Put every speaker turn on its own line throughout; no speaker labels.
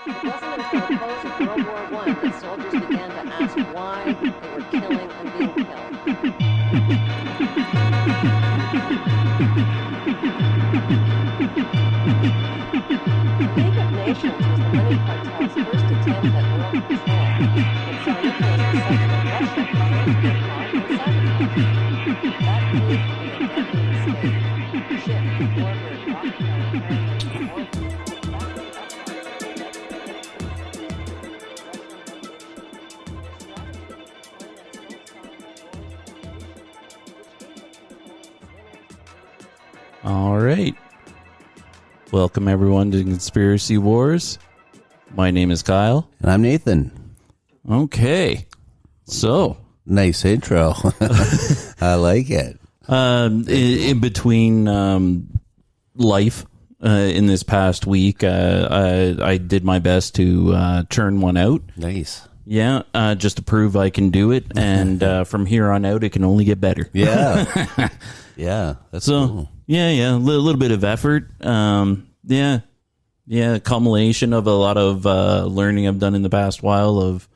It wasn't until the close of World War I that soldiers began to ask why they were killing and being killed. The League of Nations was the money cartel's first attempt at world control. It saw Nicholas accept that Russia could cause sabotage. That proved to be a deadly mistake. Schiff, Warburg, Rockefeller, Harriman, Morgan.
All right. Welcome, everyone, to Conspiracy Wars. My name is Kyle.
And I'm Nathan.
Okay. So,
Nice intro. I like it.
in between life in this past week, I did my best to churn one out.
Nice.
Yeah, just to prove I can do it. And from here on out, it can only get better.
Yeah. Yeah. That's
So,
cool.
yeah, a little bit of effort. Yeah, accumulation of a lot of learning I've done in the past while of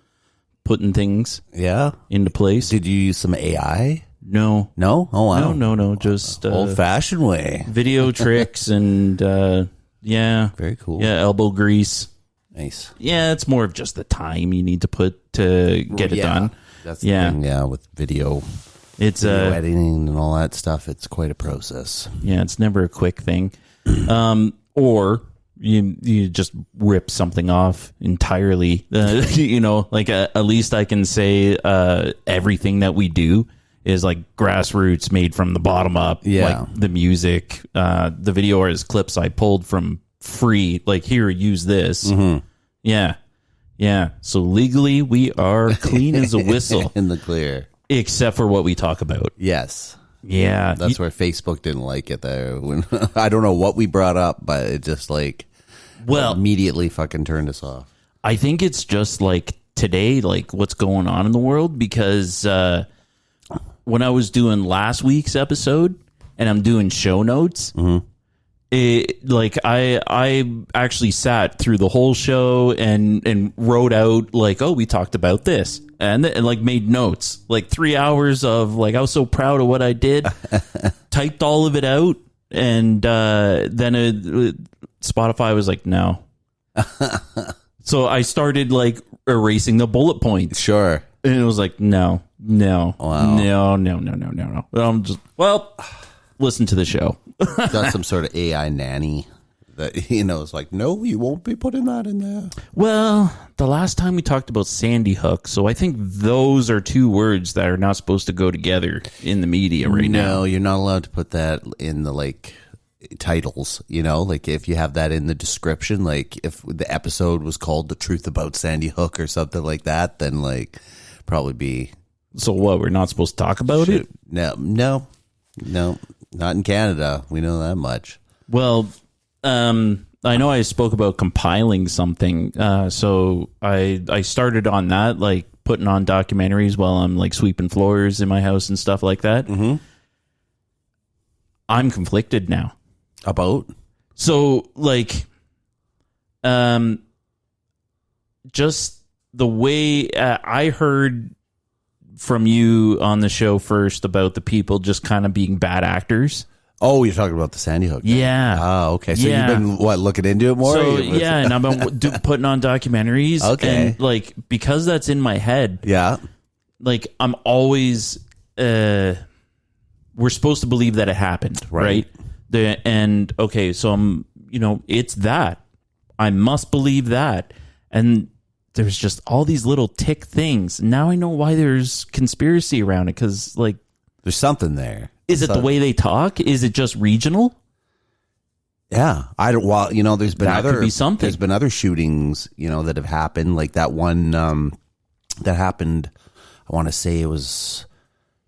putting things
Yeah.
into place.
Did you use some AI?
No,
No? Oh, wow.
no, just
Old fashioned way.
video tricks and yeah,
Very cool.
yeah, elbow grease.
Nice.
Yeah, it's more of just the time you need to put to get it
Yeah.
done.
That's the
Yeah.
thing. Yeah. With video
It's
editing and all that stuff, it's quite a process.
yeah, it's never a quick thing. Or you just rip something off entirely. Like at least I can say everything that we do is like grassroots, made from the bottom up.
Yeah.
Like the music, the video or his clips I pulled from free. Like, here, use this.
Mm-hmm.
Yeah. So legally, we are clean as a whistle,
In the clear.
except for what we talk about.
Yes.
Yeah.
That's where Facebook didn't like it there. When I don't know what we brought up, but it just like
Well,
immediately fucking turned us off.
I think it's just like today, like what's going on in the world, because when I was doing last week's episode and I'm doing show notes, I actually sat through the whole show and wrote out like, oh, we talked about this and like made notes, like 3 hours of like, I was so proud of what I did, typed all of it out. And then Spotify was like, no. So I started like erasing the bullet points.
Sure.
And it was like, no.
Wow.
No. I'm just, well, listen to the show.
Got some sort of AI nanny that, is like, no, you won't be putting that in there.
Well, the last time we talked about Sandy Hook, so I think those are two words that are not supposed to go together in the media right now.
No, you're not allowed to put that in the like titles, like if you have that in the description, like if the episode was called The Truth About Sandy Hook or something like that, then like probably be.
So what, we're not supposed to talk about it?
No, not in Canada. We know that much.
Well, I know I spoke about compiling something, so I started on that, like putting on documentaries while I'm like sweeping floors in my house and stuff like that.
Mm-hmm.
I'm conflicted now.
About?
So like, just the way I heard from you on the show first about the people just kind of being bad actors.
Oh, you're talking about the Sandy Hook thing.
Yeah.
Oh, okay. So
Yeah.
you've been, looking into it more?
So yeah, and I've been putting on documentaries.
Okay.
And like, because that's in my head,
Yeah.
like I'm always, we're supposed to believe that it happened, right? And okay, so I'm, it's that. I must believe that. And there's just all these little tick things. Now I know why there's conspiracy around it, because like,
There's something there.
is it the way they talk? Is it just regional?
Yeah, I don't. Well, there's been
That could
other
be something.
There's been other shootings, that have happened. Like that one that happened. I want to say it was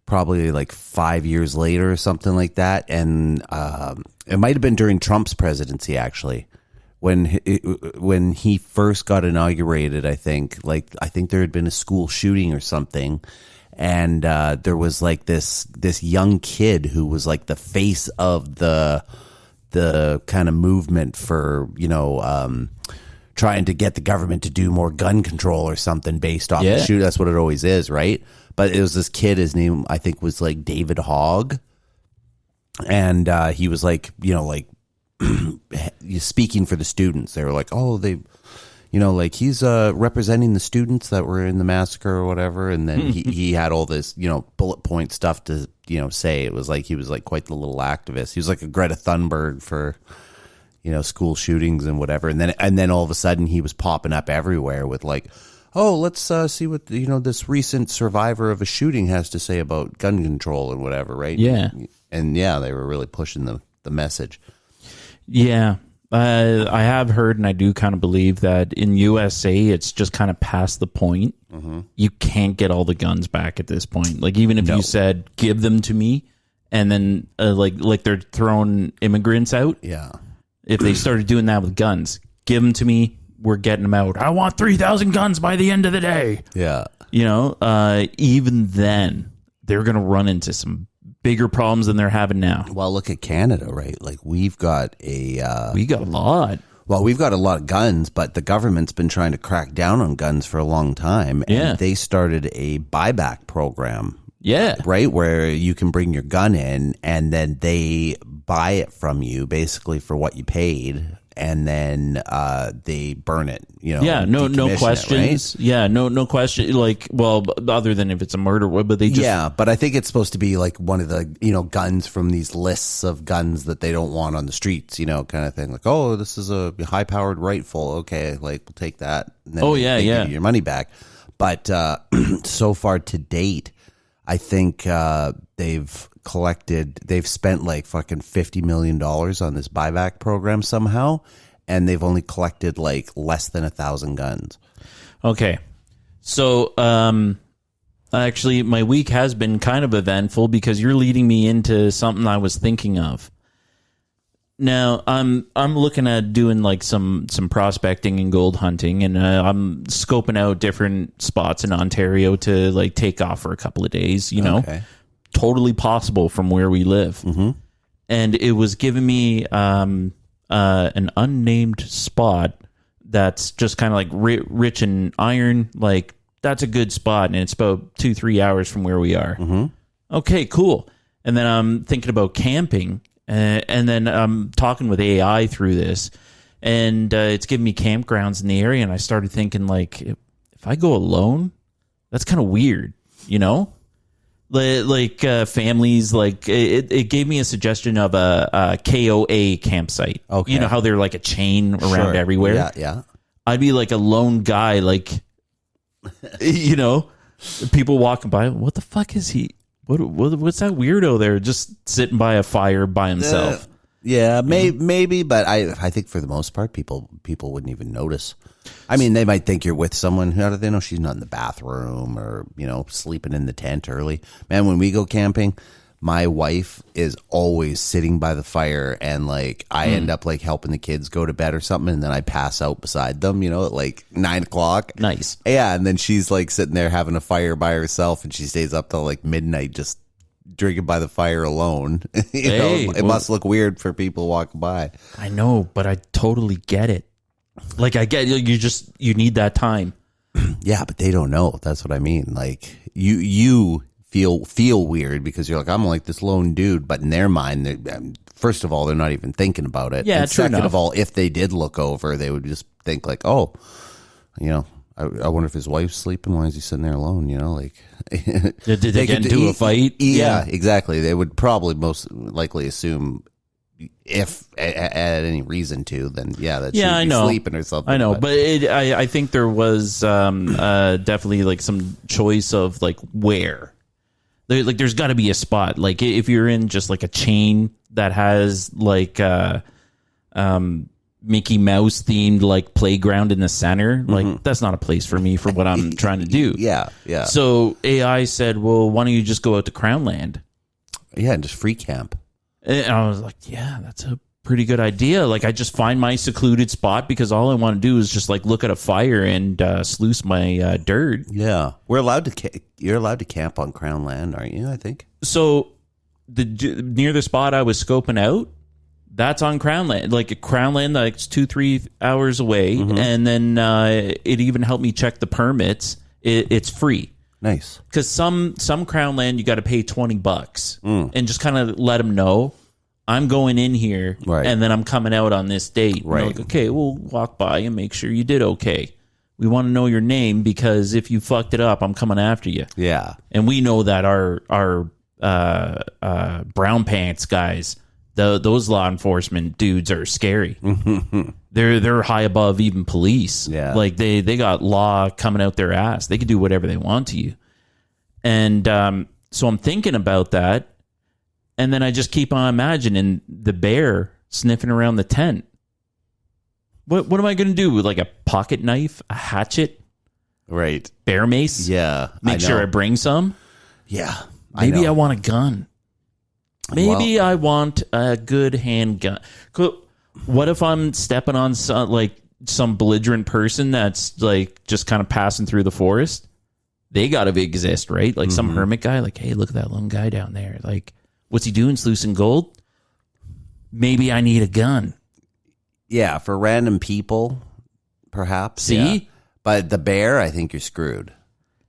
probably like 5 years later or something like that, and it might have been during Trump's presidency actually, when he first got inaugurated. I think there had been a school shooting or something. And there was like this young kid who was like the face of the kind of movement for trying to get the government to do more gun control or something based off
Yeah.
the shoot. That's what it always is, right? But it was this kid, his name I think was like David Hogg, and he was like, you know, like speaking for the students. They were like, oh, they, you know, like he's representing the students that were in the massacre or whatever. And then he had all this, you know, bullet point stuff to, you know, say. It was like he was like quite the little activist. He was like a Greta Thunberg for, you know, school shootings and whatever. And then all of a sudden he was popping up everywhere with like, oh, let's see what, you know, this recent survivor of a shooting has to say about gun control and whatever, right?
Yeah.
And yeah, they were really pushing the message.
Yeah. I have heard, and I do kind of believe that in USA, it's just kind of past the point. You can't get all the guns back at this point. Like, even if you said, give them to me, and then like they're throwing immigrants out.
Yeah.
If they started doing that with guns, give them to me, we're getting them out. I want 3,000 guns by the end of the day.
Yeah.
You know, even then, they're going to run into some bigger problems than they're having now.
Well, look at Canada, right? Like we've got
We got a lot.
well, we've got a lot of guns, but the government's been trying to crack down on guns for a long time. And
Yeah.
they started a buyback program,
Yeah.
right? Where you can bring your gun in and then they buy it from you basically for what you paid. And then they burn it, you know.
Yeah, no
decommission it,
questions.
right?
Yeah, no question. Like, well, other than if it's a murder, but they just
Yeah, but I think it's supposed to be like one of the, you know, guns from these lists of guns that they don't want on the streets, you know, kind of thing. Like, oh, this is a high-powered rifle. Okay, like we'll take that. And then
Oh, yeah,
they
yeah.
give you your money back. But so far to date, I think they've spent like fucking $50 million on this buyback program somehow, and they've only collected like less than 1,000 guns.
Okay. So, actually, my week has been kind of eventful because you're leading me into something I was thinking of. Now, I'm looking at doing like some prospecting and gold hunting, and I'm scoping out different spots in Ontario to like take off for a couple of days. You know,
Okay.
totally possible from where we live. Mm-hmm. And it was giving me an unnamed spot that's just kind of like rich in iron. Like, that's a good spot, and it's about 2-3 hours from where we are. Mm-hmm. Okay, cool. And then I'm thinking about camping, and then I'm talking with AI through this, and it's giving me campgrounds in the area, and I started thinking, like, if I go alone, that's kind of weird, you know? Like families, like it gave me a suggestion of a KOA campsite.
Okay.
You know how they're like a chain around
Sure.
everywhere?
Yeah, yeah.
I'd be like a lone guy, like, you know, people walking by. What the fuck is he? What's that weirdo there just sitting by a fire by himself?
Yeah, maybe, but I think for the most part, people wouldn't even notice. I mean, they might think you're with someone. How do they know she's not in the bathroom or, you know, sleeping in the tent early? Man, when we go camping, my wife is always sitting by the fire, and like I end up like helping the kids go to bed or something, and then I pass out beside them, you know, at like 9 o'clock.
Nice.
Yeah, and then she's like sitting there having a fire by herself, and she stays up till like midnight just drinking by the fire alone. you
Hey,
know, it
well-
must look weird for people walking by.
I know, but I totally get it. Like, I get you need that time.
Yeah, but they don't know. That's what I mean. Like you feel weird because you're like, I'm like this lone dude, but in their mind, first of all, they're not even thinking about it.
Yeah,
and
true
second
enough.
of all, if they did look over, they would just think like, oh, you know, I wonder if his wife's sleeping. Why is he sitting there alone? You know, like
Did they get into a fight?
Yeah, exactly. They would probably most likely assume, if at any reason to, then that
Yeah,
she'd
I
be
know.
sleeping or something.
I know, but I think there was definitely like some choice of like where. There's got to be a spot. Like if you're in just like a chain that has like Mickey Mouse themed like playground in the center, like that's not a place for me for what I'm trying to do.
yeah.
So AI said, "Well, why don't you just go out to Crownland?"
Yeah, and just free camp.
And I was like, "Yeah, that's a pretty good idea." Like, I just find my secluded spot because all I want to do is just like look at a fire and sluice my dirt.
Yeah, we're allowed to. You're allowed to camp on Crown land, aren't you? I think.
So near the spot I was scoping out, That's on Crown Land. Like a Crown Land, like it's 2-3 hours away, and then it even helped me check the permits. It's free.
Nice.
Because some Crown Land you got to pay $20, and just kind of let them know I'm going in here,
Right.
and then I'm coming out on this date. And they're
Right.
like, okay, we'll walk by and make sure you did okay. We want to know your name because if you fucked it up, I'm coming after you.
Yeah.
And we know that our brown pants guys, those law enforcement dudes are scary. They're high above even police.
Yeah.
Like they got law coming out their ass. They can do whatever they want to you. And so I'm thinking about that, and then I just keep on imagining the bear sniffing around the tent. What am I going to do with like a pocket knife, a hatchet,
Right.
bear mace?
Yeah.
Make sure I bring some.
Yeah.
Maybe I
know.
want a gun. Maybe I want a good handgun. What if I'm stepping on some belligerent person that's like just kind of passing through the forest? They got to exist, right? Like some hermit guy, like, hey, look at that lone guy down there. Like, what's he doing? Sluicing gold? Maybe I need a gun.
Yeah, for random people, perhaps.
See?
Yeah. But the bear, I think you're screwed.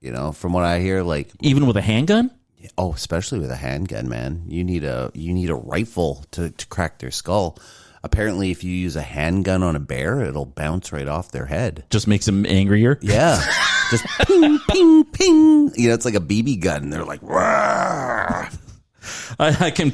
You know, from what I hear, like,
Even with a handgun?
oh, especially with a handgun, man, you need a rifle to crack their skull. Apparently, if you use a handgun on a bear, it'll bounce right off their head.
Just makes him angrier.
Yeah, just ping, ping, ping. You know, it's like a BB gun. They're like, "Rawr."
I can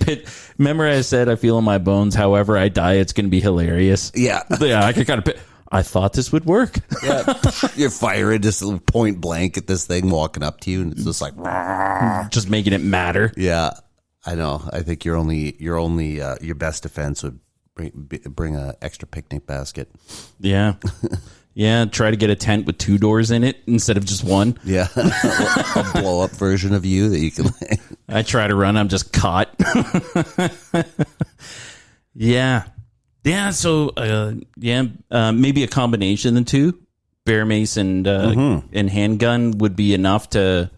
remember I said I feel in my bones, however I die, it's going to be hilarious.
Yeah.
Yeah, I can kind of I thought this would work.
Yeah, you're firing just point blank at this thing walking up to you, and it's just like, "Rawr."
Just making it matter.
Yeah, I know. I think your best defense would bring a extra picnic basket.
Yeah. Yeah, try to get a tent with 2 doors in it instead of just one.
Yeah, a blow up version of you that you can.
I try to run, I'm just caught. Yeah. Yeah, so maybe a combination of the two. Bear mace and handgun would be enough to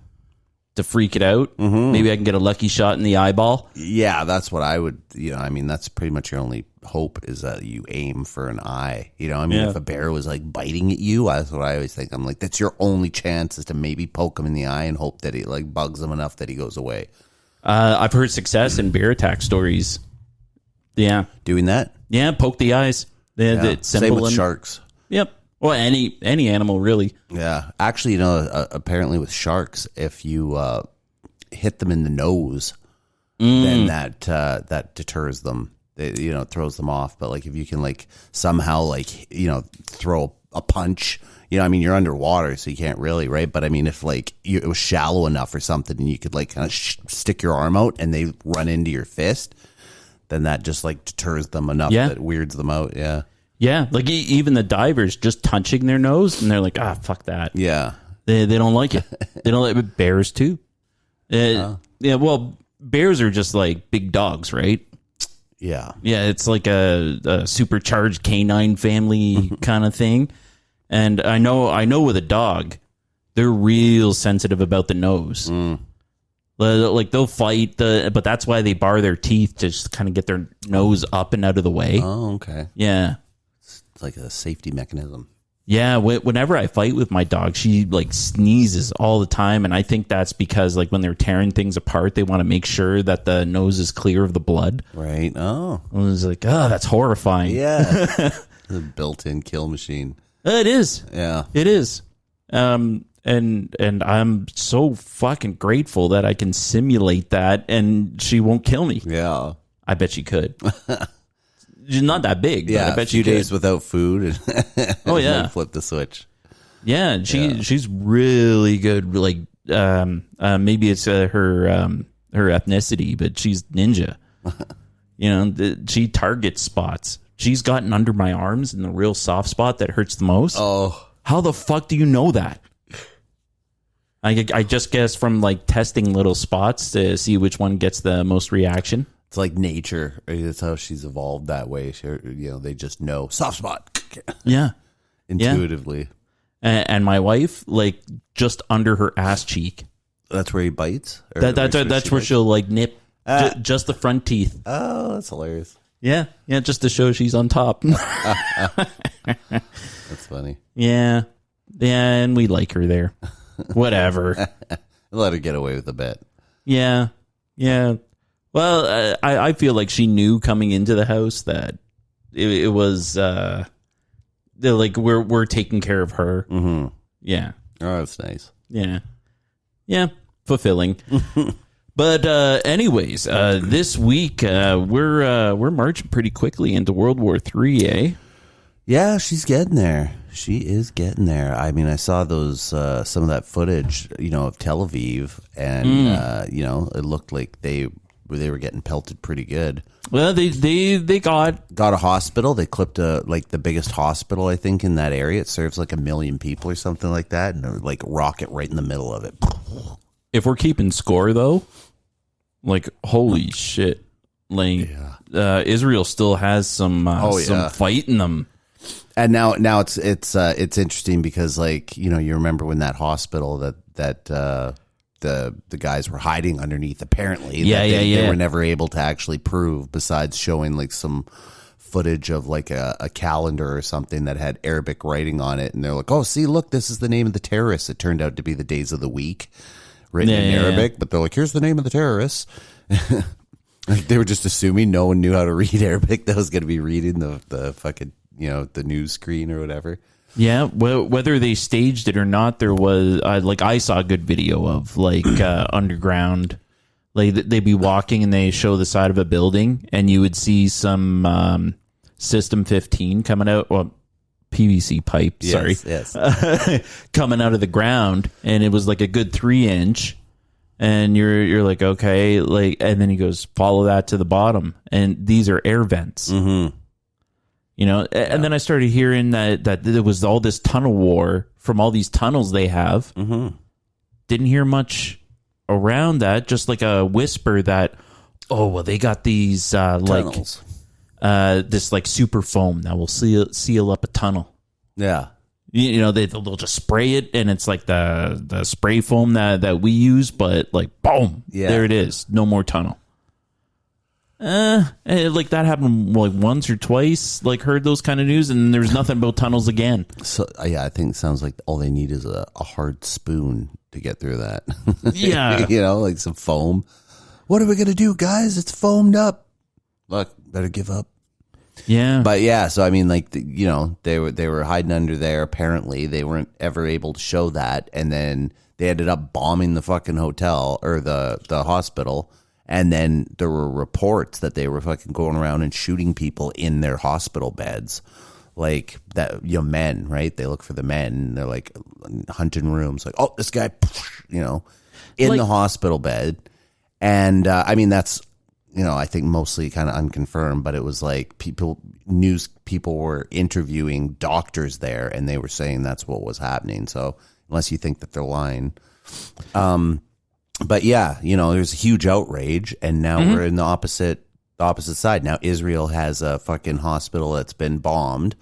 freak it out. Maybe I can get a lucky shot in the eyeball.
Yeah, that's what I would. You know, I mean, that's pretty much your only hope is that you aim for an eye. You know, I mean,
Yeah.
if a bear was like biting at you, that's what I always think. I'm like, that's your only chance is to maybe poke him in the eye and hope that it like bugs him enough that he goes away.
I've heard success in bear attack stories. Yeah.
Doing that,
Yeah, poke the eyes. It's simple.
same with
and-
sharks.
Yep. Well, any animal, really.
Yeah, actually, you know, apparently with sharks, if you hit them in the nose, then that deters them. It throws them off. But like if you can like somehow like throw a punch, I mean you're underwater, so you can't really, right? But I mean if like it was shallow enough or something, and you could like kind of stick your arm out and they run into your fist, then that just like deters them enough that it weirds them out. Yeah.
Yeah, like even the divers just touching their nose, and they're like, fuck that.
Yeah.
They don't like it. They don't like it. Bears too. Yeah, well, bears are just like big dogs, right?
Yeah.
Yeah, it's like a supercharged canine family kind of thing. And I know with a dog, they're real sensitive about the nose. Like they'll fight, but that's why they bar their teeth to just kind of get their nose up and out of the way.
Oh, okay.
Yeah.
It's like a safety mechanism.
Yeah, whenever I fight with my dog, she like sneezes all the time, and I think that's because like when they're tearing things apart, they want to make sure that the nose is clear of the blood.
Right. Oh.
I was like, that's horrifying.
Yeah. The built-in kill machine.
It is.
Yeah.
It is. And I'm so fucking grateful that I can simulate that, and she won't kill me.
Yeah.
I bet she could. She's not that big.
Yeah.
but I bet
a few
she could.
days without food. And
Oh, yeah.
then flip the switch.
Yeah, and she's really good. Like, maybe it's her ethnicity, but she's ninja. She targets spots. She's gotten under my arms in the real soft spot that hurts the most.
Oh.
How the fuck do you know that? I just guess from like testing little spots to see which one gets the most reaction.
It's like nature. That's how she's evolved that way. They just know soft spot
Yeah.
intuitively.
And my wife, like just under her ass cheek.
That's where he bites. Or
That's where
she
she'll like nip just the front teeth.
Oh, that's hilarious.
Yeah, just to show she's on top.
That's funny.
Yeah, and we like her there. Whatever.
Let her get away with a bit.
Yeah. Well, I feel like she knew coming into the house that it was they're like we're taking care of her.
Mm-hmm.
Yeah.
Oh, that's nice.
Yeah. Fulfilling. But anyways, this week we're marching pretty quickly into World War III, eh?
Yeah, she's getting there. She is getting there. I mean, I saw those some of that footage, of Tel Aviv, and it looked like they were getting pelted pretty good.
Well, they got
a hospital. They clipped the biggest hospital, I think, in that area. It serves like 1 million people or something like that, and like rocket right in the middle of it.
If we're keeping score though, like holy shit, like Israel still has some fight in them.
And now it's interesting because you remember when that hospital that the guys were hiding underneath, apparently they were never able to actually prove, besides showing like some footage of like a calendar or something that had Arabic writing on it, and they're like, oh, see, look, this is the name of the terrorists. It turned out to be the days of the week written in Arabic, but they're like, here's the name of the terrorists. Like, they were just assuming no one knew how to read Arabic that was going to be reading the fucking the news screen or whatever.
Yeah, well, whether they staged it or not, there was I saw a good video of underground. Like they'd be walking and they show the side of a building, and you would see some System 15 coming out. Well, PVC pipe,
yes.
coming out of the ground, and it was like a good 3-inch. And you're like, okay, and then he goes, follow that to the bottom, and these are air vents.
Mm-hmm.
And then I started hearing that there was all this tunnel war from all these tunnels they have.
Mm-hmm.
Didn't hear much around that, just like a whisper that, oh, well, they got these
Tunnels.
This like super foam that will seal up a tunnel.
Yeah.
They'll just spray it, and it's like the spray foam that we use, but like boom, there it is, no more tunnel. Like that happened like once or twice. Like heard those kind of news, and there's nothing about tunnels again.
So I think it sounds like all they need is a hard spoon to get through that.
Yeah,
like some foam. What are we gonna do, guys? It's foamed up. Look, better give up.
Yeah,
but yeah. So I mean, they were hiding under there. Apparently, they weren't ever able to show that, and then they ended up bombing the fucking hotel or the hospital. And then there were reports that they were fucking going around and shooting people in their hospital beds. Like that, men, right? They look for the men, and they're like hunting rooms. Like, oh, this guy, in the hospital bed. And I mean, that's, I think mostly kind of unconfirmed, but it was like news people were interviewing doctors there, and they were saying that's what was happening. So unless you think that they're lying, but yeah, there's a huge outrage, and now we're in the opposite side. Now Israel has a fucking hospital that's been bombed,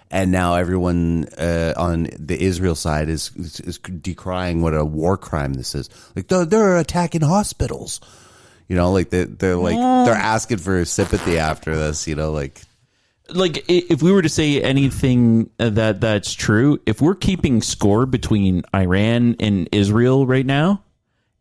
and now everyone on the Israel side is decrying what a war crime this is. Like they're attacking hospitals, like they're asking for sympathy after this, like
if we were to say anything that's true, if we're keeping score between Iran and Israel right now,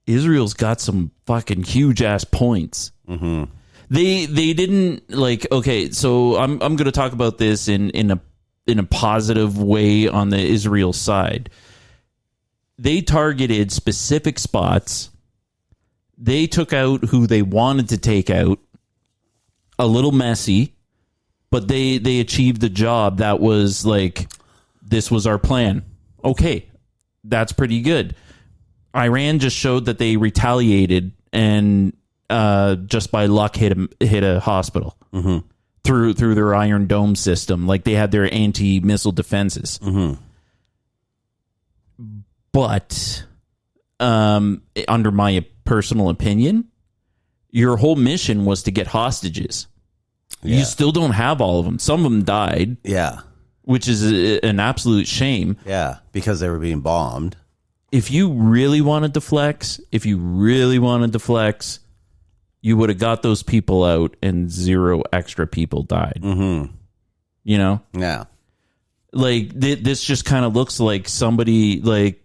Israel's got some fucking huge ass points.
Mm-hmm.
They didn't okay. So I'm going to talk about this in a positive way on the Israel side. They targeted specific spots. They took out who they wanted to take out. A little messy, but they achieved the job. That was this was our plan. Okay, that's pretty good. Iran just showed that they retaliated and just by luck hit a hospital through their Iron Dome system. Like they had their anti-missile defenses.
Mm-hmm.
But under my personal opinion, your whole mission was to get hostages. Yeah. You still don't have all of them. Some of them died.
Yeah.
Which is an absolute shame.
Yeah, because they were being bombed.
If you really wanted to flex, you would have got those people out and 0 extra people died. Mm-hmm. You know?
Yeah.
Like, this just kind of looks like somebody, like,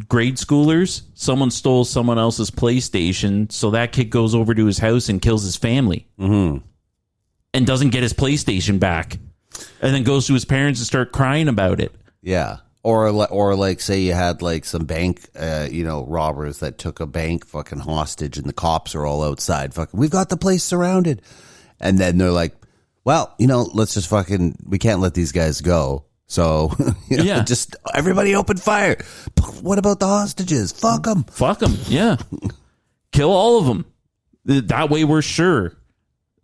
grade schoolers, someone stole someone else's PlayStation, so that kid goes over to his house and kills his family. Mm-hmm. And doesn't get his PlayStation back. And then goes to his parents and start crying about it.
Yeah. Or like, say you had like some bank, robbers that took a bank fucking hostage, and the cops are all outside. Fucking, we've got the place surrounded, and then they're like, "Well, let's just we can't let these guys go. So, just everybody open fire. What about the hostages? Fuck them.
Fuck them. Yeah, kill all of them. That way we're sure."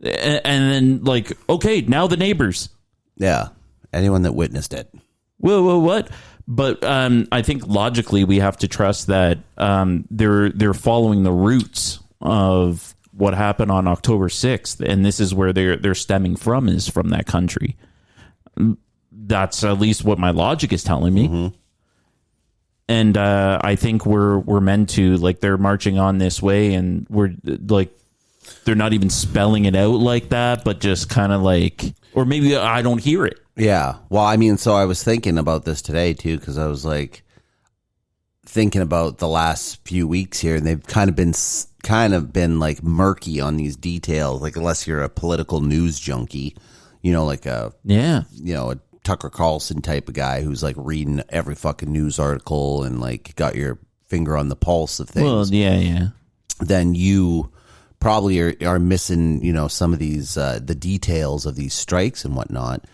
And then, like, okay, now the neighbors.
Yeah, anyone that witnessed it.
Whoa, what? But I think logically we have to trust that they're following the roots of what happened on October 6th, and this is where they're stemming from, is from that country. That's at least what my logic is telling me. Mm-hmm. And I think we're meant to, like, they're marching on this way, and we're like, they're not even spelling it out like that, but just kind of like, or maybe I don't hear it.
Yeah. Well, I mean, so I was thinking about this today too, because I was like thinking about the last few weeks here, and they've kind of been like murky on these details. Like, unless you're a political news junkie, like a Tucker Carlson type of guy who's like reading every fucking news article and like got your finger on the pulse of things.
Well, yeah.
Then you probably are missing, some of these the details of these strikes and whatnot.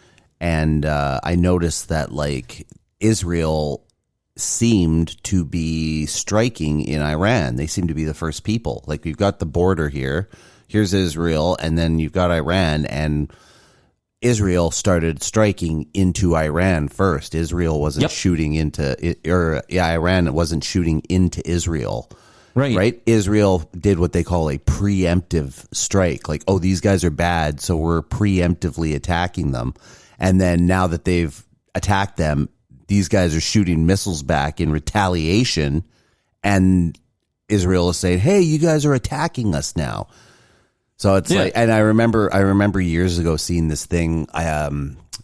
And I noticed that, like, Israel seemed to be striking in Iran. They seem to be the first people. Like, we've got the border here. Here's Israel, and then you've got Iran, and Israel started striking into Iran first. Israel wasn't shooting into Iran wasn't shooting into Israel. Right. Israel did what they call a preemptive strike. Like, oh, these guys are bad, so we're preemptively attacking them. And then now that they've attacked them, these guys are shooting missiles back in retaliation, and Israel is saying, "Hey, you guys are attacking us now." So it's like, and I remember years ago seeing this thing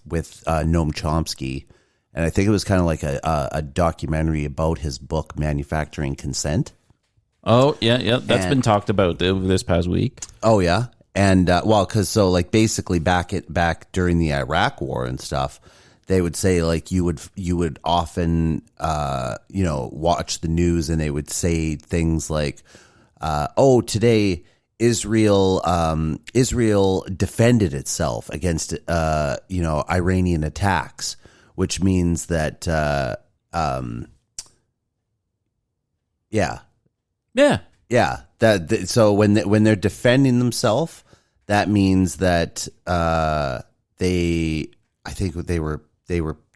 with Noam Chomsky, and I think it was kind of like a documentary about his book Manufacturing Consent.
Oh yeah, that's been talked about this past week.
Oh yeah. And because basically back during the Iraq War and stuff, they would say, like, you would often watch the news, and they would say things like, "Oh, today Israel defended itself against Iranian attacks," which means that so when they're defending themselves, that means that I think they were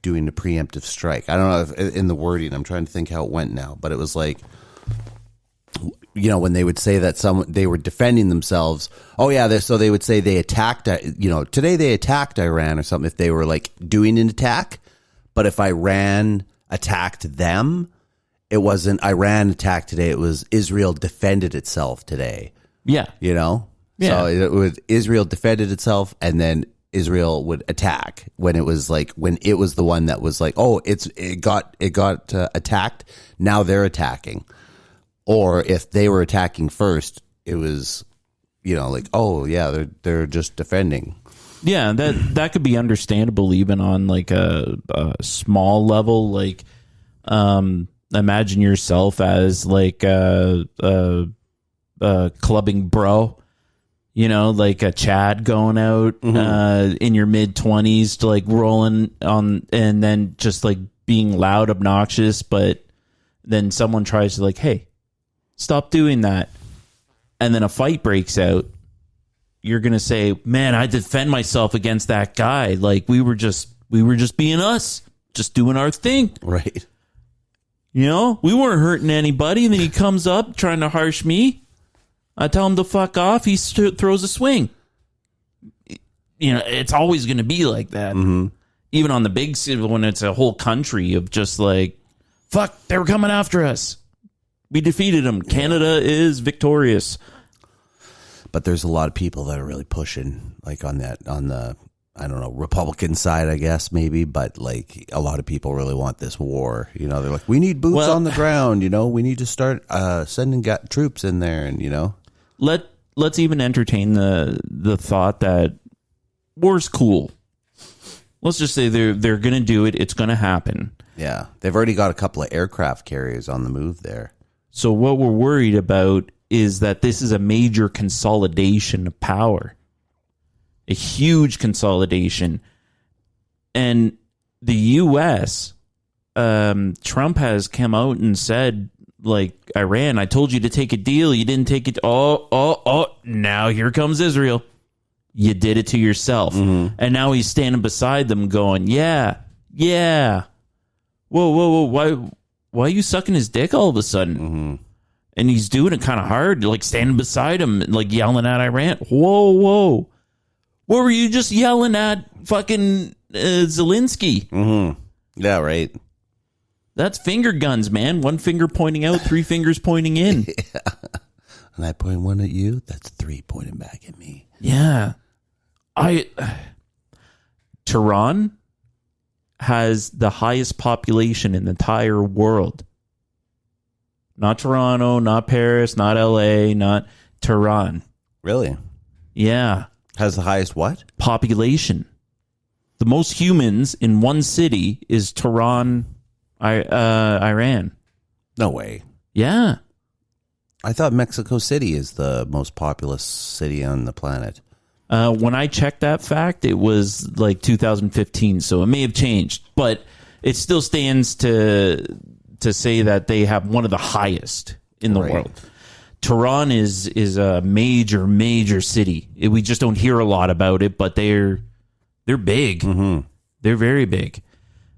doing a preemptive strike. I don't know if in the wording, I'm trying to think how it went now, but it was like, when they would say that they were defending themselves. Oh yeah, so they would say they attacked. Today they attacked Iran or something, if they were like doing an attack. But if Iran attacked them, it wasn't Iran attacked today. It was Israel defended itself today.
Yeah.
Yeah. So it was Israel defended itself, and then Israel would attack when it was the one that was like, oh, it got attacked. Now they're attacking. Or if they were attacking first, it was, like, oh yeah, they're just defending.
Yeah, that could be understandable even on like a small level. Like, imagine yourself as like a clubbing bro. Like a Chad going out in your mid-20s to like rolling on, and then just like being loud, obnoxious, but then someone tries to like, hey, stop doing that. And then a fight breaks out. You're going to say, man, I defend myself against that guy. Like, we were just being us, just doing our thing.
Right.
We weren't hurting anybody. And then he comes up trying to harsh me. I tell him to fuck off. He throws a swing. It's always going to be like that. Mm-hmm. Even on the big city, when it's a whole country of just like, fuck, they were coming after us. We defeated them. Canada is victorious.
But there's a lot of people that are really pushing, like on the, I don't know, Republican side, I guess, maybe. But like a lot of people really want this war. You know, they're like, we need boots on the ground. You know, we need to start sending troops in there. And, you know,
let's even entertain the thought that war's cool. Let's just say they're going to do it. It's going to happen.
yeah, they've already got a couple of aircraft carriers on the move there.
So what we're worried about is that this is a major consolidation of power, a huge consolidation. And the U.S., Trump has come out and said, like, Iran, I told you to take a deal. You didn't take it. Oh, now here comes Israel. You did it to yourself.
Mm-hmm.
And now he's standing beside them going, yeah. Whoa. Why are you sucking his dick all of a sudden?
Mm-hmm.
And he's doing it kind of hard, like standing beside him, like yelling at Iran. Whoa. What were you just yelling at fucking Zelensky?
Mm-hmm. Yeah, right.
That's finger guns, man. One finger pointing out, three fingers pointing in.
And I point one at you, that's three pointing back at me.
Yeah. Tehran has the highest population in the entire world. Not Toronto, not Paris, not LA, not Tehran.
Really?
Yeah.
Has the highest what?
Population. The most humans in one city is Tehran, Iran.
No way.
Yeah.
I thought Mexico City is the most populous city on the planet.
When I checked that fact, it was like 2015, so it may have changed, but it still stands to say that they have one of the highest in the
Right.
world. Tehran is a major city. We just don't hear a lot about it, but they're big.
Mm-hmm.
They're very big,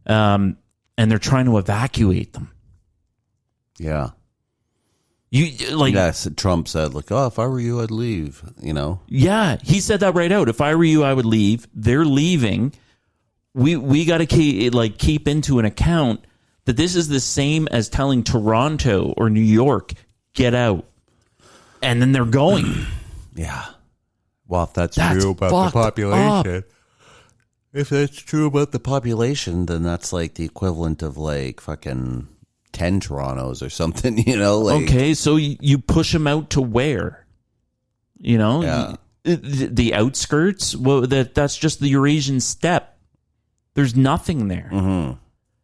and they're trying to evacuate them.
Yeah.
You like,
Yes, Trump said, like, oh, if I were you, I'd leave, you know?
yeah, he said that right out. If I were you, I would leave. They're leaving. We got to keep into an account that this is the same as telling Toronto or New York, get out. And then they're going.
Yeah. Well, if that's
That's
true about the
fucked
population. If that's true about the population, then that's like the equivalent of like fucking 10 Torontos or something, you know? Like,
Okay, so you push them out to where? You know?
Yeah.
The outskirts? Well, that's just the Eurasian steppe. There's nothing there.
Mm-hmm.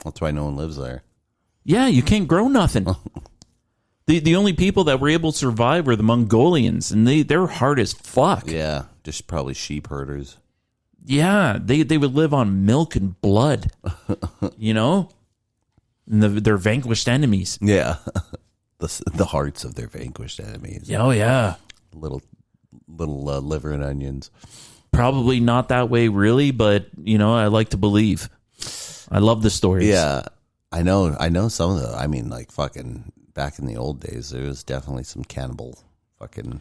That's why no one lives there.
Yeah, you can't grow nothing. The only people that were able to survive were the Mongolians, and they're hard as fuck.
Yeah. Just probably sheep herders.
Yeah, they would live on milk and blood, you know? And they're vanquished enemies.
Yeah. The hearts of their vanquished enemies.
Oh, yeah.
Little liver and onions.
Probably not that way, really, but, you know, I like to believe. I love the stories.
Yeah. I know some of the, I mean, like fucking back in the old days, there was definitely some fucking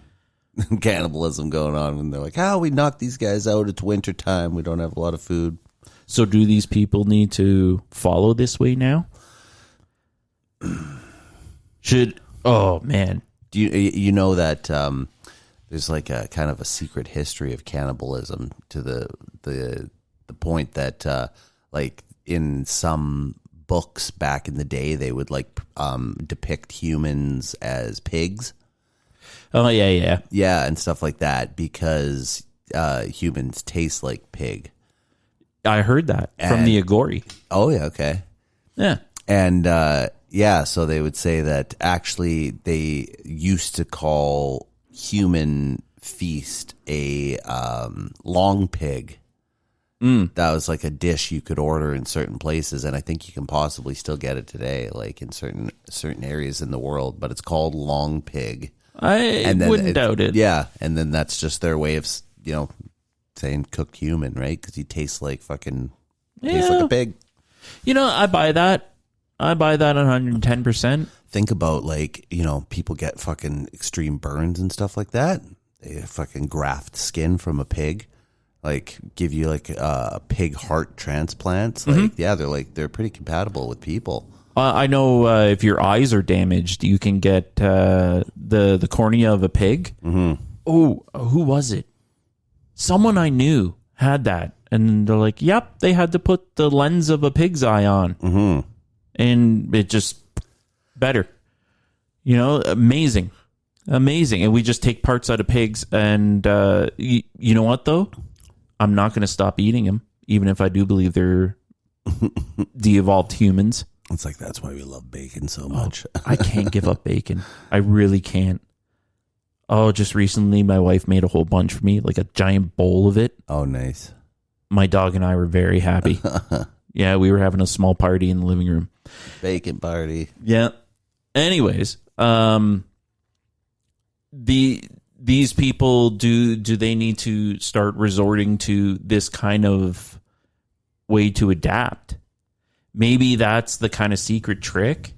cannibalism going on. And they're like, how we knock these guys out? It's winter time. We don't have a lot of food.
So do these people need to follow this way now? Oh, man.
Do you know that there's like a kind of a secret history of cannibalism to the point that like in some books back in the day they would like depict humans as pigs.
Oh, yeah.
Yeah, and stuff like that because humans taste like pig.
I heard that from the Agori.
Oh yeah, okay.
Yeah.
And yeah, so they would say that actually they used to call human feast a long pig. That was like a dish you could order in certain places, and I think you can possibly still get it today, like in certain areas in the world. But it's called long pig.
I wouldn't doubt it.
Yeah, and then that's just their way of saying cooked human, right? Because he tastes like fucking tastes like a pig.
You know, I buy that. I buy that 110%.
Think about like, people get fucking extreme burns and stuff like that. They fucking graft skin from a pig, like give you like a pig heart transplants. Like, yeah, they're pretty compatible with people.
I know if your eyes are damaged, you can get the cornea of a pig oh, who was it? Someone I knew had that. And they're like, yep, they had to put the lens of a pig's eye on. Mm-hmm. And it just better. You know, amazing. Amazing. And we just take parts out of pigs. And you know what, though? I'm not going to stop eating them, even if I do believe they're de-evolved humans.
It's like, that's why we love bacon so much.
I can't give up bacon. I really can't. Oh, just recently, my wife made a whole bunch for me, like a giant bowl of it.
Oh, nice.
My dog and I were very happy. Yeah, we were having a small party in the living room.
Bacon party.
Yeah. Anyways, these people, do they need to start resorting to this kind of way to adapt? Maybe that's the kind of secret trick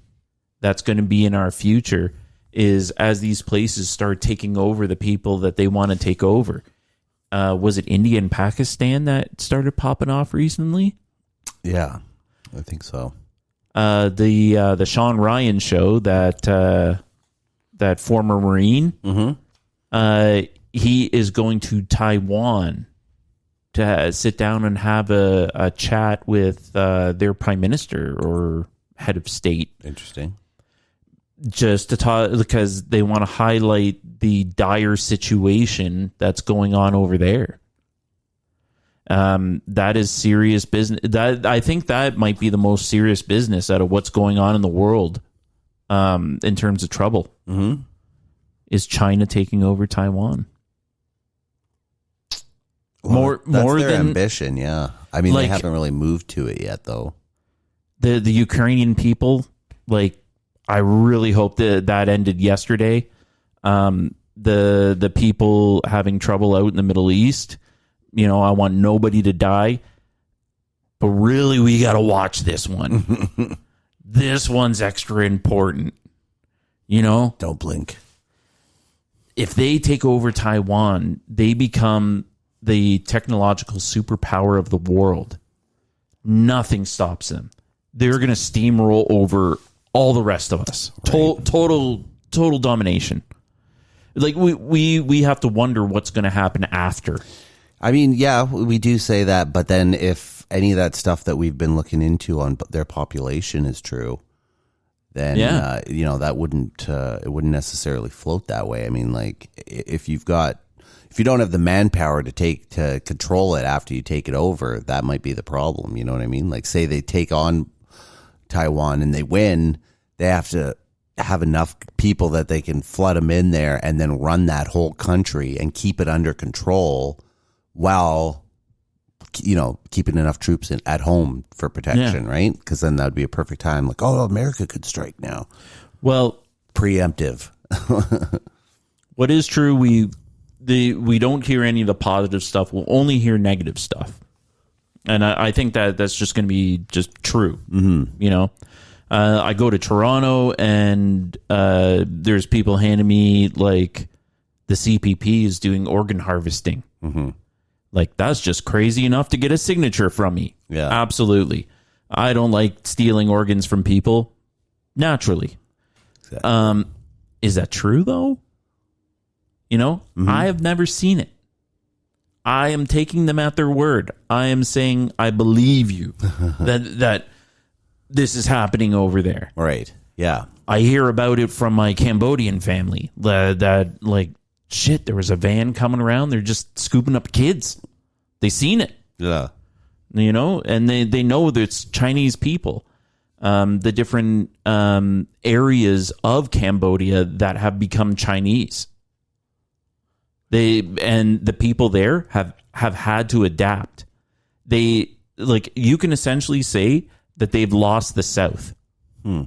that's going to be in our future, is as these places start taking over the people that they want to take over. Was it India and Pakistan that started popping off recently?
Yeah, I think so.
The Sean Ryan show, that former Marine, he is going to Taiwan to sit down and have a chat with their prime minister or head of state.
Interesting.
Just to talk, because they want to highlight the dire situation that's going on over there. That is serious business. That, I think that might be the most serious business out of what's going on in the world, in terms of trouble. Mm-hmm. Is China taking over Taiwan?
Well, that's
more
their
than
ambition. Yeah, I mean,
like,
they haven't really moved to it yet, though.
The Ukrainian people, like, I really hope that ended yesterday. The people having trouble out in the Middle East, you know, I want nobody to die. But really, we got to watch this one. This one's extra important. You know?
Don't blink.
If they take over Taiwan, they become the technological superpower of the world. Nothing stops them. They're going to steamroll over all the rest of us. Right. Total domination. Like, we have to wonder what's going to happen after.
I mean, yeah, we do say that, but then if any of that stuff that we've been looking into on their population is true, then you know, that wouldn't it wouldn't necessarily float that way. I mean, like, if you don't have the manpower to control it after you take it over, that might be the problem. You know what I mean? Like, say they take on Taiwan and they win, they have to have enough people that they can flood them in there and then run that whole country and keep it under control while, you know, keeping enough troops at home for protection, right? Because then that would be a perfect time. Like, oh, America could strike now.
Well,
preemptive.
What is true, we don't hear any of the positive stuff. We'll only hear negative stuff. And I think that's just going to be just true. Mm-hmm. You know, I go to Toronto and there's people handing me, like, the CPP is doing organ harvesting. Mm-hmm. Like, that's just crazy enough to get a signature from me.
Yeah,
absolutely. I don't like stealing organs from people. Naturally. Exactly. Is that true, though? You know, I have never seen it. I am taking them at their word. I am saying, I believe you that this is happening over there.
Right. Yeah.
I hear about it from my Cambodian family that like, shit, there was a van coming around. They're just scooping up kids. They seen it.
Yeah.
You know, and they know that it's Chinese people. The different areas of Cambodia that have become Chinese. The people there have had to adapt. They, like, you can essentially say that they've lost the South. The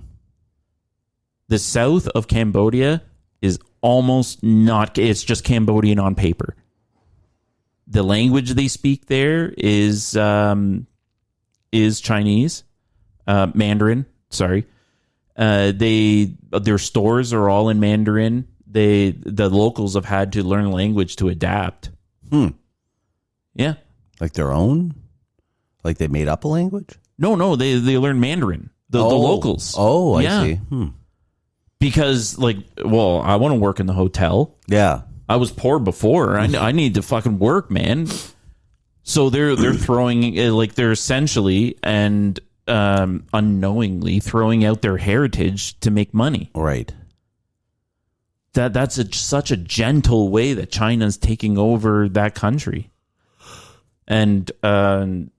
South of Cambodia is almost not, it's just Cambodian on paper. The language they speak there is Chinese, Mandarin, sorry. Their stores are all in Mandarin. The locals have had to learn language to adapt. Yeah.
Like their own? Like they made up a language?
No, they learn Mandarin. The locals.
Oh, I see.
Because, like, well, I want to work in the hotel.
Yeah.
I was poor before. I need to fucking work, man. So they're throwing like they're essentially and unknowingly throwing out their heritage to make money.
Right.
That's such a gentle way that China's taking over that country. And to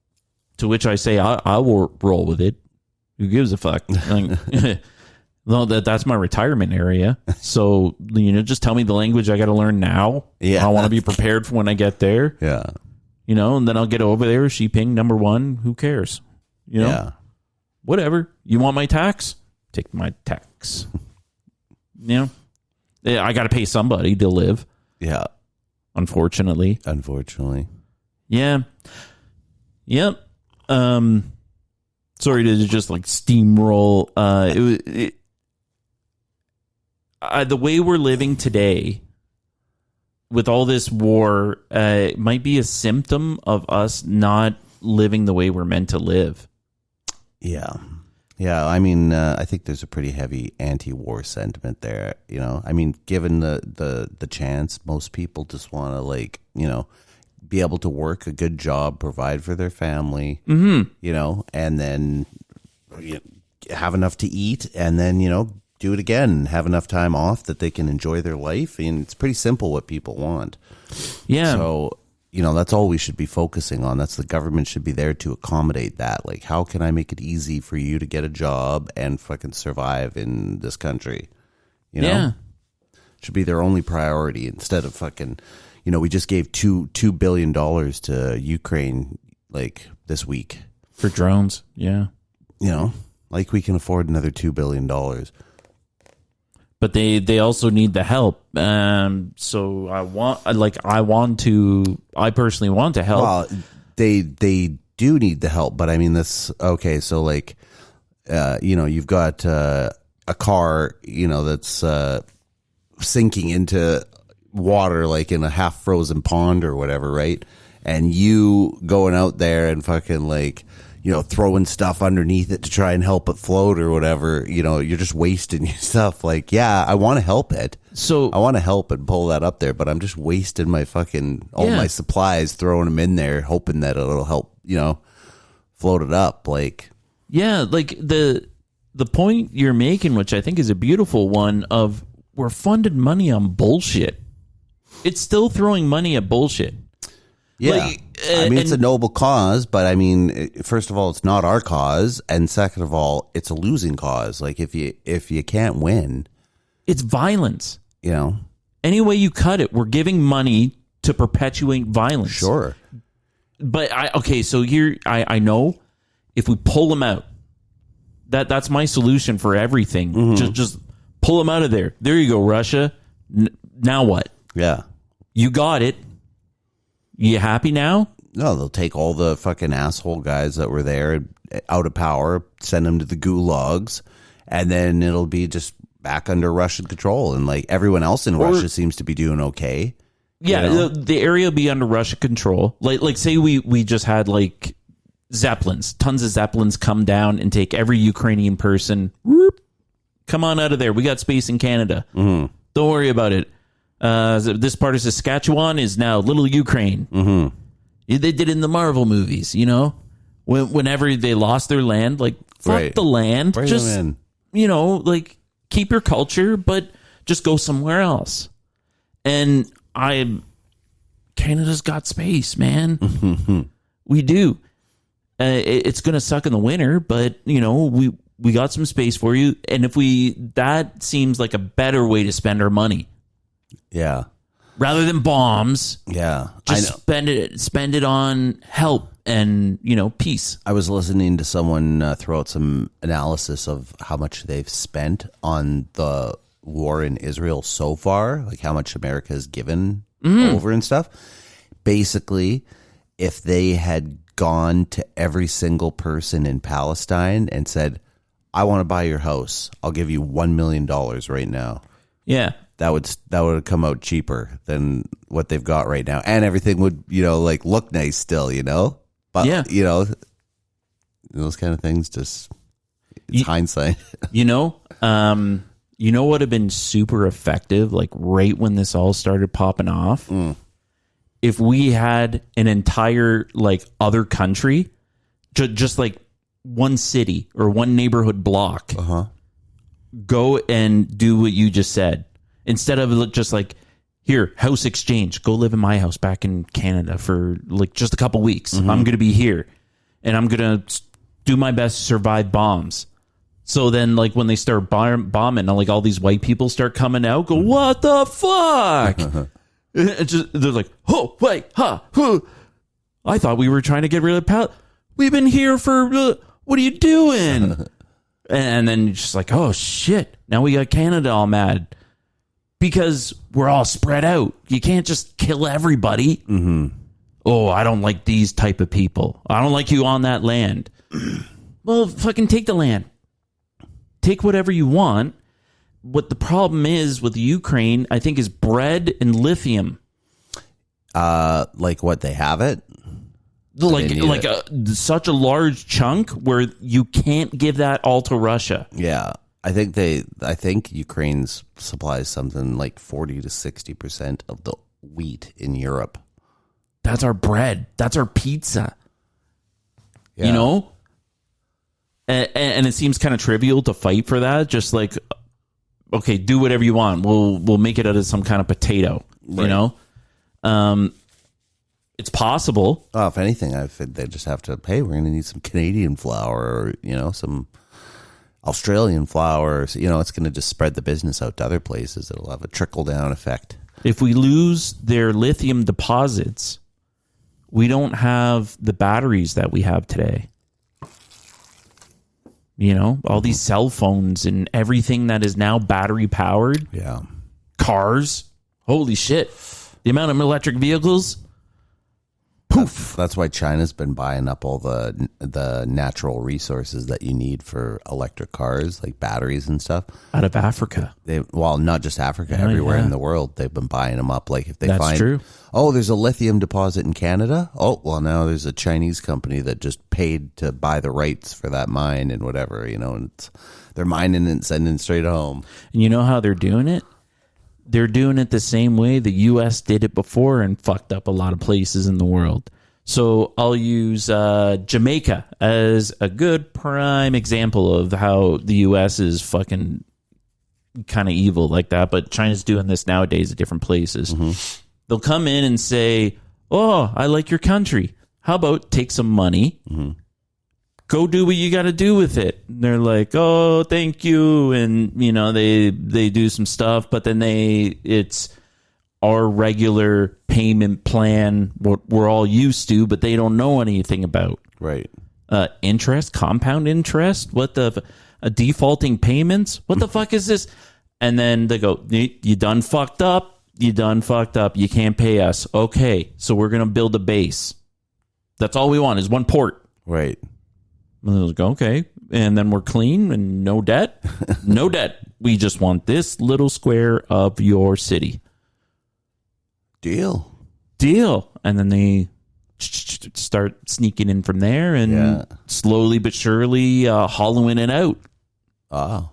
which I say I will roll with it. Who gives a fuck? Like, no, that's my retirement area. So, just tell me the language I got to learn now.
Yeah.
I want to be prepared for when I get there.
Yeah. Mm-hmm.
And then I'll get over there. Xi Jinping, number one. Who cares?
Yeah.
Whatever. You want my tax? Take my tax. Yeah, I got to pay somebody to live.
Yeah.
Unfortunately.
Yeah.
Yep. Sorry to just like steamroll. The way we're living today with all this war might be a symptom of us not living the way we're meant to live.
Yeah. Yeah. I mean, I think there's a pretty heavy anti-war sentiment there. I mean, given the chance, most people just want to be able to work a good job, provide for their family, and then have enough to eat, and then, do it again, have enough time off that they can enjoy their life. And it's pretty simple what people want.
Yeah.
So, that's all we should be focusing on. The government should be there to accommodate that. Like, how can I make it easy for you to get a job and fucking survive in this country?
Yeah.
Should be their only priority instead of fucking, we just gave $2 billion to Ukraine this week
For drones. Yeah.
We can afford another $2 billion.
But they also need the help. So I personally want to help.
Well, they do need the help, but I mean okay. So you've got a car, that's sinking into water, like in a half frozen pond or whatever, right? And you going out there and fucking throwing stuff underneath it to try and help it float or whatever, you're just wasting your stuff. I want to help it.
So
I want to help and pull that up there, but I'm just wasting my fucking, all my supplies, throwing them in there, hoping that it'll help, float it up.
Yeah, the point you're making, which I think is a beautiful one, of we're funded money on bullshit. It's still throwing money at bullshit.
Yeah. It's a noble cause, but I mean, first of all, it's not our cause. And second of all, it's a losing cause. If you can't win,
it's violence. Any way you cut it, we're giving money to perpetuate violence.
Sure.
But so here, I know if we pull them out, that's my solution for everything.
Mm-hmm.
Just pull them out of there. There you go, Russia. Now what?
Yeah.
You got it. You happy now?
No, they'll take all the fucking asshole guys that were there out of power, send them to the gulags, and then it'll be just back under Russian control. And everyone else in Russia seems to be doing okay.
Yeah, the area will be under Russian control. Like say we just had Zeppelins, tons of Zeppelins come down and take every Ukrainian person. Whoop, come on out of there. We got space in Canada. Mm-hmm. Don't worry about it. This part of Saskatchewan is now little Ukraine. Mm-hmm. They did it in the Marvel movies, whenever they lost their land, fuck the land.
Bring
just,
them in.
Keep your culture, but just go somewhere else. And Canada's got space, man. We do. It's going to suck in the winter, but, we got some space for you. And that seems like a better way to spend our money.
Yeah.
Rather than bombs.
Yeah.
Just spend it on help and, peace.
I was listening to someone throw out some analysis of how much they've spent on the war in Israel so far, how much America has given over and stuff. Basically, if they had gone to every single person in Palestine and said, I want to buy your house, I'll give you $1 million right now.
Yeah.
That would have come out cheaper than what they've got right now, and everything would look nice still, But those kind of things, just it's hindsight.
You You know what would have been super effective, like right when this all started popping off? If we had an entire like other country, just like one city or one neighborhood block, go and do what you just said. Instead of just like, here, house exchange, go live in my house back in Canada for like just a couple weeks. I'm going to be here and I'm going to do my best to survive bombs. So then, like, when they start bombing, like, all these white people start coming out, go, what the fuck? They're like, oh, wait, huh. I thought we were trying to get rid of We've been here for, what are you doing? And then you're just like, oh, shit. Now we got Canada all mad. Because we're all spread out. You can't just kill everybody. Oh, I don't like these type of people. I don't like you on that land. Well, fucking take the land. Take whatever you want. What the problem is with Ukraine, I think, is bread and lithium.
Like what, they have it?
Like such a large chunk where you can't give that all to Russia.
Yeah. I think Ukraine's supplies something like 40 to 60% of the wheat in Europe.
That's our bread. That's our pizza.
Yeah.
You know? And it seems kind of trivial to fight for that. Just like, okay, do whatever you want. We'll make it out of some kind of potato. Right. You know, it's possible.
Oh, if anything, I think they just have to. Hey, we're going to need some Canadian flour, or some Australian flour. So, it's going to just spread the business out to other places. It'll have a trickle down effect.
If we lose their lithium deposits, we don't have the batteries that we have today. All these cell phones and everything that is now battery powered.
Yeah.
Cars. Holy shit. The amount of electric vehicles. Poof.
That's why China's been buying up all the natural resources that you need for electric cars, like batteries and stuff.
Out of Africa.
Not just Africa, everywhere in the world. They've been buying them up. Like if they
That's true.
Oh, there's a lithium deposit in Canada. Oh, well, now there's a Chinese company that just paid to buy the rights for that mine and whatever, and they're mining and sending straight home.
And you know how they're doing it? They're doing it the same way the U.S. did it before and fucked up a lot of places in the world. So I'll use Jamaica as a good prime example of how the U.S. is fucking kind of evil like that. But China's doing this nowadays at different places. They'll come in and say, oh, I like your country. How about take some money, go do what you got to do with it. And they're like, oh, thank you. And, they do some stuff, but then it's our regular payment plan, what we're all used to, but they don't know anything about.
Right.
Interest, compound interest, defaulting payments. What the fuck is this? And then they go, you done fucked up. You done fucked up. You can't pay us. Okay, so we're going to build a base. That's all we want is one port.
Right.
And they'll go, okay. And then we're clean and no debt. No debt. We just want this little square of your city.
Deal.
And then they start sneaking in from there and slowly but surely hollowing it out.
Oh.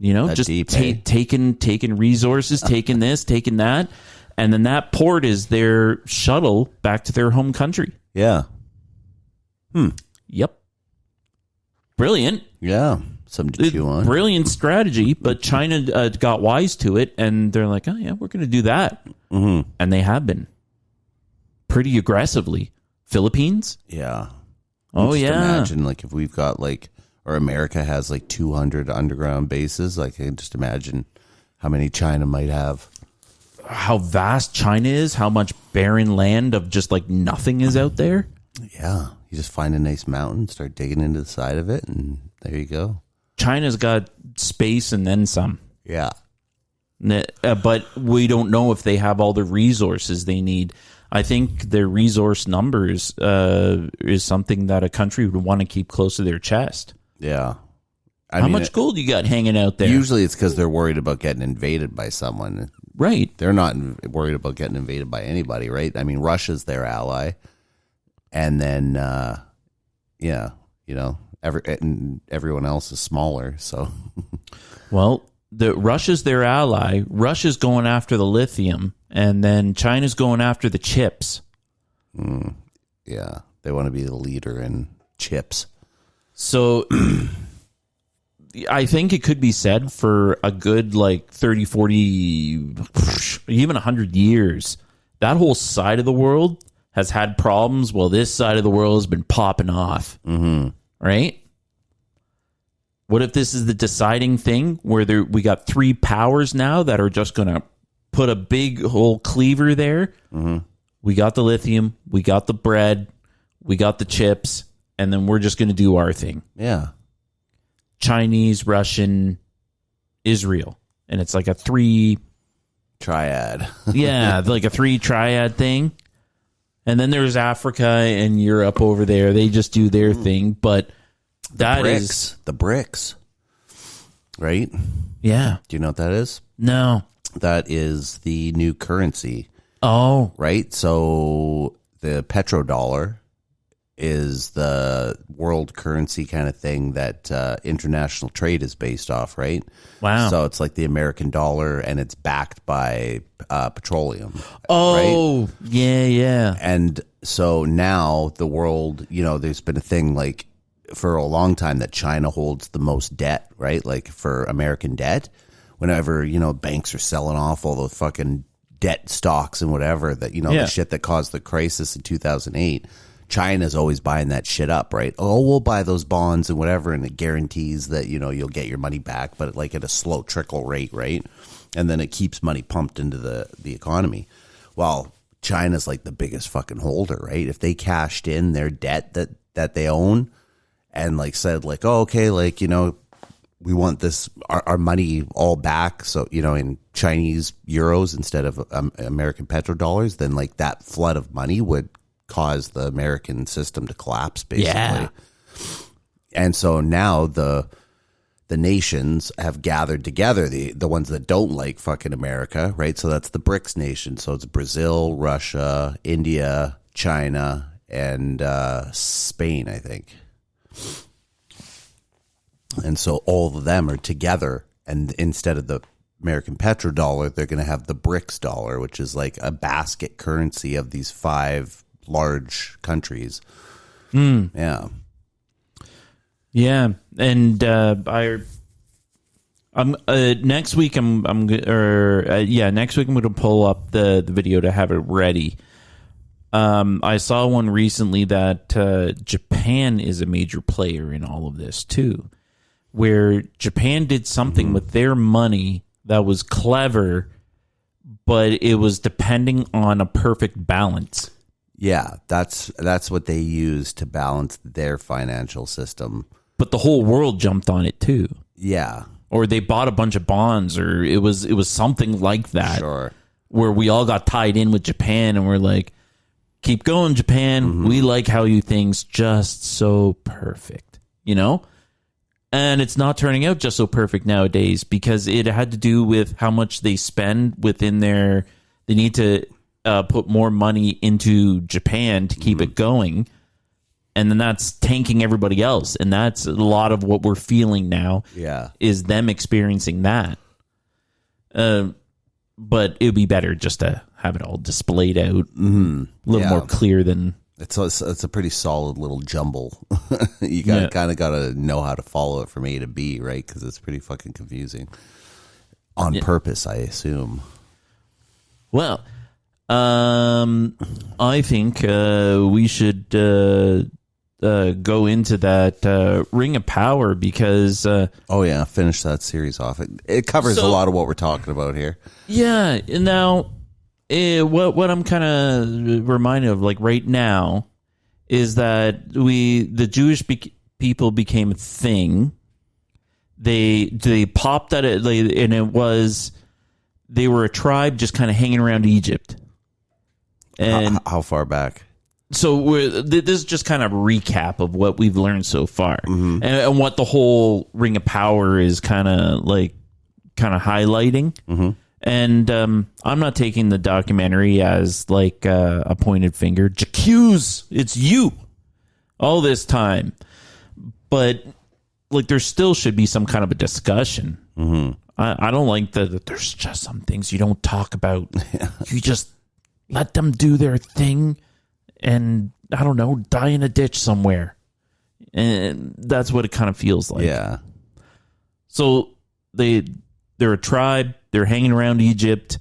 Just taking resources, taking this, taking that. And then that port is their shuttle back to their home country.
Yeah.
Yep. Brilliant.
Yeah. Something to chew on.
Brilliant strategy, but China got wise to it, and they're like, oh, yeah, we're going to do that. And they have been. Pretty aggressively. Philippines?
Yeah.
Oh,
just
yeah.
Imagine, if we've got, or America has, 200 underground bases. I can just imagine how many China might have.
How vast China is, how much barren land of just, nothing is out there.
Yeah. You just find a nice mountain, start digging into the side of it, and there you go.
China's got space and then some.
Yeah.
But we don't know if they have all the resources they need. I think their resource numbers is something that a country would want to keep close to their chest.
Yeah.
How much gold you got hanging out there?
Usually it's because they're worried about getting invaded by someone.
Right.
They're not worried about getting invaded by anybody, right? I mean, Russia's their ally. And then, everyone else is smaller, so...
Well, Russia's their ally. Russia's going after the lithium, and then China's going after the chips.
Yeah, they want to be the leader in chips.
So I think it could be said for a good like 30, 40, even 100 years, that whole side of the world has had problems while this side of the world has been popping off. Right? What if this is the deciding thing where we got three powers now that are just going to put a big whole cleaver there? We got the lithium, we got the bread, we got the chips, and then we're just going to do our thing.
Yeah.
Chinese, Russian, Israel. And it's like a three
triad.
Yeah, like a three triad thing. And then there's Africa and Europe over there. They just do their thing. But that is
the BRICS. Right?
Yeah.
Do you know what that is?
No.
That is the new currency.
Oh.
Right? So the petrodollar is the world currency kind of thing that international trade is based off, right?
Wow.
So it's like the American dollar, and it's backed by petroleum.
Oh,
right?
Yeah.
And so now the world, there's been a thing like for a long time that China holds the most debt, right? Like for American debt, whenever, banks are selling off all the fucking debt stocks and whatever that, the shit that caused the crisis in 2008, China's always buying that shit up, right? Oh, we'll buy those bonds and whatever, and it guarantees that, you'll get your money back, but like at a slow trickle rate, right? And then it keeps money pumped into the economy. Well, China's like the biggest fucking holder, right? If they cashed in their debt that they own and like said like, oh, okay, like, we want this, our money all back. So, in Chinese euros instead of American petrodollars, then like that flood of money would cause the American system to collapse, basically.
Yeah.
And so now the nations have gathered together, the ones that don't like fucking America, right? So that's the BRICS nation. So it's Brazil, Russia, India, China, and Spain, I think. And so all of them are together, and instead of the American petrodollar, they're going to have the BRICS dollar, which is like a basket currency of these 5 large countries. Yeah.
And next week next week I'm going to pull up the video to have it ready. I saw one recently that Japan is a major player in all of this too, where Japan did something with their money that was clever, but it was depending on a perfect balance.
Yeah, that's what they use to balance their financial system.
But the whole world jumped on it too.
Yeah.
Or they bought a bunch of bonds, or it was something like that.
Sure. Where
we all got tied in with Japan, and we're like, keep going, Japan. We like how you things just so perfect, And it's not turning out just so perfect nowadays because it had to do with how much they spend within they need to put more money into Japan to keep it going. And then that's tanking everybody else. And that's a lot of what we're feeling now.
Yeah.
Is them experiencing that. But it would be better just to have it all displayed out a little more clear than...
It's a pretty solid little jumble. You kind of got to know how to follow it from A to B, right? Because it's pretty fucking confusing. On purpose, I assume.
Well, I think we should go into that Ring of Power because...
finish that series off. It covers a lot of what we're talking about here. Yeah,
now... what I'm kind of reminded of, like right now, is that the Jewish people became a thing. They popped at it, and it was they were a tribe just kind of hanging around Egypt. And
how far back?
So this is just kind of a recap of what we've learned so far, and what the whole Ring of Power is kind of highlighting. And I'm not taking the documentary as like a pointed finger. J'accuse, it's you all this time. But like there still should be some kind of a discussion. I don't like that. There's just some things you don't talk about. You just let them do their thing, and I don't know, die in a ditch somewhere. And that's what it kind of feels like.
Yeah.
So they're a tribe. They're hanging around Egypt.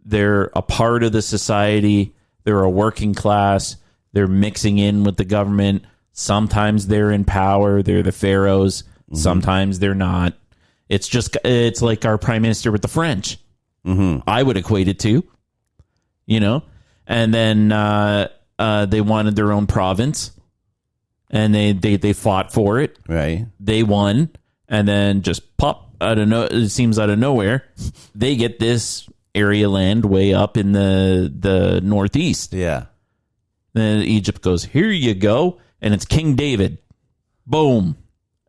They're a part of the society. They're a working class. They're mixing in with the government. Sometimes they're in power. They're the pharaohs. Sometimes they're not. It's like our prime minister with the French. I would equate it to, and then they wanted their own province, and they fought for it.
Right.
They won, and then just pop out of it seems out of nowhere, they get this area land way up in the northeast.
Yeah.
Then Egypt goes, here you go, and it's King David. Boom,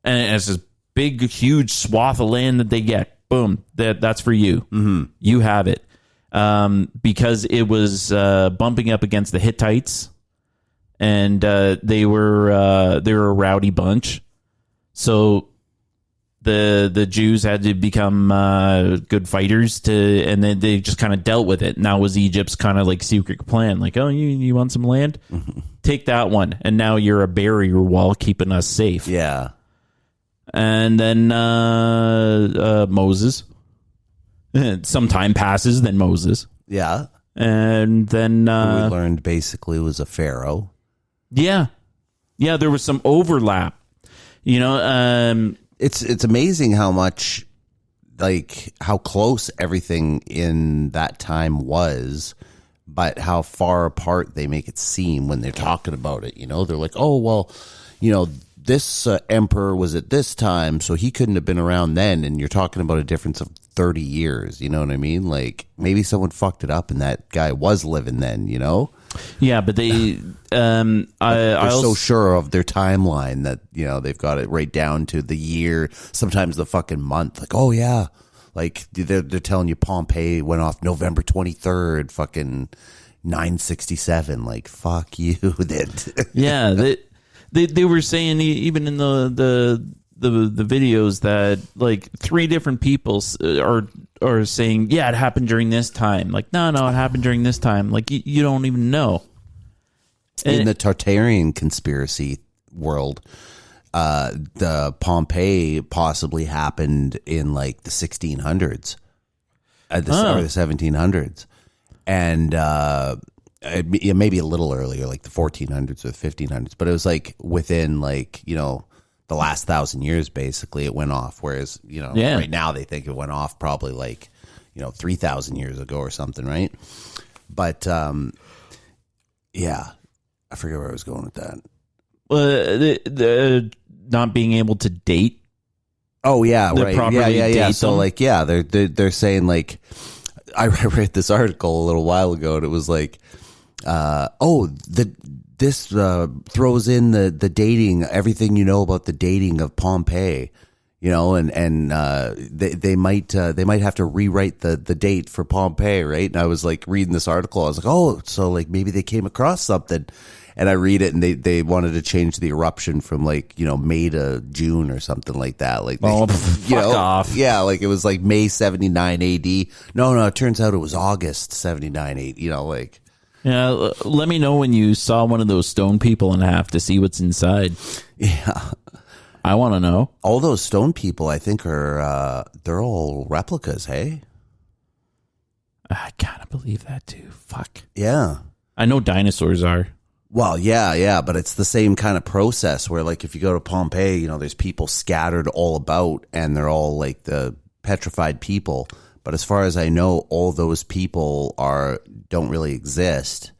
and it's this big, huge swath of land that they get. Boom, that's for you. You have it. Because it was bumping up against the Hittites, and they were a rowdy bunch. So the Jews had to become good fighters and then they just kind of dealt with it. And that was Egypt's kind of like secret plan. Like, oh, you want some land? Take that one, and now you're a barrier wall keeping us safe.
Yeah.
And then Moses. Some time passes, then Moses.
Yeah.
And then...
we learned basically was a pharaoh.
Yeah. Yeah, there was some overlap.
It's amazing how much, like, how close everything in that time was, but how far apart they make it seem when they're talking about it. They're like, oh, well, this emperor was at this time, so he couldn't have been around then. And you're talking about a difference of 30 years. You know what I mean? Like, maybe someone fucked it up and that guy was living then,
Yeah, but they...
they're so sure of their timeline that, they've got it right down to the year, sometimes the fucking month. Like, oh, yeah. Like, they're telling you Pompeii went off November 23rd, fucking 967. Like, fuck you.
Yeah, They were saying even in the videos that like 3 different people are saying, yeah, it happened during this time. Like, no, it happened during this time. Like, you don't even know.
In the Tartarian conspiracy world, the Pompeii possibly happened in like the 1600s, or the 1700s, and maybe a little earlier, like the 1400s or the 1500s, but it was like within like, the last 1,000 years, basically it went off. Whereas, right now they think it went off probably like, 3,000 years ago or something. Right. But, yeah, I forget where I was going with that.
The not being able to date.
Oh yeah. Right. Yeah. So
them.
like, yeah, they're saying like, I read this article a little while ago and it was like, this throws in the dating, everything about the dating of Pompeii, and they might have to rewrite the date for Pompeii, right? And I was like reading this article, I was like, oh, so like maybe they came across something, and I read it and they wanted to change the eruption from like May to June or something like that. Like,
fuck off.
Yeah, like it was like May 79 AD. No, it turns out it was August 79 AD. Like.
Yeah, let me know when you saw one of those stone people in half to see what's inside.
Yeah.
I want to know.
All those stone people, I think, are they're all replicas, hey?
I kind of believe that, too. Fuck.
Yeah.
I know dinosaurs are.
Well, yeah, but it's the same kind of process where, like, if you go to Pompeii, there's people scattered all about, and they're all, like, the petrified people. But as far as I know, all those people don't really exist,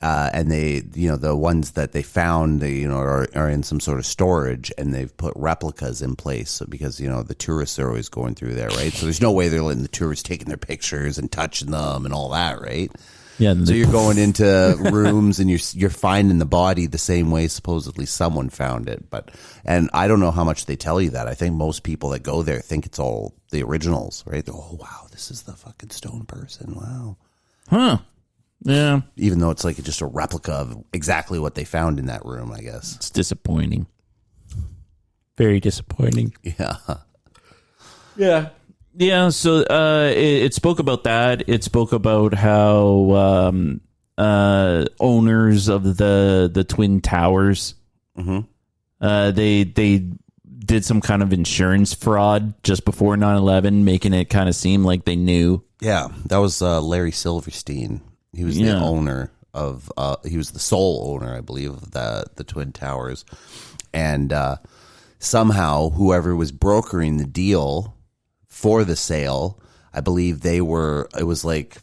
and they, the ones that they found, they, are in some sort of storage, and they've put replicas in place because the tourists are always going through there, right? So there's no way they're letting the tourists taking their pictures and touching them and all that, right?
Yeah.
So you're going into rooms and you're finding the body the same way supposedly someone found it, and I don't know how much they tell you that. I think most people that go there think it's all the originals, right? Oh wow, this is the fucking stone person. Wow.
Huh. Yeah.
Even though it's like just a replica of exactly what they found in that room, I guess.
It's disappointing. Very disappointing.
Yeah.
Yeah. Yeah, so it spoke about that. It spoke about how owners of the Twin Towers, they did some kind of insurance fraud just before 9/11, making it kind of seem like they knew.
Yeah, that was Larry Silverstein. He was the owner of. He was the sole owner, I believe, of the Twin Towers, and somehow whoever was brokering the deal for the sale, I believe they were. It was like,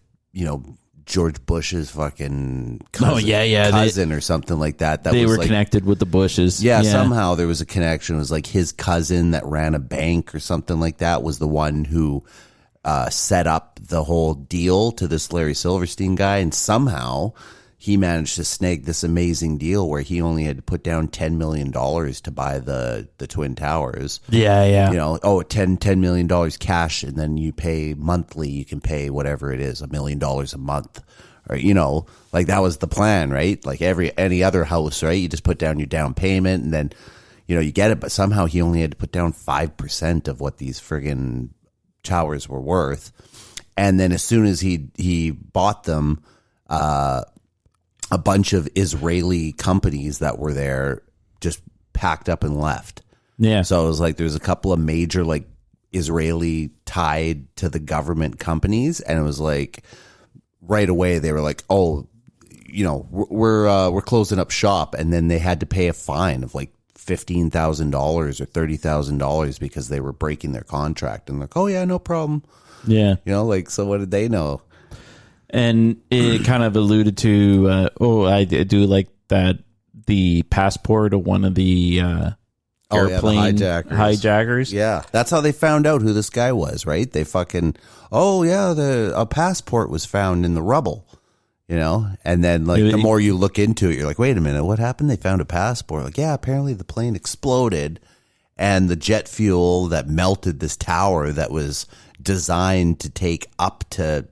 George Bush's fucking cousin or something like that.
They
was
were
like,
connected with the Bushes.
Yeah, somehow there was a connection. It was like his cousin that ran a bank or something like that was the one who set up the whole deal to this Larry Silverstein guy, and somehow he managed to snag this amazing deal where he only had to put down $10 million to buy the Twin Towers.
Yeah.
$10 million cash, and then you pay monthly. You can pay whatever it is, $1 million a month, or like that was the plan, right? Like any other house, right? You just put down your down payment, and then you get it. But somehow he only had to put down 5% of what these friggin' towers were worth, and then as soon as he bought them, a bunch of Israeli companies that were there just packed up and left.
Yeah.
So it was like there's a couple of major like Israeli tied to the government companies, and it was like right away they were like, oh, we're closing up shop, and then they had to pay a fine of like $15,000 or $30,000 because they were breaking their contract, and like, oh yeah, no problem.
Yeah.
So what did they know?
And it kind of alluded to, I do like that the passport of one of the airplane
the
hijackers.
Yeah, that's how they found out who this guy was, right? They fucking, a passport was found in the rubble, and then like the more you look into it, you're like, wait a minute, what happened? They found a passport. Like, yeah, apparently the plane exploded, and the jet fuel that melted this tower that was designed to take up to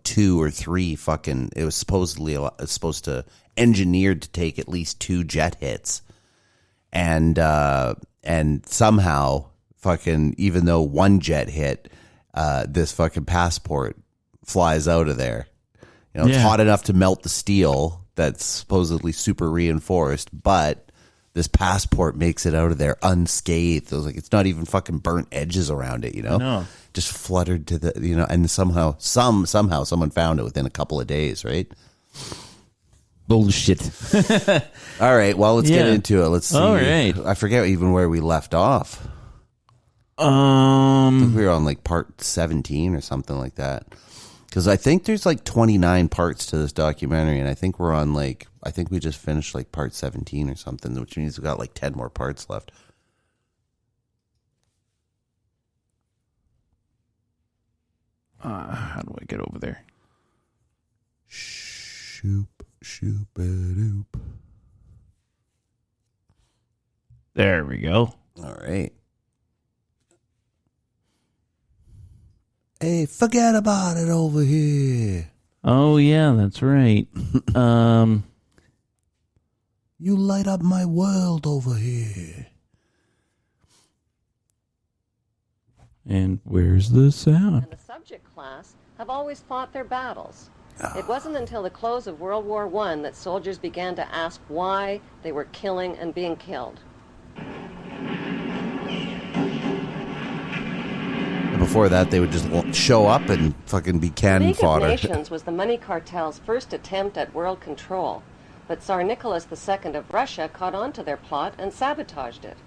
2 or 3 fucking, it was supposed to engineered to take at least 2 jet hits, and somehow fucking, even though 1 jet hit, this fucking passport flies out of there. It's hot enough to melt the steel that's supposedly super reinforced, but this passport makes it out of there unscathed. It was like, it's not even fucking burnt edges around it,
No.
Just fluttered to the, and somehow someone found it within a couple of days, right?
Bullshit.
All right, well, let's get into it. Let's see.
All right.
I forget even where we left off. I think we were on like part 17 or something like that. Because I think there's like 29 parts to this documentary, and I think we're on I think we just finished like part 17 or something, which means we've got like 10 more parts left.
How do I get over there?
Shoop-a-doop.
There we go.
All right. Hey, forget about it over here.
Oh yeah, that's right.
You light up my world over here.
And where's the sound?
And the subject class have always fought their battles. It wasn't until the close of World War I that soldiers began to ask why they were killing and being killed.
Before that, they would just show up and fucking be cannon
League
fodder.
of Nations was the money cartel's first attempt at world control, but Tsar Nicholas II of Russia caught on to their plot and sabotaged it.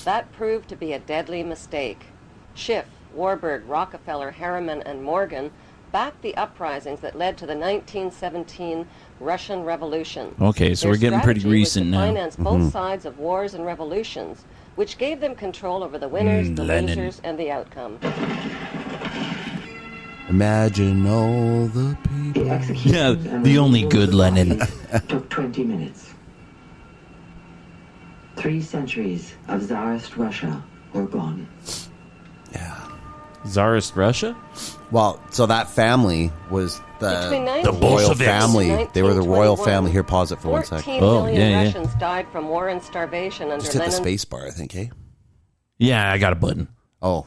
That proved to be a deadly mistake. Schiff, Warburg, Rockefeller, Harriman, and Morgan backed the uprisings that led to the 1917 Russian Revolution.
Okay, so
Their
we're getting pretty
strategy
recent
was to
now.
finance both sides of wars and revolutions, which gave them control over the winners, the
Lenin.
losers, and the outcome.
Imagine all the people.
The execution
Yeah,
and
the only
removal
good
of the
Lenin.
bodies took 20 minutes. 3 centuries of Tsarist Russia were gone.
Yeah.
Tsarist Russia?
Well, so that family was
Between
the
19
royal
Bolsheviks.
family. They were the royal
1921,
family. Here, pause it for 1 second.
14
Oh,
million
yeah, yeah.
Russians died from war and starvation under
Just hit the
Lenin's
space bar, I think, hey?
Yeah, I got a button.
Oh.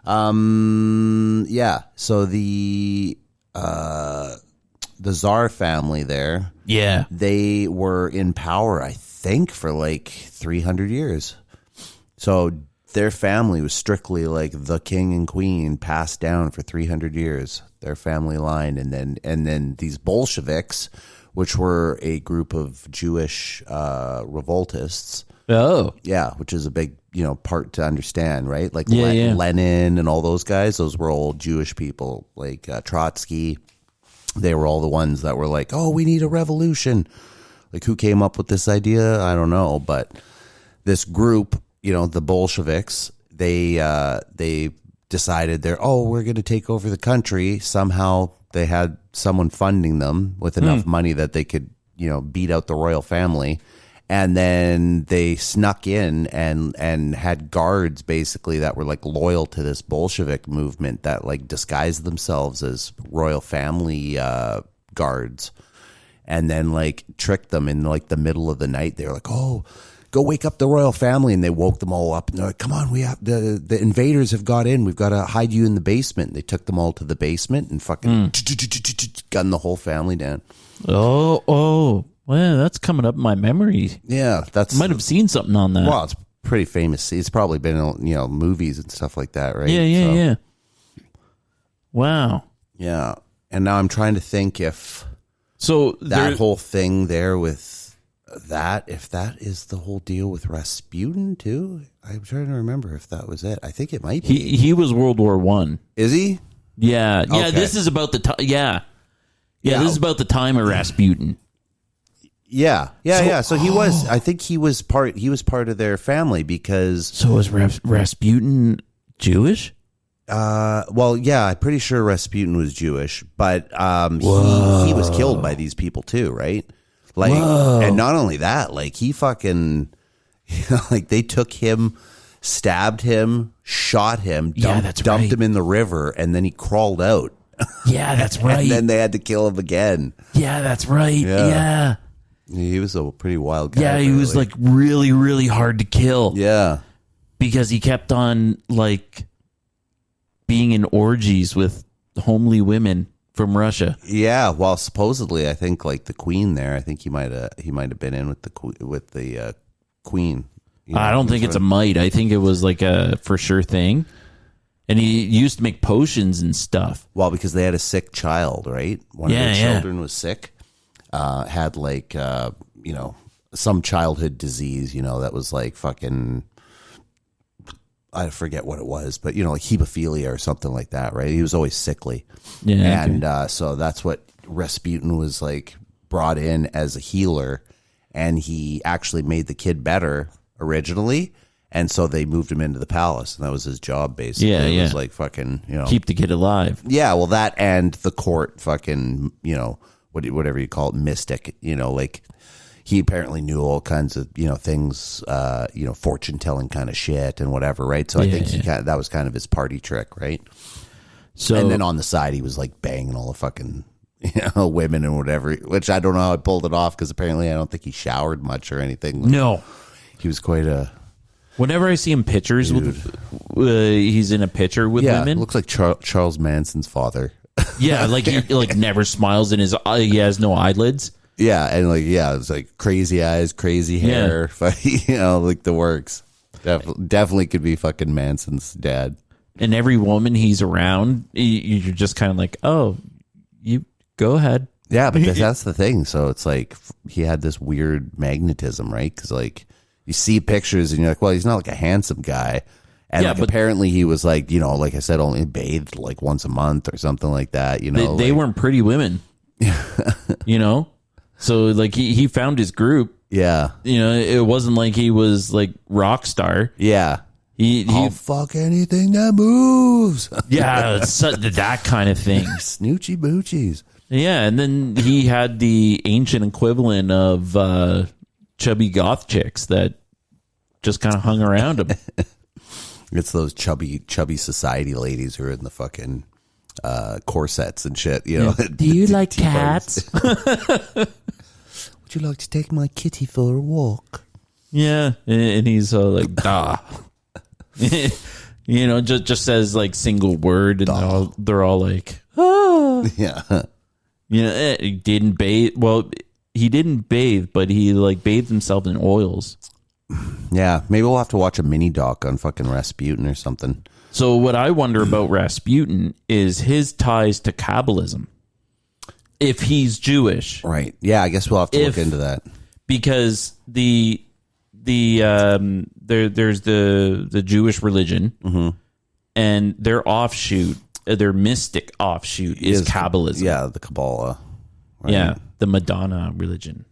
Yeah. So the Tsar family there,
Yeah.
they were in power, I think, for like 300 years. So their family was strictly like the king and queen, passed down for 300 years, their family line. And then these Bolsheviks, which were a group of Jewish revoltists.
Oh.
Yeah, which is a big, part to understand, right? Like
Yeah.
Lenin and all those guys, those were all Jewish people, like Trotsky. They were all the ones that were like, oh, we need a revolution. Like, who came up with this idea? I don't know. But this group, the Bolsheviks, they decided we're going to take over the country. Somehow they had someone funding them with enough money that they could, beat out the royal family. And then they snuck in and had guards basically that were like loyal to this Bolshevik movement that like disguised themselves as royal family guards, and then like tricked them in like the middle of the night. They were like, oh, go wake up the royal family. And they woke them all up and they're like, come on, we have the invaders have got in. We've got to hide you in the basement. And they took them all to the basement and fucking gunned the whole family down.
Oh. Well, that's coming up in my memory.
Yeah,
Might have seen something on that.
Well, it's pretty famous. It's probably been in, movies and stuff like that, right?
Yeah. Wow.
Yeah. And now I'm trying to think if
So
that whole thing there with that, if that is the whole deal with Rasputin too. I'm trying to remember if that was it. I think it might be.
he was World War I.
Is he?
Yeah.
Okay.
This is about the time. Yeah. This is about the time of Rasputin.
Yeah. So he was. I think he was part. He was part of their family because.
So was Rasputin Jewish?
Well, yeah, I'm pretty sure Rasputin was Jewish, but he was killed by these people too, right? Like, and not only that, like he fucking, like they took him, stabbed him, shot him, dumped him in the river, and then he crawled out.
Yeah, that's right.
And then they had to kill him again.
Yeah, that's right. Yeah.
He was a pretty wild guy.
Yeah, he was like really, really hard to kill.
Yeah.
Because he kept on like being in orgies with homely women from Russia.
Yeah, well, supposedly, I think like the queen there. I think he might have been in with the queen.
I don't think it's a might. I think it was like a for sure thing. And he used to make potions and stuff.
Well, because they had a sick child, right? One of their children was sick. Had like some childhood disease, that was like fucking. I forget what it was, but like hemophilia or something like that, right? He was always sickly.
Yeah.
And so that's what Rasputin was like brought in as a healer, and he actually made the kid better originally, and so they moved him into the palace, and that was his job basically.
Yeah,
It was like fucking,
keep the kid alive.
Yeah, well that and the court fucking, whatever you call it, mystic, like he apparently knew all kinds of, things, fortune telling kind of shit and whatever, right? So I think that was kind of his party trick, right?
So
And then on the side, he was like banging all the fucking, women and whatever, which I don't know how I pulled it off because apparently I don't think he showered much or anything.
no.
He was quite a.
Whenever I see him pictures with, he's in a picture with women.
Looks like Charles Manson's father.
Yeah, like he like never smiles in his. He has no eyelids.
Yeah, and it's like crazy eyes, crazy hair, like the works. Definitely could be fucking Manson's dad.
And every woman he's around, you're just kind of like, oh, you go ahead.
Yeah, but that's the thing. So it's like he had this weird magnetism, right? Because like you see pictures and you're like, well, he's not like a handsome guy. And like, apparently he was like, like I said, only bathed like once a month or something like that.
They weren't pretty women. So like he found his group.
Yeah.
It wasn't like he was like rock star.
Yeah.
I'll
fuck anything that moves.
Yeah, it's that kind of thing.
Snoochie boochies.
Yeah, and then he had the ancient equivalent of chubby goth chicks that just kind of hung around him.
It's those chubby society ladies who are in the fucking corsets and shit.
Do you like cats?
Would you like to take my kitty for a walk?
Yeah, and he's like, "Duh." You know, just says like single word, and they're all like, oh,
Yeah.
you know, he didn't bathe. Well, he didn't bathe, but he like bathed himself in oils.
Yeah. Maybe we'll have to watch a mini doc on fucking Rasputin or something.
So what I wonder about Rasputin is his ties to Kabbalism. If he's Jewish,
Right. Yeah. I guess we'll have to look into that.
because there's the Jewish religion, and their offshoot, their mystic offshoot is Kabbalism.
Yeah. The Kabbalah. Right?
Yeah, the Madonna religion.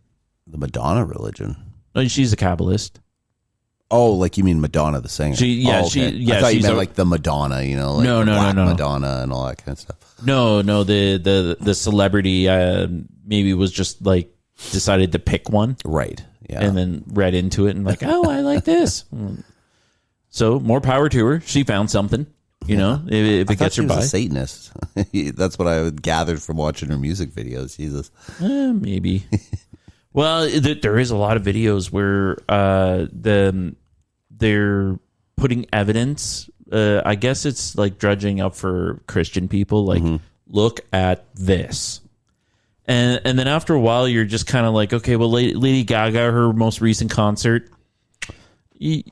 The Madonna religion.
Oh, she's a Kabbalist.
Oh, like you mean Madonna the singer?
Yeah,
I thought you
she's
meant
a-
like the Madonna, you know, like
No,
the
no, no,
Black
no.
Madonna and all that kind of stuff.
No, the celebrity maybe was just like decided to pick one.
Right. Yeah.
And then read into it and like, oh, I like this. So more power to her. She found something, you know, if
I
it
thought
gets
she
her
was
by.
a Satanist. That's what I gathered from watching her music videos. Jesus.
Maybe. Well, there is a lot of videos where they're putting evidence. I guess it's like drudging up for Christian people. Like, look at this. And then after a while, you're just kind of like, okay, well, Lady Gaga, her most recent concert,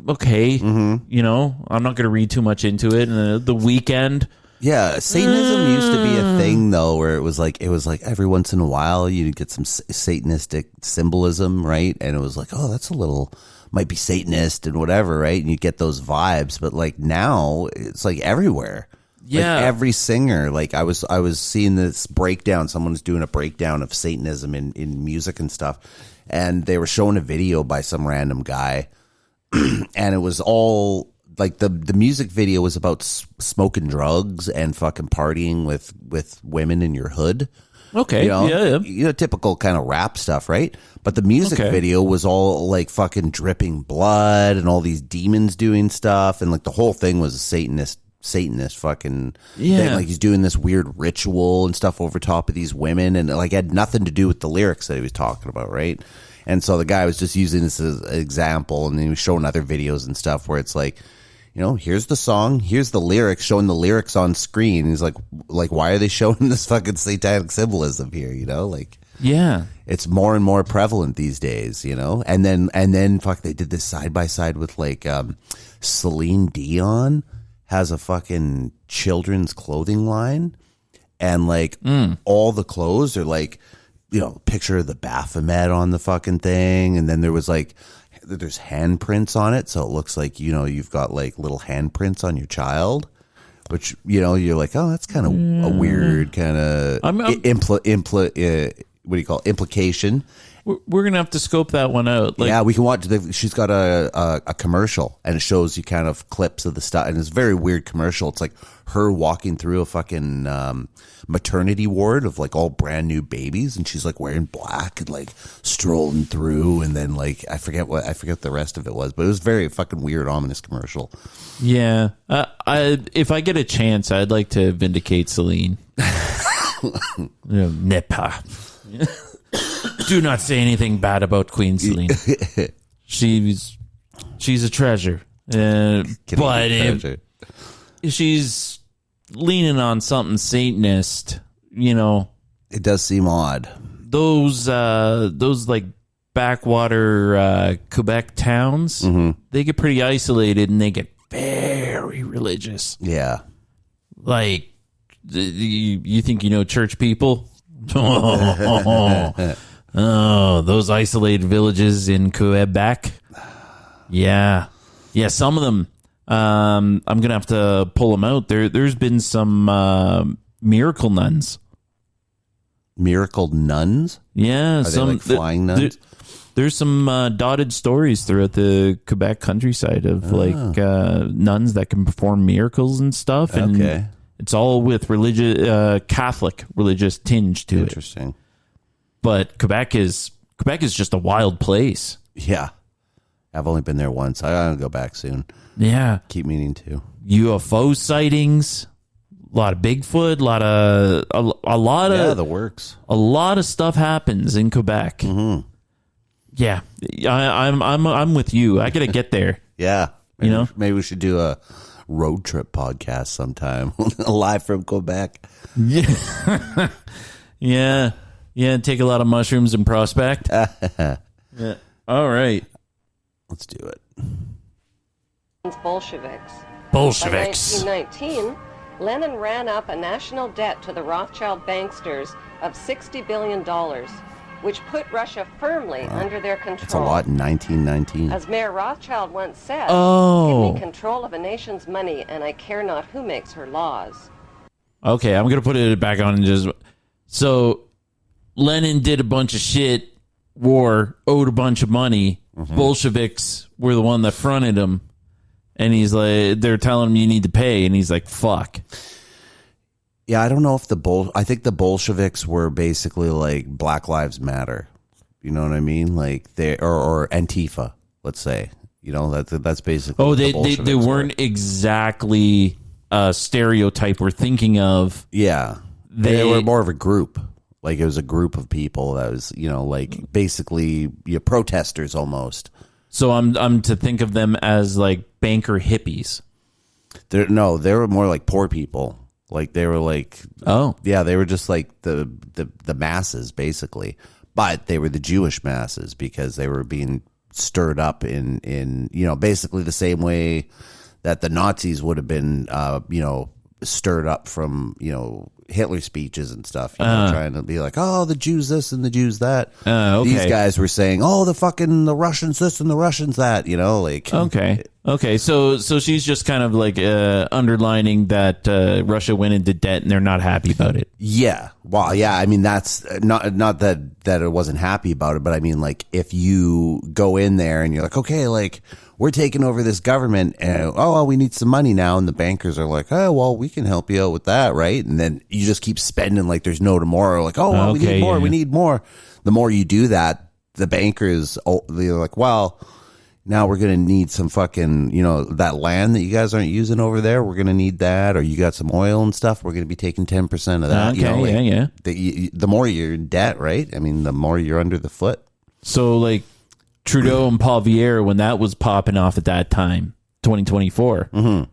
okay, you know, I'm not going to read too much into it. And the Weekend,
Yeah, Satanism used to be a thing though, where it was like every once in a while you'd get some Satanistic symbolism, right? And it was like, oh, that's a little might be Satanist and whatever, right? And you get those vibes, but like now it's like everywhere.
Yeah.
Like every singer, like I was seeing this breakdown. Someone was doing a breakdown of Satanism in music and stuff, and they were showing a video by some random guy, and it was all like the music video was about smoking drugs and fucking partying with women in your hood.
okay,
You know,
yeah.
you know, typical kind of rap stuff, right? But the music
Okay.
video was all like fucking dripping blood and all these demons doing stuff, and like the whole thing was a Satanist fucking
Yeah.
thing. Like he's doing this weird ritual and stuff over top of these women, and like had nothing to do with the lyrics that he was talking about, right? And so the guy was just using this as an example, and he was showing other videos and stuff where it's like, you know, here's the song, here's the lyrics, showing the lyrics on screen. He's like, why are they showing this fucking satanic symbolism here? You know, like
Yeah.
it's more and more prevalent these days, you know? And then fuck, they did this side by side with like Celine Dion has a fucking children's clothing line, and like all the clothes are like, you know, picture of the Baphomet on the fucking thing, and then there was like there's handprints on it, so it looks like, you know, you've got like little handprints on your child, which, you know, you're like, oh, that's kind of a weird kind of what do you call it? Implication.
We're going to have to scope that one out. Like,
Yeah, we can watch. She's got a commercial, and it shows you kind of clips of the stuff, and it's a very weird commercial. It's like her walking through a fucking maternity ward of like all brand new babies, and she's like wearing black and like strolling through, and then like I forget the rest of it was, but it was very fucking weird, ominous commercial.
yeah. If I get a chance, I'd like to vindicate Celine. Nepa. Do not say anything bad about Queen Celine. She's a treasure. But
Treasure.
if she's leaning on something Satanist, you know,
It does seem odd.
those like backwater Quebec towns, they get pretty isolated and they get very religious.
Yeah.
Like, you think you know church people? Oh, those isolated villages in Quebec. Yeah. Some of them. I'm gonna have to pull them out. There's been some miracle nuns.
Miracle nuns?
Yeah,
Are they like flying nuns?
There's some dotted stories throughout the Quebec countryside of like nuns that can perform miracles and stuff. And
Okay.
it's all with Catholic religious tinge to it.
Interesting.
But Quebec is just a wild place.
Yeah. I've only been there once. I gotta go back soon.
Yeah,
Keep meaning to.
UFO sightings, a lot of Bigfoot, a lot
Yeah,
of
the works.
a lot of stuff happens in Quebec.
Mm-hmm.
Yeah, I'm with you. I gotta get there.
Yeah.
You know?
Maybe we should do a road trip podcast sometime, live from Quebec.
Yeah. Yeah. Take a lot of mushrooms and prospect. Yeah. All right.
Let's do it.
Bolsheviks.
Bolsheviks.
By 1919, Lenin ran up a national debt to the Rothschild banksters of $60 billion, which put Russia firmly under their control.
It's a lot in 1919.
As Mayor Rothschild once said,
Oh.
"Give me control of a nation's money, and I care not who makes her laws."
Okay, I'm gonna put it back on and just. So, Lenin did a bunch of shit, owed a bunch of money. Bolsheviks were the one that fronted him, and he's like, they're telling him you need to pay, and he's like, fuck.
Yeah, I don't know if I think the Bolsheviks were basically like Black Lives Matter. You know what I mean? Like or Antifa, let's say. You know, that's basically.
Oh,
what
they
the Bolsheviks
they weren't exactly a stereotype we're thinking of.
Yeah, they were more of a group. Like it was a group of people that was, you know, like basically protesters almost.
So I'm to think of them as like banker hippies.
They were more like poor people. Like they were like,
Oh,
yeah, they were just like the masses basically, but they were the Jewish masses because they were being stirred up in you know, basically the same way that the Nazis would have been stirred up from, you know, Hitler speeches and stuff, you know, trying to be like, oh, the Jews this and the Jews that.
Okay.
These guys were saying, oh, the Russians this and the Russians that, you know, like.
Okay. So she's just kind of like underlining that Russia went into debt and they're not happy about it.
Yeah. Well, yeah. I mean, that's not that it wasn't happy about it, but I mean, like, if you go in there and you're like, okay, like, we're taking over this government and, well, we need some money now. And the bankers are like, oh, well, we can help you out with that. Right. And then you just keep spending like there's no tomorrow. Like, oh, well, we need more. Yeah. We need more. The more you do that, the bankers, they're like, well, now we're going to need some fucking, you know, that land that you guys aren't using over there. We're going to need that. Or you got some oil and stuff. We're going to be taking 10% of that.
Okay,
you know, like,
yeah.
The more you're in debt, right? I mean, the more you're under the foot.
So like Trudeau and Paul Vieira, when that was popping off at that time, 2024, kind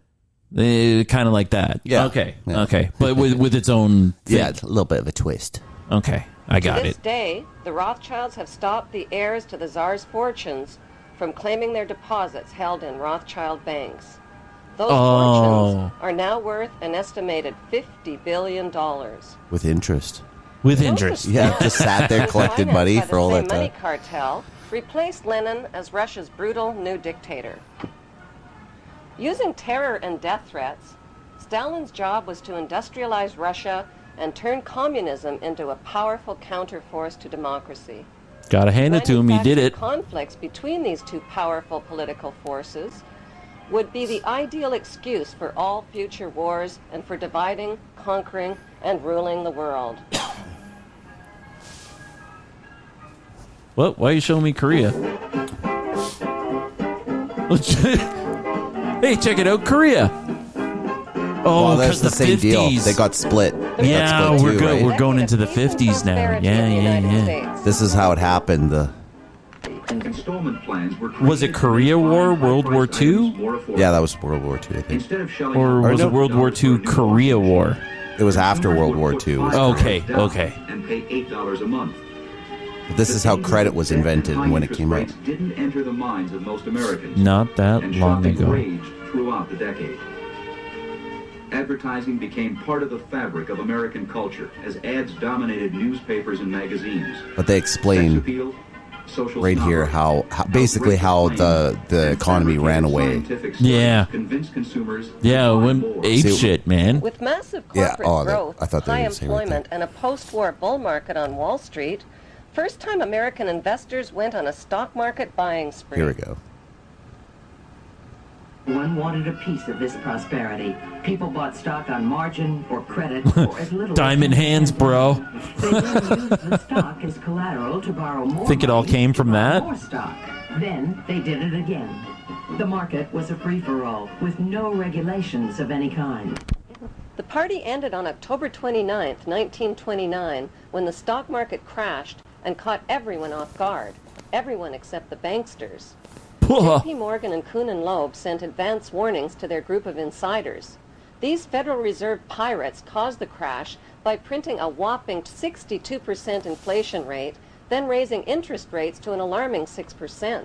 of like that.
Yeah.
Okay.
Yeah.
Okay. But with its own thing.
Yeah, a little bit of a twist.
Okay. I got
To this
it.
day, the Rothschilds have stopped the heirs to the Tsar's fortunes from claiming their deposits held in Rothschild banks. Those fortunes are now worth an estimated $50 billion.
With interest.
With interest.
Yeah, just sat there collected money for all that
The money
time.
cartel replaced Lenin as Russia's brutal new dictator. Using terror and death threats, Stalin's job was to industrialize Russia and turn communism into a powerful counterforce to democracy.
Gotta hand it to him. He did it.
Conflicts between these two powerful political forces would be the ideal excuse for all future wars and for dividing, conquering, and ruling the world.
What? Why are you showing me Korea? Hey, check it out, Korea. Oh,
Well, that's
because
the same
50s.
deal. They got split. They
Yeah,
got split
we're
too,
good.
right?
We're going into the 50s now. Yeah.
This is how it happened.
Installment plans were
Was it Korea War, World War II?
Yeah, that was World War II, I think.
Instead of shelling
Or
out
was it World War II, Korea War?
It was after World War II.
Okay.
And pay $8 a month.
This is how credit was invented when it came out.
Rates didn't enter the minds of most Americans.
Not that
and
long
shopping
ago.
raged throughout the decade. Advertising became part of the fabric of American culture as ads dominated newspapers and magazines.
But they
Sex
explain
appeal, social
right here
snobbery,
how basically how the
and
economy ran
fabricated
away.
scientific stories
Yeah.
convinced consumers
Yeah,
to buy
when
more.
ape
See,
shit, man.
With massive
Yeah,
corporate growth,
I thought they
high
were gonna say right
employment, and a post-war bull market on Wall Street, first-time American investors went on a stock market buying spree.
Here we go.
One wanted a piece of this prosperity. People bought stock on margin or credit for as little
Diamond
as
hands, bro.
They then used the stock as collateral to borrow more
Think it all
money
came
to
from
buy
that?
More stock. Then they did it again. The market was a free-for-all with no regulations of any kind.
The party ended on October 29th, 1929, when the stock market crashed and caught everyone off guard. Everyone except the banksters. JP Morgan and Kuhn and Loeb sent advance warnings to their group of insiders. These Federal Reserve pirates caused the crash by printing a whopping 62% inflation rate, then raising interest rates to an alarming 6%.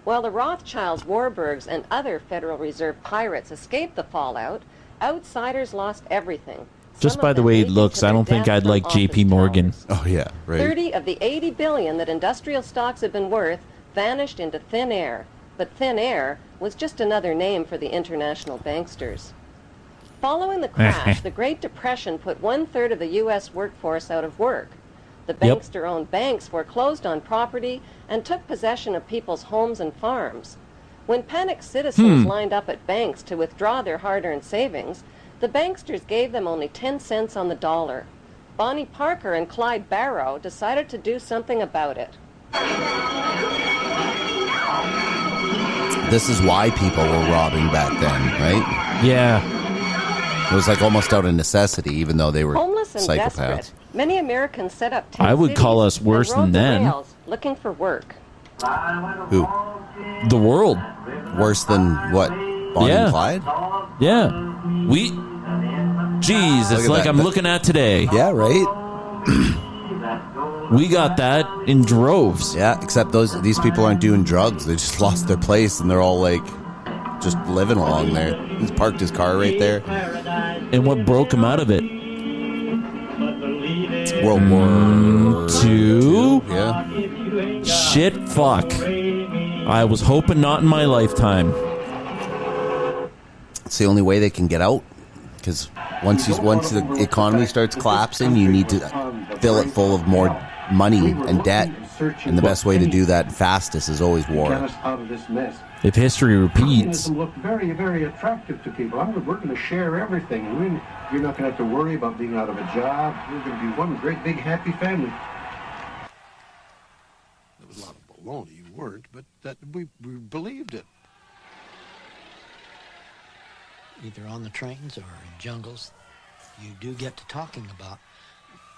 While the Rothschilds, Warburgs, and other Federal Reserve pirates escaped the fallout, outsiders lost everything.
Just
Some
by
of
the
them
way it
leaking
looks,
to
I
their
don't think
death
I'd
from
like JP
office
Morgan.
towers.
Oh yeah, right.
30 of the 80 billion that industrial stocks have been worth vanished into thin air. But thin air was just another name for the international banksters. Following the crash, the Great Depression put 1/3 of the U.S. workforce out of work. The
Yep.
bankster-owned banks foreclosed on property and took possession of people's homes and farms. When panicked citizens lined up at banks to withdraw their hard-earned savings, the banksters gave them only 10 cents on the dollar. Bonnie Parker and Clyde Barrow decided to do something about it.
This is why people were robbing back then, right?
Yeah.
It was like almost out of necessity, even though they were
Homeless and
psychopaths.
desperate, many Americans set up tent
I would call
cities
us worse
and rode
than
the
them.
rails looking for work.
Who?
The world.
Worse than what? Bonnie
Yeah.
and Clyde?
Yeah. Jeez,
Look
it's
at
like
that.
I'm looking at today.
Yeah, right.
We got that in droves.
Yeah, except these people aren't doing drugs. They just lost their place and they're all like just living along there. He's parked his car right there.
And what broke him out of it?
World War
Two?
Yeah.
Shit, fuck. I was hoping not in my lifetime.
It's the only way they can get out. Because once the economy starts collapsing, you need to fill it full of more money and debt. And the best way to do that fastest is always war.
Get us out of this mess.
If history repeats,
Communism look very, very attractive to people. We're going to share everything. You're not going to have to worry about being out of a job. We're going to be one great big happy family.
There was a lot of baloney. You weren't, but that we believed it.
Either on the trains or in jungles, you do get to talking about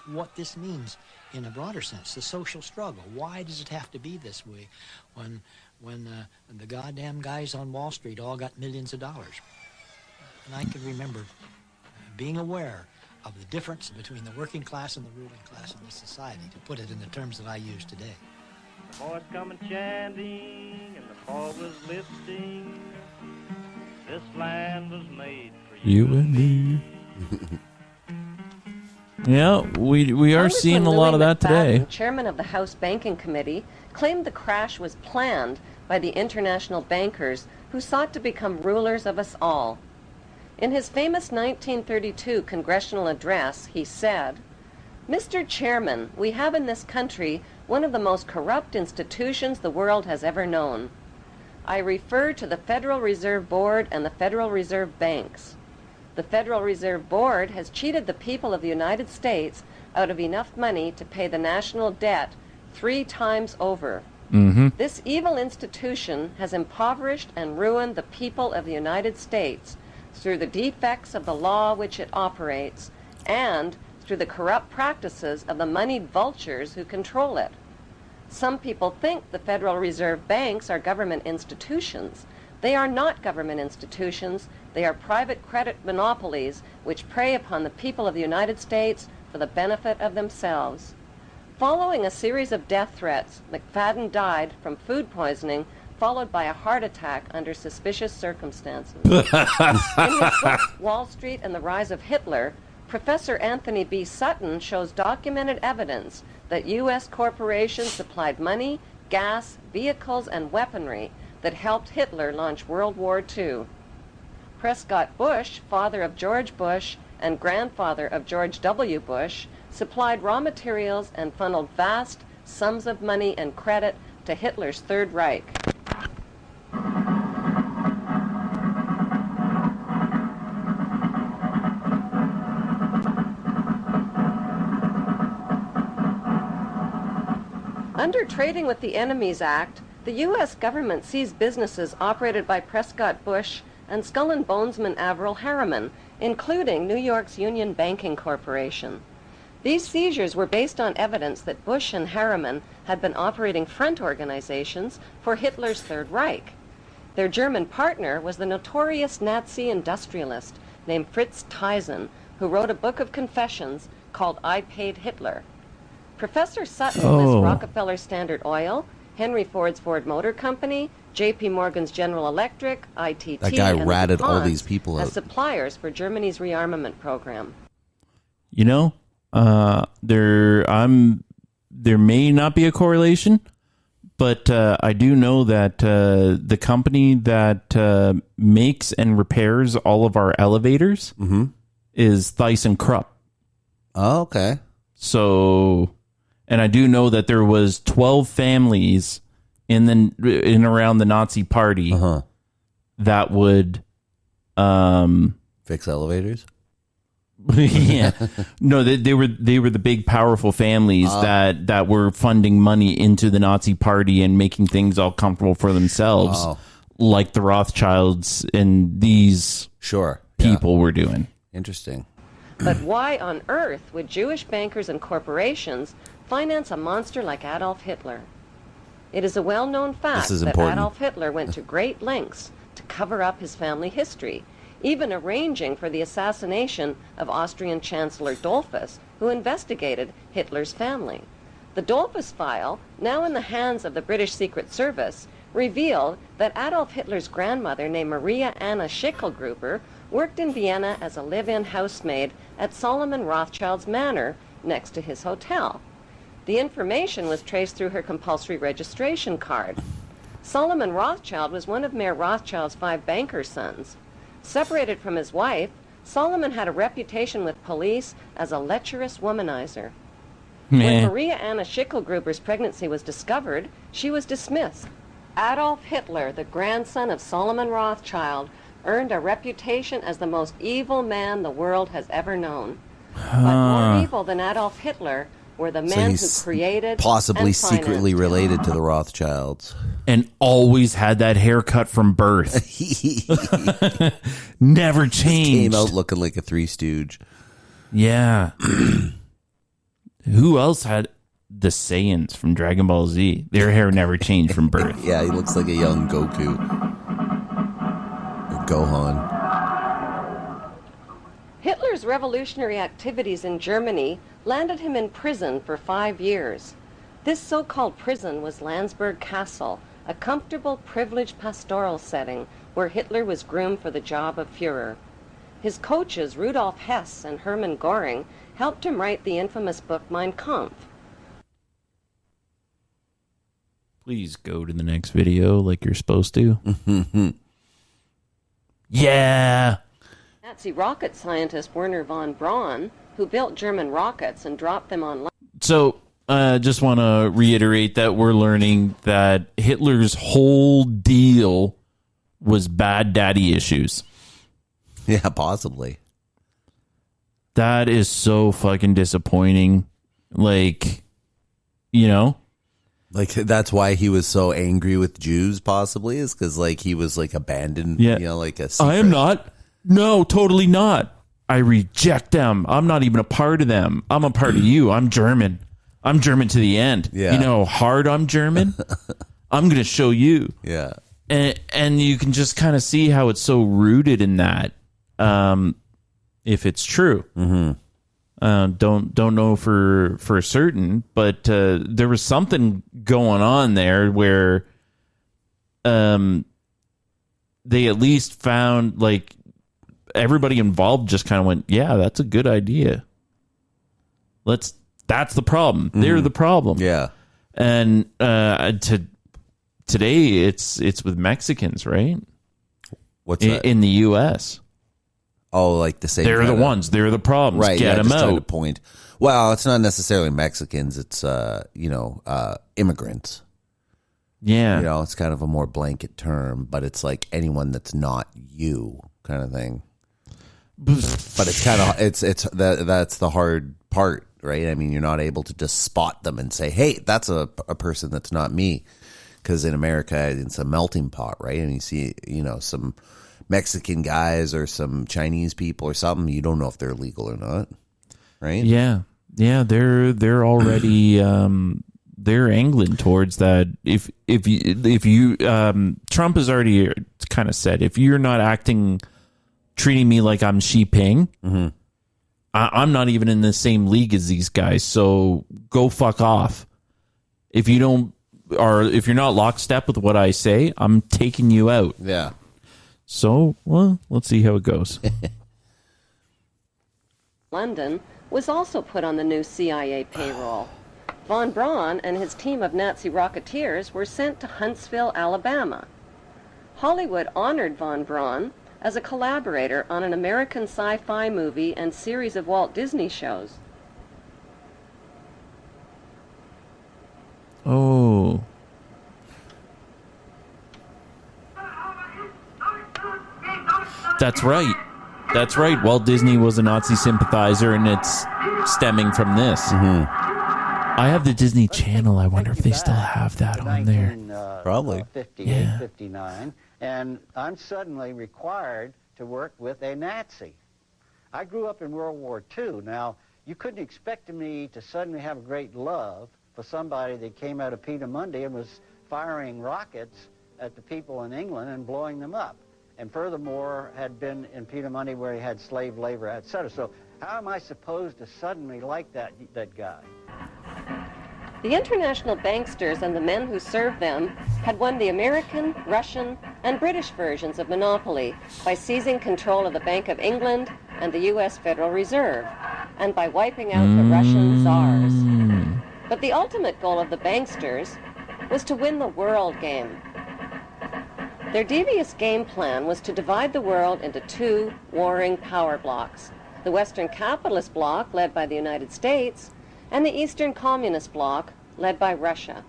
what this means in a broader sense, the social struggle. Why does it have to be this way when the goddamn guys on Wall Street all got millions of dollars? And I can remember being aware of the difference between the working class and the ruling class in this society, to put it in the terms that I use today.
The boys coming chanting and the fog was lifting. This land was made for
you and me. Yeah, we are seeing a lot of that today.
Chairman of the House Banking Committee, claimed the crash was planned by the international bankers who sought to become rulers of us all. In his famous 1932 congressional address, he said, "Mr. Chairman, we have in this country one of the most corrupt institutions the world has ever known. I refer to the Federal Reserve Board and the Federal Reserve Banks. The Federal Reserve Board has cheated the people of the United States out of enough money to pay the national debt 3 times over. This evil institution has impoverished and ruined the people of the United States through the defects of the law which it operates and through the corrupt practices of the moneyed vultures who control it. Some people think the Federal Reserve banks are government institutions. They are not government institutions. They are private credit monopolies which prey upon the people of the United States for the benefit of themselves." Following a series of death threats, McFadden died from food poisoning, followed by a heart attack under suspicious circumstances. In his book, Wall Street and the Rise of Hitler, Professor Anthony B. Sutton shows documented evidence that U.S. corporations supplied money, gas, vehicles, and weaponry that helped Hitler launch World War II. Prescott Bush, father of George Bush and grandfather of George W. Bush, supplied raw materials and funneled vast sums of money and credit to Hitler's Third Reich. Under Trading with the Enemies Act, the U.S. government seized businesses operated by Prescott Bush and Skull and Bonesman Averell Harriman, including New York's Union Banking Corporation. These seizures were based on evidence that Bush and Harriman had been operating front organizations for Hitler's Third Reich. Their German partner was the notorious Nazi industrialist named Fritz Thyssen, who wrote a book of confessions called I Paid Hitler. Professor Sutton lists Rockefeller Standard Oil, Henry Ford's Ford Motor Company, J.P. Morgan's General Electric, ITT,
That guy
and
ratted
the
all
DuPonts
these people
as
out.
suppliers for Germany's rearmament program.
You know, there may not be a correlation, but I do know that the company that makes and repairs all of our elevators is ThyssenKrupp.
Oh, okay.
So, and I do know that there was 12 families in around the Nazi Party that would
fix elevators.
Yeah, no, they were the big powerful families that were funding money into the Nazi Party and making things all comfortable for themselves, like the Rothschilds and these people were doing.
Interesting.
But why on earth would Jewish bankers and corporations finance a monster like Adolf Hitler? It is a well-known fact that
important.
Adolf Hitler went to great lengths to cover up his family history, even arranging for the assassination of Austrian Chancellor Dollfuss, who investigated Hitler's family. The Dollfuss file, now in the hands of the British Secret Service, revealed that Adolf Hitler's grandmother, named Maria Anna Schicklgruber, worked in Vienna as a live-in housemaid at Solomon Rothschild's manor next to his hotel. The information was traced through her compulsory registration card. Solomon Rothschild was one of Mayor Rothschild's 5 banker sons. Separated from his wife, Solomon had a reputation with police as a lecherous womanizer. When Maria Anna Schicklgruber's pregnancy was discovered, she was dismissed. Adolf Hitler, the grandson of Solomon Rothschild, earned a reputation as the most evil man the world has ever known. But more evil than Adolf Hitler were the men who created
possibly
and
secretly
financed
related to the Rothschilds.
And always had that haircut from birth. Never changed.
Came out looking like a Three Stooge.
Yeah. Who else had the Saiyans from Dragon Ball Z? Their hair never changed from birth.
Yeah, he looks like a young Goku. Or Gohan.
Hitler's revolutionary activities in Germany landed him in prison for 5 years. This so-called prison was Landsberg Castle, a comfortable, privileged pastoral setting where Hitler was groomed for the job of Führer. His coaches, Rudolf Hess and Hermann Göring, helped him write the infamous book Mein Kampf.
Please go to the next video like you're supposed to. Yeah.
Nazi rocket scientist Werner von Braun, who built German rockets and dropped them on...
So, just want to reiterate that we're learning that Hitler's whole deal was bad daddy issues.
Yeah, possibly.
That is so fucking disappointing. Like, you know?
Like, that's why he was so angry with Jews, possibly, is because, like, he was, like, abandoned,
Yeah.
you know, like a secret.
I am not. No, totally not. I reject them. I'm not even a part of them. I'm a part of you. I'm German. I'm German to the end.
Yeah.
You know how hard I'm German? I'm going to show you.
Yeah.
And you can just kind of see how it's so rooted in that, if it's true.
Mm-hmm.
Don't know for certain, but there was something going on there where they at least found, like, everybody involved just kind of went, yeah, that's a good idea. That's the problem. They're the problem.
Yeah.
And today it's with Mexicans, right?
What's that?
In the U.S.
Oh, like the same.
They're the ones. They're the problems.
Right.
Get them
just trying to
out.
point. Well, it's not necessarily Mexicans. It's immigrants.
Yeah.
You know, it's kind of a more blanket term, but it's like anyone that's not you kind of thing. But it's kind of that's the hard part, right? I mean, you're not able to just spot them and say, "Hey, that's a person that's not me," because in America, it's a melting pot, right? And you see, you know, some Mexican guys or some Chinese people or something, you don't know if they're legal or not, right?
Yeah. Yeah, they're already they're angling towards that. If you Trump has already kind of said, if you're not treating me like I'm Xi Jinping, I'm not even in the same league as these guys. So go fuck off. If you're not lockstep with what I say, I'm taking you out.
Yeah.
So, well, let's see how it goes.
London was also put on the new CIA payroll. Von Braun and his team of Nazi rocketeers were sent to Huntsville, Alabama. Hollywood honored von Braun as a collaborator on an American sci-fi movie and series of Walt Disney shows.
Oh. That's right. That's right. Walt Disney was a Nazi sympathizer, and it's stemming from this. I have the Disney Channel. I wonder if they still have that on there.
Probably.
58, 59, and I'm suddenly required to work with a Nazi. I grew up in World War II. Now, you couldn't expect me to suddenly have a great love for somebody that came out of Petermundy and was firing rockets at the people in England and blowing them up. And furthermore, had been in Petermundy where he had slave labor, etc. So how am I supposed to suddenly like that guy?
The international banksters and the men who served them had won the American, Russian, and British versions of Monopoly by seizing control of the Bank of England and the U.S. Federal Reserve, and by wiping out the Russian czars. But the ultimate goal of the banksters was to win the world game. Their devious game plan was to divide the world into two warring power blocks, the Western capitalist bloc, led by the United States, and the Eastern communist bloc, led by Russia.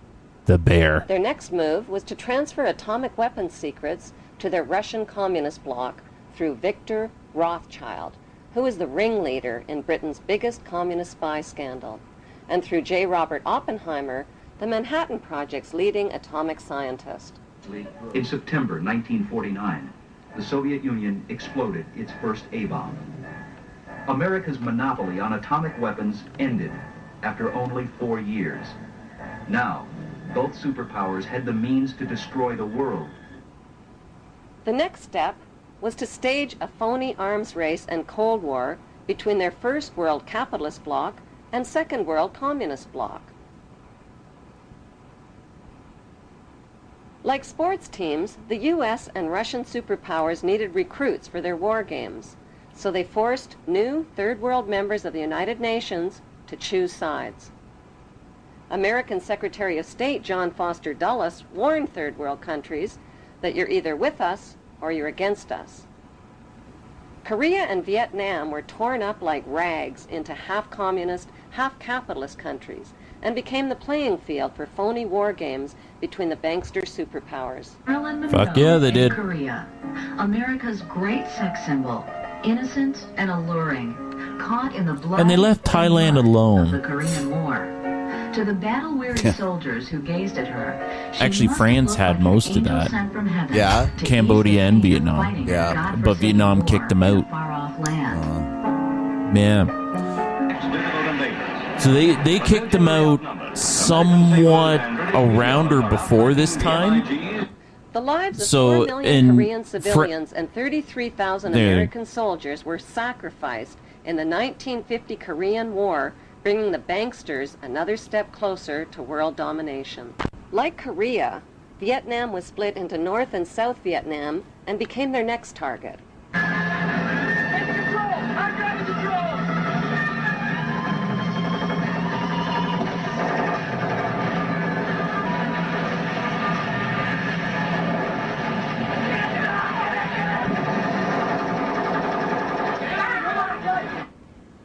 The bear.
Their next move was to transfer atomic weapons secrets to their Russian communist bloc through Victor Rothschild, who was the ringleader in Britain's biggest communist spy scandal, and through J. Robert Oppenheimer, the Manhattan Project's leading atomic scientist.
In September 1949, the Soviet Union exploded its first A-bomb. America's monopoly on atomic weapons ended after only 4 years. Now, both superpowers had the means to destroy the world.
The next step was to stage a phony arms race and Cold War between their First World Capitalist Bloc and Second World Communist Bloc. Like sports teams, the U.S. and Russian superpowers needed recruits for their war games, so they forced new Third World members of the United Nations to choose sides. American Secretary of State John Foster Dulles warned Third World countries that you're either with us or you're against us. Korea and Vietnam were torn up like rags into half-communist, half-capitalist countries and became the playing field for phony war games between the bankster superpowers.
Fuck yeah, they did.
Korea, America's great sex symbol, innocent and alluring, caught in the blood
And they left Thailand alone.
of the Korean War. To the battle-weary soldiers who gazed at her, she
Actually,
must
France
look
had
like
most
an
of
angel
that.
sent from heaven
Yeah.
to
Cambodia
ease the
and
pain of
Vietnam.
fighting
Yeah.
a godforsaken
But Vietnam
war
kicked them out.
in a far-off land.
Yeah. So they kicked them out somewhat around or before this time.
The lives of
So,
4 million
in
Korean civilians and 33,000
There.
American soldiers were sacrificed in the 1950 Korean War, bringing the banksters another step closer to world domination. Like Korea, Vietnam was split into North and South Vietnam and became their next target.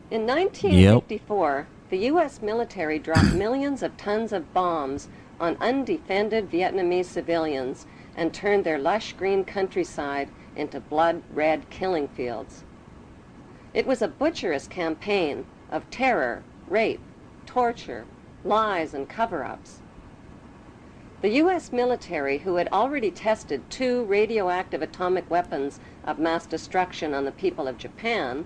In 1954, the U.S. military dropped millions of tons of bombs on undefended Vietnamese civilians and turned their lush green countryside into blood-red killing fields. It was a butcherous campaign of terror, rape, torture, lies, and cover-ups. The U.S. military, who had already tested 2 radioactive atomic weapons of mass destruction on the people of Japan,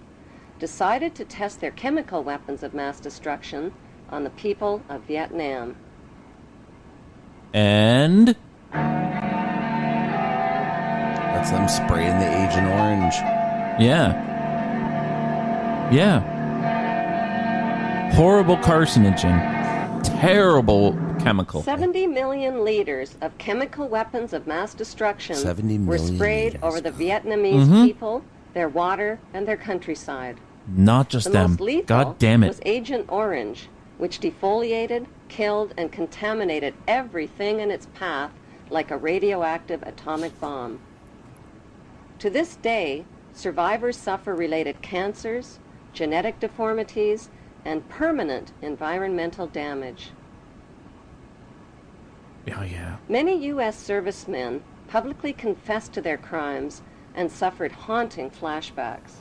decided to test their chemical weapons of mass destruction on the people of Vietnam.
And
That's them spraying the Agent Orange.
yeah. Horrible carcinogen. Terrible chemical.
70 million liters of chemical weapons of mass destruction
70
were
million
sprayed
liters.
over the Vietnamese
Mhm.
people, their water, and their countryside.
Not just
The
them.
most lethal
God damn it.
was Agent Orange, which defoliated, killed, and contaminated everything in its path like a radioactive atomic bomb. To this day, survivors suffer related cancers, genetic deformities, and permanent environmental damage.
Oh, yeah.
Many U.S. servicemen publicly confessed to their crimes and suffered haunting flashbacks.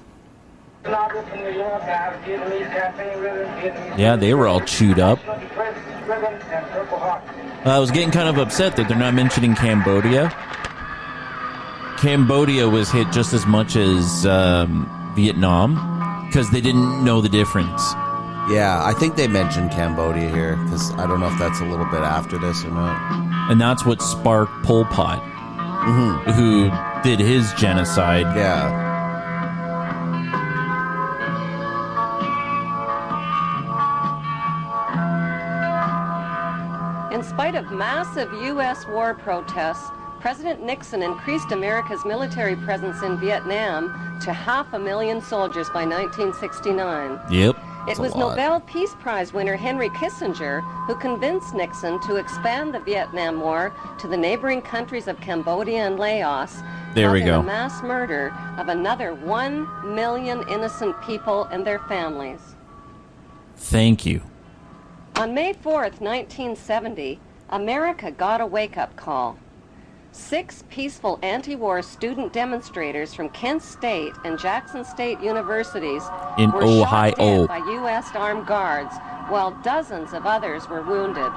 Yeah, they were all chewed up. I was getting kind of upset that they're not mentioning Cambodia. Cambodia was hit just as much as Vietnam because they didn't know the difference.
Yeah, I think they mentioned Cambodia here because I don't know if that's a little bit after this or not.
And that's what sparked Pol Pot, who did his genocide.
Yeah.
In spite of massive U.S. war protests, President Nixon increased America's military presence in Vietnam to 500,000 soldiers by 1969.
Yep.
It was Nobel Peace Prize winner Henry Kissinger who convinced Nixon to expand the Vietnam War to the neighboring countries of Cambodia and Laos.
There we
causing
go.
a mass murder of another 1 million innocent people and their families.
Thank you.
On May 4th, 1970, America got a wake-up call. 6 peaceful anti-war student demonstrators from Kent State and Jackson State universities
In
were
Ohio.
shot dead by U.S. armed guards, while dozens of others were wounded.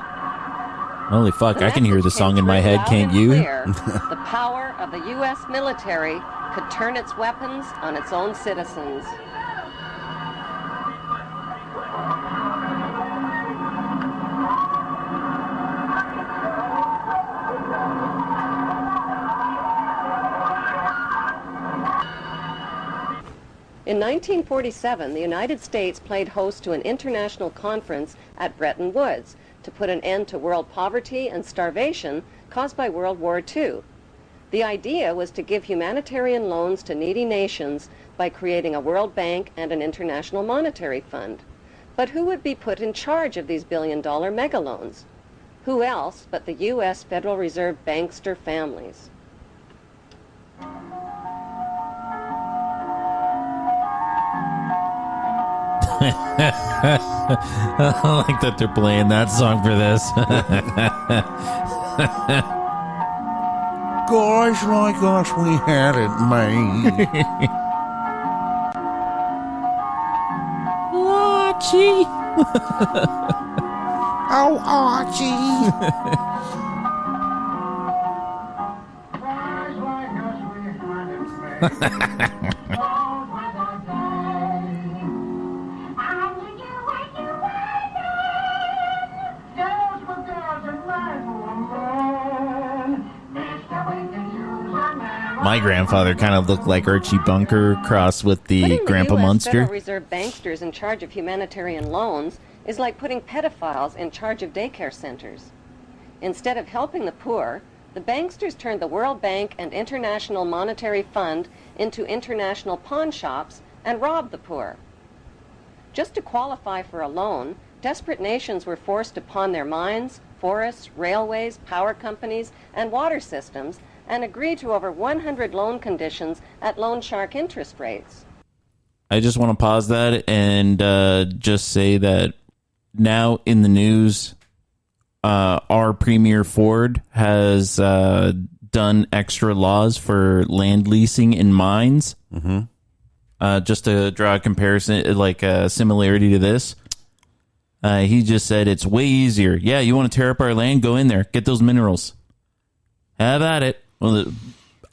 Holy fuck,
The
I can hear the
message
song
came
in my
through
head,
loud
can't
and
you?
clear. The power of the U.S. military could turn its weapons on its own citizens. In 1947, the United States played host to an international conference at Bretton Woods to put an end to world poverty and starvation caused by World War II. The idea was to give humanitarian loans to needy nations by creating a World Bank and an International Monetary Fund. But who would be put in charge of these billion-dollar megaloans? Who else but the U.S. Federal Reserve bankster families?
I like that they're playing that song for this.
Guys like us, we had it made.
Archie.
Oh, Archie.
My grandfather kind of looked like Archie Bunker crossed with the
Putting
Grandpa
the U.S.
Munster.
Federal Reserve banksters in charge of humanitarian loans is like putting pedophiles in charge of daycare centers. Instead of helping the poor, the banksters turned the World Bank and International Monetary Fund into international pawn shops and robbed the poor. Just to qualify for a loan, desperate nations were forced to pawn their mines, forests, railways, power companies, and water systems, and agree to over 100 loan conditions at loan shark interest rates.
I just want to pause that and just say that now in the news, our Premier Ford has done extra laws for land leasing in mines. Just to draw a comparison, like a similarity to this. He just said it's way easier. Yeah, you want to tear up our land? Go in there. Get those minerals. Have at it. Well,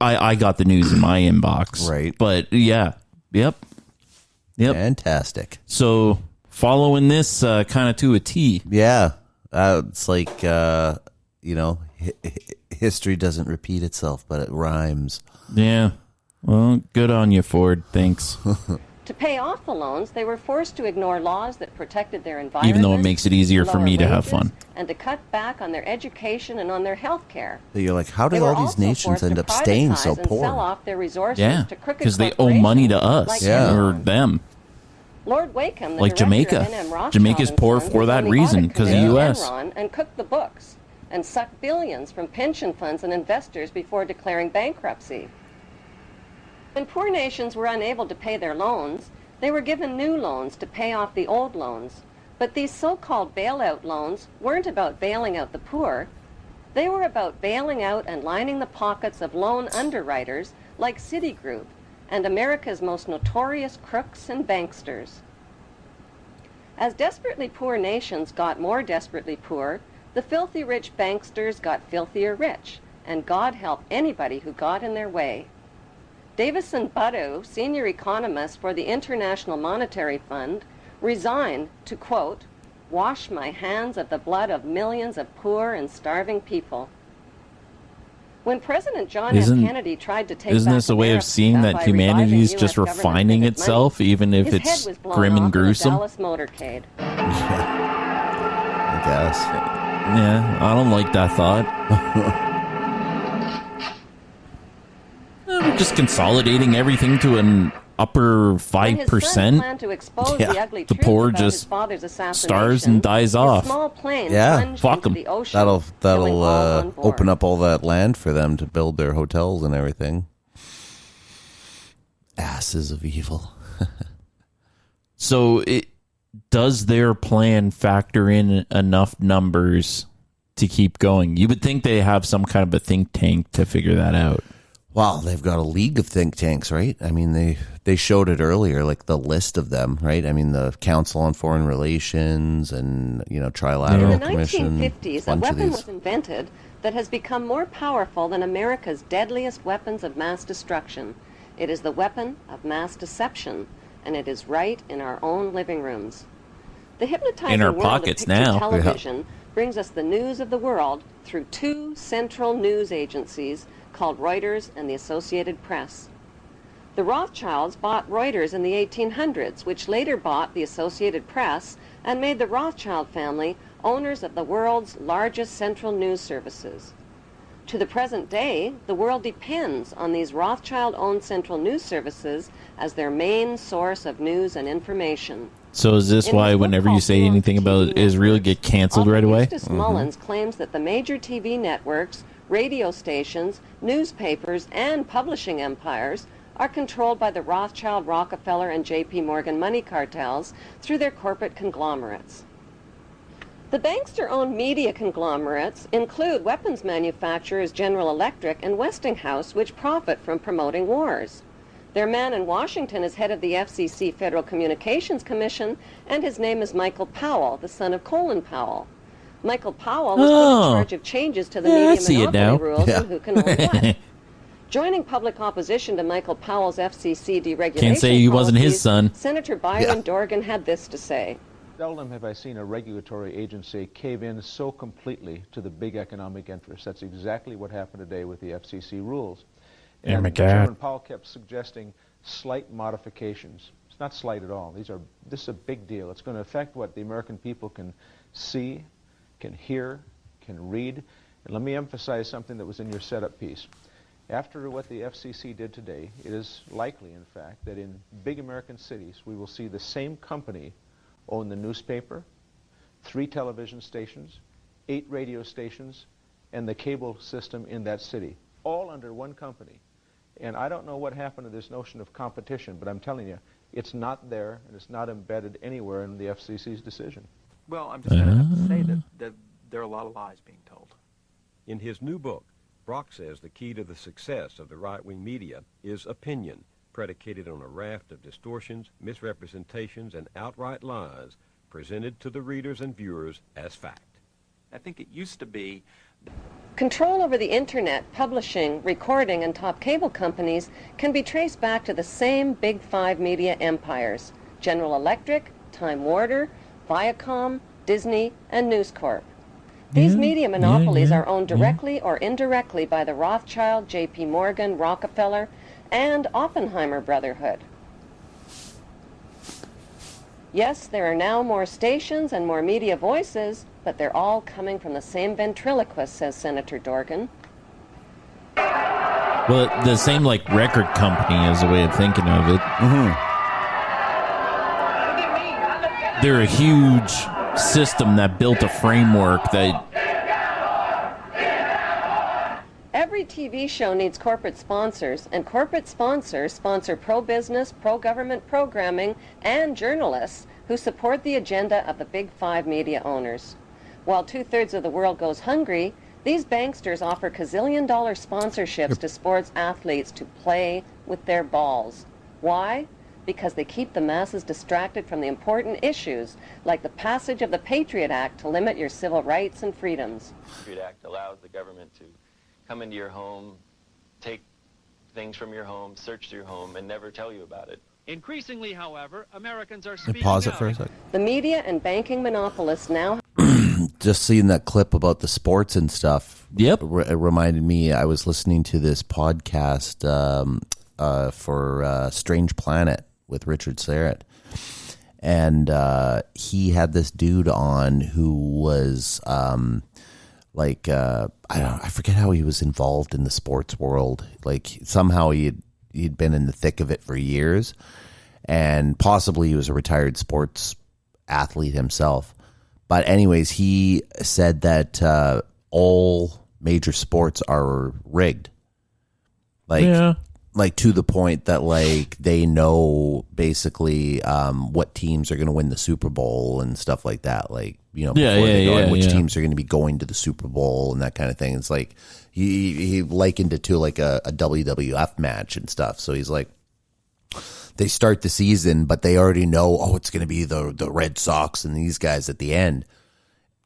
I got the news in my inbox.
Right.
But yeah. Yep. Yep.
Fantastic.
So following this kind of to a T.
Yeah. It's like, history doesn't repeat itself, but it rhymes.
Yeah. Well, good on you, Ford. Thanks.
To pay off the loans, they were forced to ignore laws that protected their environment.
Even though it makes it easier for
lower
me to have
wages,
fun.
And to cut back on their education and on their health care.
But you're like, how
They
did
were
all these
also
nations
forced
end
to
up staying so
privatize and
poor?
sell off their resources
Yeah,
to crooked
because they owe money to us,
like
or
Enron.
them.
Lord Wakeham, the
Like
director
Jamaica.
of NM Rothschild
Jamaica's
and
poor
Sons,
for
was
that
on the
reason,
audit
'cause of
committee
the
of
US.
Enron and cooked the books and sucked billions from pension funds and investors before declaring bankruptcy. When poor nations were unable to pay their loans, they were given new loans to pay off the old loans. But these so-called bailout loans weren't about bailing out the poor. They were about bailing out and lining the pockets of loan underwriters like Citigroup and America's most notorious crooks and banksters. As desperately poor nations got more desperately poor, the filthy rich banksters got filthier rich, and God help anybody who got in their way. Davison Buddu, senior economist for the International Monetary Fund, resigned to, quote, wash my hands of the blood of millions of poor and starving people. When President John F. Kennedy tried to take
Isn't
back
this a way of
America
seeing that
by
humanity is
reviving
just
US government
refining
printed
itself,
money,
even if
his
it's
head was blown
grim and
off in a
gruesome?
Dallas motorcade.
I guess.
Yeah, I don't like that thought. We're just consolidating everything to an upper 5%.
Planned to expose the ugly
the
truth
poor
about
just
his father's assassination,
stars and dies
his
off.
small plane
Yeah,
plunged
fuck
into
'em.
the ocean,
That'll
killing all on board.
open up all that land for them to build their hotels and everything. Asses of evil.
So does their plan factor in enough numbers to keep going? You would think they have some kind of a think tank to figure that out.
Well, they've got a league of think tanks, right? I mean, they showed it earlier, like the list of them, right? I mean, the Council on Foreign Relations and, Trilateral
In the
Commission.
1950s, a
bunch of
weapon
these.
was invented that has become more powerful than America's deadliest weapons of mass destruction. It is the weapon of mass deception, and it is right in our own living rooms. The hypnotizing
In our
world
pockets
of picture
now.
television brings us the news of the world through two central news agencies called Reuters and the Associated Press. The Rothschilds bought Reuters in the 1800s, which later bought the Associated Press and made the Rothschild family owners of the world's largest central news services. To the present day, the world depends on these Rothschild-owned central news services as their main source of news and information.
So is this
In
why
his book
whenever you
called
say
War
anything
of
about
TV
Israel,
Networks,
get canceled
author
right away?
Eustace Mullins claims that the major TV networks, radio stations, newspapers, and publishing empires are controlled by the Rothschild, Rockefeller, and J.P. Morgan money cartels through their corporate conglomerates. The bankster-owned media conglomerates include weapons manufacturers General Electric and Westinghouse, which profit from promoting wars. Their man in Washington is head of the FCC Federal Communications Commission, and his name is Michael Powell, the son of Colin Powell. Michael Powell was put in charge of changes to the
Yeah, I
media
see it now.
monopoly rules
Yeah.
and who can own what. Joining public opposition to Michael Powell's FCC deregulation
Can't say he wasn't his
policies,
son.
Senator Byron Dorgan had this to say.
Seldom have I seen a regulatory agency cave in so completely to the big economic interests. That's exactly what happened today with the FCC rules.
Oh my God.
Chairman Powell kept suggesting slight modifications. It's not slight at all. This is a big deal. It's going to affect what the American people can see, can hear, can read. And let me emphasize something that was in your setup piece. After what the FCC did today, it is likely, in fact, that in big American cities we will see the same company own the newspaper, 3 television stations, 8 radio stations, and the cable system in that city, all under one company. And I don't know what happened to this notion of competition, but I'm telling you, it's not there, and it's not embedded anywhere in the FCC's decision.
Well, I'm just going to have to say that there are a lot of lies being told.
In his new book, Brock says the key to the success of the right-wing media is opinion, predicated on a raft of distortions, misrepresentations, and outright lies presented to the readers and viewers as fact.
I think it used to be...
Control over the internet, publishing, recording, and top cable companies can be traced back to the same Big Five media empires. General Electric, Time Warner, Viacom, Disney, and News Corp. These media monopolies are owned directly or indirectly by the Rothschild, J.P. Morgan, Rockefeller, and Oppenheimer Brotherhood. Yes, there are now more stations and more media voices, but they're all coming from the same ventriloquist, says Senator Dorgan.
Well, the same like record company is a way of thinking of it. They're a huge system that built a framework that...
Every TV show needs corporate sponsors, and corporate sponsors sponsor pro-business, pro-government programming, and journalists who support the agenda of the big five media owners. While 2/3 of the world goes hungry, these banksters offer gazillion-dollar sponsorships to sports athletes to play with their balls. Why? Because they keep the masses distracted from the important issues, like the passage of the Patriot Act to limit your civil rights and freedoms.
The Patriot Act allows the government to come into your home, take things from your home, search your home, and never tell you about it.
Increasingly, however, Americans are speaking
Pause it
out.
for a second.
The media and banking monopolists now...
Just seeing that clip about the sports and stuff.
Yep.
It reminded me, I was listening to this podcast for Strange Planet with Richard Serrett. And he had this dude on who was I forget how he was involved in the sports world. Like somehow he'd been in the thick of it for years, and possibly he was a retired sports athlete himself. But anyways, he said that all major sports are rigged. Like to the point that like they know basically what teams are going to win the Super Bowl and stuff like that. Like, you know, before they know which teams are going to be going to the Super Bowl and that kind of thing. It's like he likened it to like a WWF match and stuff. So he's like, they start the season, but they already know, oh, it's going to be the Red Sox and these guys at the end.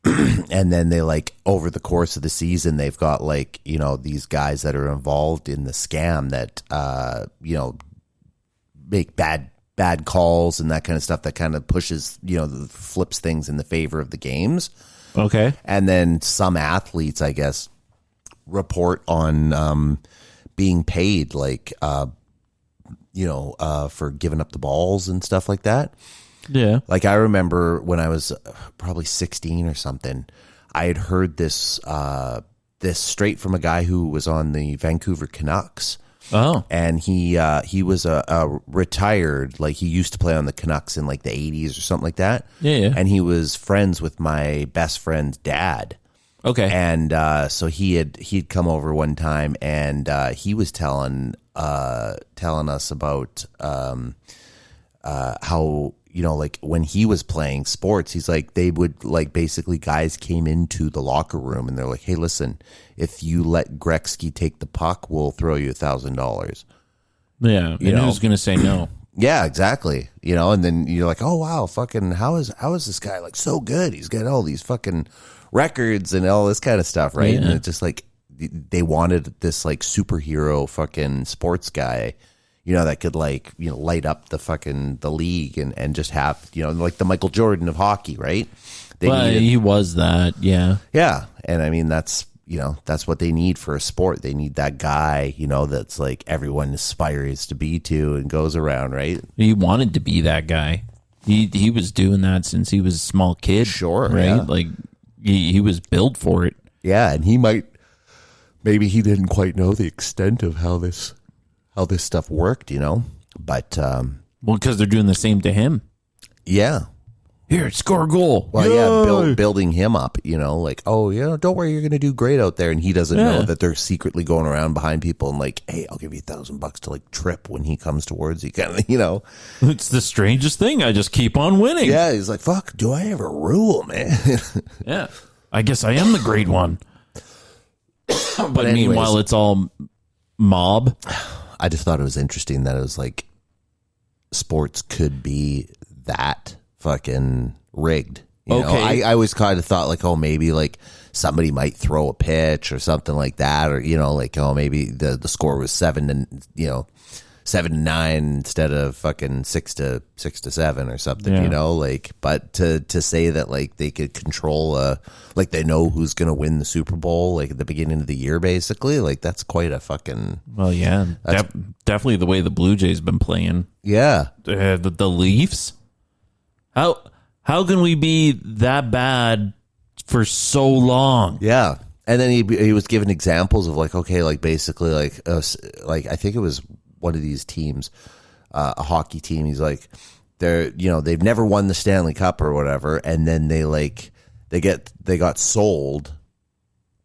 And then they like over the course of the season, they've got like, you know, these guys that are involved in the scam that, you know, make bad calls and that kind of stuff that kind of pushes, you know, flips things in the favor of the games.
Okay.
And then some athletes, I guess, report on being paid like, you know, for giving up the balls and stuff like that.
Yeah.
Like I remember when I was probably 16 or something, I had heard this straight from a guy who was on the Vancouver Canucks.
Oh.
And he was a retired, like he used to play on the Canucks in like the 80s or something like that.
Yeah.
And he was friends with my best friend's dad.
Okay.
And so he'd come over one time and he was telling us about how, you know, like when he was playing sports, he's like, they would like basically guys came into the locker room and they're like, hey, listen, if you let Gretzky take the puck, we'll throw you $1,000.
Yeah.
You
and
know?
who's going to say no?
Yeah, exactly. You know, and then you're like, oh, wow, fucking, how is this guy like so good? He's got all these fucking records and all this kind of stuff, right?
Yeah.
And it's just like they wanted this like superhero fucking sports guy, you know, that could like, you know, light up the league and just have, you know, like the Michael Jordan of hockey, right?
He was that, yeah.
Yeah. And I mean, that's, you know, that's what they need for a sport. They need that guy, you know, that's like everyone aspires to be to and goes around, right?
He wanted to be that guy. He was doing that since he was a small kid.
Sure.
Right?
Yeah.
Like he was built for it.
Yeah. And maybe he didn't quite know the extent of how this stuff worked, you know, but
well, because they're doing the same to him.
Yeah.
Here, score a goal.
Well, yeah, building him up, you know, like, oh, you know, don't worry, you're going to do great out there, and he doesn't know that they're secretly going around behind people and like, hey, I'll give you $1,000 to like trip when he comes towards you, kind of, you know.
It's the strangest thing. I just keep on winning.
Yeah, he's like, fuck, do I ever rule, man?
Yeah, I guess I am the great one. But meanwhile, it's all mob.
I just thought it was interesting that it was like sports could be that fucking rigged. You know? I always kind of thought like, oh, maybe like somebody might throw a pitch or something like that, or, you know, like, oh, maybe the score was 7 and, you know, 7-9 instead of fucking 6-7 or something,
Yeah.
you know, like, but to say that like they could control, like they know who's going to win the Super Bowl, like at the beginning of the year, basically, like that's quite a fucking,
Well, yeah, definitely the way the Blue Jays been playing.
yeah.
The Leafs. How can we be that bad for so long?
Yeah. And then he was given examples of like, okay, like basically like I think it was one of these teams, a hockey team. He's like, they've never won the Stanley Cup or whatever. And then they got sold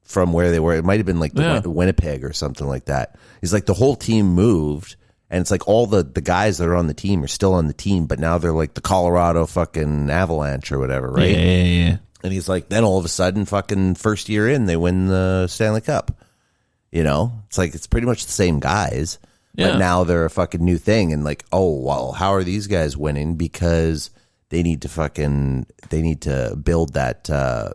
from where they were. It might've been like Winnipeg or something like that. He's like, the whole team moved. And it's like all the guys that are on the team are still on the team, but now they're like the Colorado fucking Avalanche or whatever, right?
Yeah.
And he's like, then all of a sudden, fucking first year in, they win the Stanley Cup. You know, it's like it's pretty much the same guys,
Yeah.
but now they're a fucking new thing. And like, oh well, how are these guys winning? Because they need to build that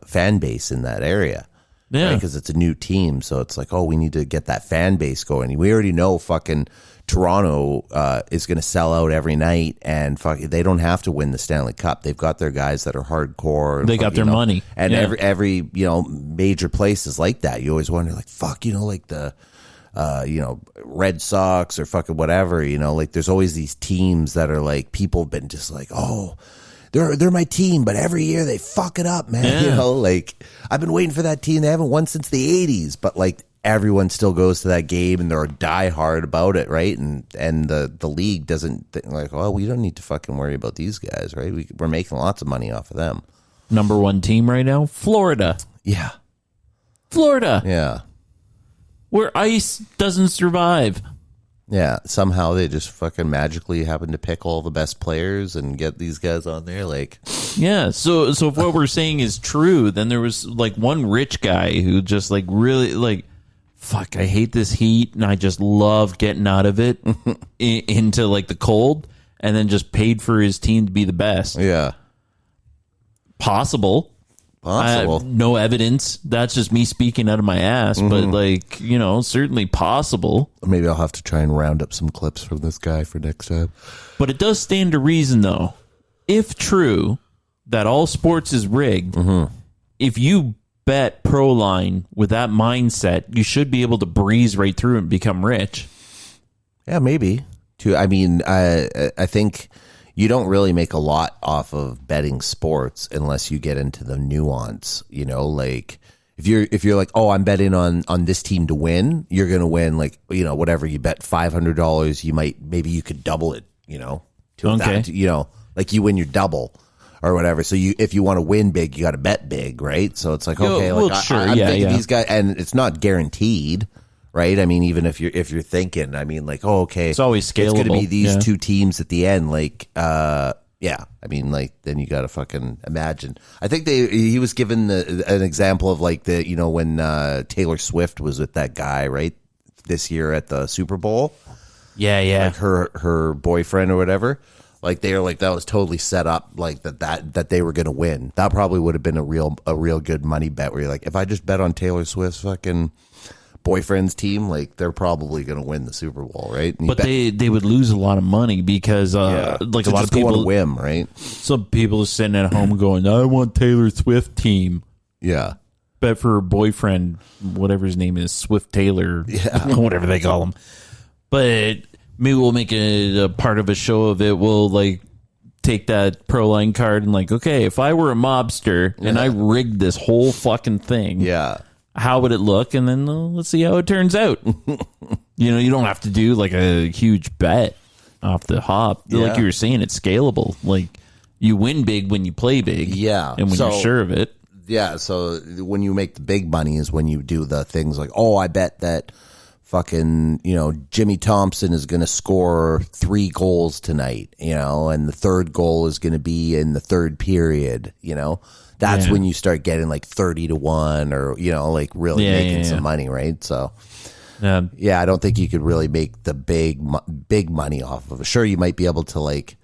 fan base in that area.
Yeah,
because it's a new team, so it's like, oh, we need to get that fan base going. We already know fucking Toronto is going to sell out every night, and they don't have to win the Stanley Cup. They've got their guys that are hardcore.
They got their money,
and
yeah.
every major place is like that. You always wonder, like, fuck, like the Red Sox or fucking whatever. Like there's always these teams that are like people have been just like, oh. They're my team, but every year they fuck it up, man.
Yeah.
Like I've been waiting for that team. They haven't won since the 80s, but like everyone still goes to that game and they're diehard about it, right? And the league doesn't think like, well, we don't need to fucking worry about these guys, right? We're making lots of money off of them.
Number one team right now, Florida.
Yeah.
Florida.
Yeah.
Where ice doesn't survive.
Yeah, somehow they just fucking magically happen to pick all the best players and get these guys on there. Like,
yeah. So if what we're saying is true, then there was like one rich guy who just like really like, fuck, I hate this heat and I just love getting out of it into like the cold, and then just paid for his team to be the best.
Yeah,
possible. No evidence. That's just me speaking out of my ass.
Mm-hmm.
But like, certainly possible.
Maybe I'll have to try and round up some clips from this guy for next time.
But it does stand to reason, though, if true that all sports is rigged, if you bet Proline with that mindset, you should be able to breeze right through and become rich.
Yeah, maybe. I mean, I think you don't really make a lot off of betting sports unless you get into the nuance, like if you're like, oh, I'm betting on this team to win, you're going to win, like, whatever you bet $500, maybe you could double it, to
Okay.
that, like you win your double or whatever. So if you want to win big, you got to bet big, right? So it's like, okay,
well,
like
sure,
I'm thinking
yeah.
these guys, and it's not guaranteed. Right, I mean, even if you're thinking, I mean, like, oh, okay,
it's always scalable.
It's going to be these
yeah.
two teams at the end, like, yeah. I mean, like, then you got to fucking imagine. I think he was given an example of like when Taylor Swift was with that guy, right, this year at the Super Bowl.
Yeah.
Like her boyfriend or whatever. Like they were like that was totally set up, like that they were going to win. That probably would have been a real good money bet where you're like, if I just bet on Taylor Swift's fucking boyfriend's team, like they're probably going to win the Super Bowl, right?
But they would lose a lot of money because like a lot of people
on a whim, right?
Some people are sitting at home going, I want Taylor Swift team.
Yeah.
Bet for her boyfriend, whatever his name is, Swift Taylor, whatever they call him. But maybe we'll make a part of a show of it. We'll like take that Proline card and like, okay, if I were a mobster and I rigged this whole fucking thing, how would it look? And then let's see how it turns out. You don't have to do like a huge bet off the hop. Like you were saying, it's scalable. Like you win big when you play big.
Yeah.
And when you're sure of it.
Yeah. So when you make the big money is when you do the things like, oh, I bet that fucking, Jimmy Thompson is going to score 3 goals tonight, and the third goal is going to be in the third period, That's when you start getting like 30-1 or, like really making some money, right? So, I don't think you could really make the big money off of it. Sure, you might be able to like,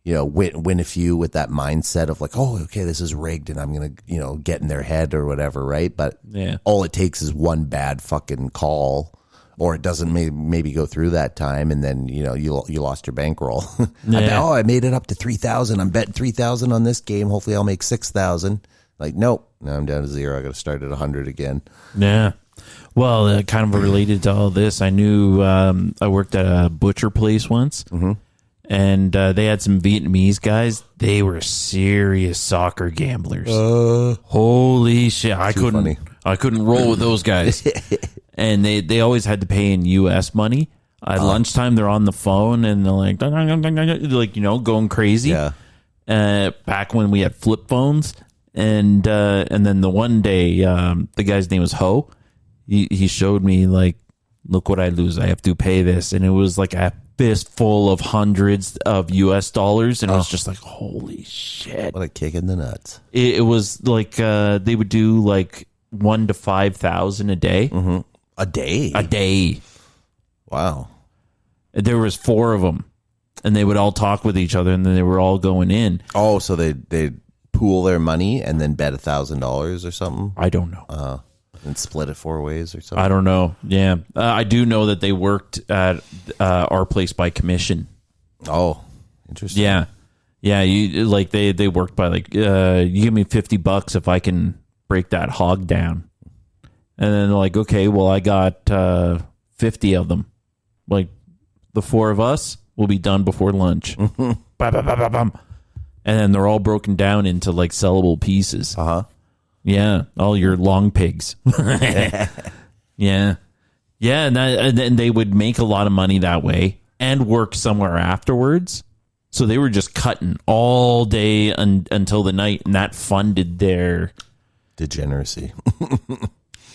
win a few with that mindset of like, oh, okay, this is rigged and I'm going to, get in their head or whatever, right? But all it takes is one bad fucking call or it doesn't maybe go through that time, and then you lost your bankroll.
Yeah.
I made it up to 3,000. I'm betting 3,000 on this game. Hopefully, I'll make 6,000. Like, nope. Now I'm down to 0. I got to start at 100 again.
Yeah. Well, kind of related to all this, I knew I worked at a butcher place once, and they had some Vietnamese guys. They were serious soccer gamblers. Holy shit! I couldn't roll with those guys. And they always had to pay in U.S. money. At lunchtime, they're on the phone and they're like, going crazy.
Yeah.
Back when we had flip phones, and then the one day, the guy's name was Ho. He showed me, like, look what I lose. I have to pay this, and it was like a fistful of hundreds of U.S. dollars, and it was just like, holy shit!
What a kick in the nuts!
It was like they would do like 1,000 to 5,000 a day.
A day.
A day.
Wow.
There was 4 of them, and they would all talk with each other, and then they were all going in.
Oh, so they pool their money and then bet $1,000 or something?
I don't know.
And split it 4 ways or something?
I don't know. Yeah. I do know that they worked at our place by commission.
Oh, interesting.
Yeah. Yeah. They worked by like, you give me $50 if I can break that hog down. And then they're like, okay, well, I got 50 of them. Like, the 4 of us will be done before lunch. Bum, bum, bum, bum, bum. And then they're all broken down into like sellable pieces. Yeah, all your long pigs. Yeah. And they would make a lot of money that way and work somewhere afterwards. So they were just cutting all day until the night, and that funded their
degeneracy.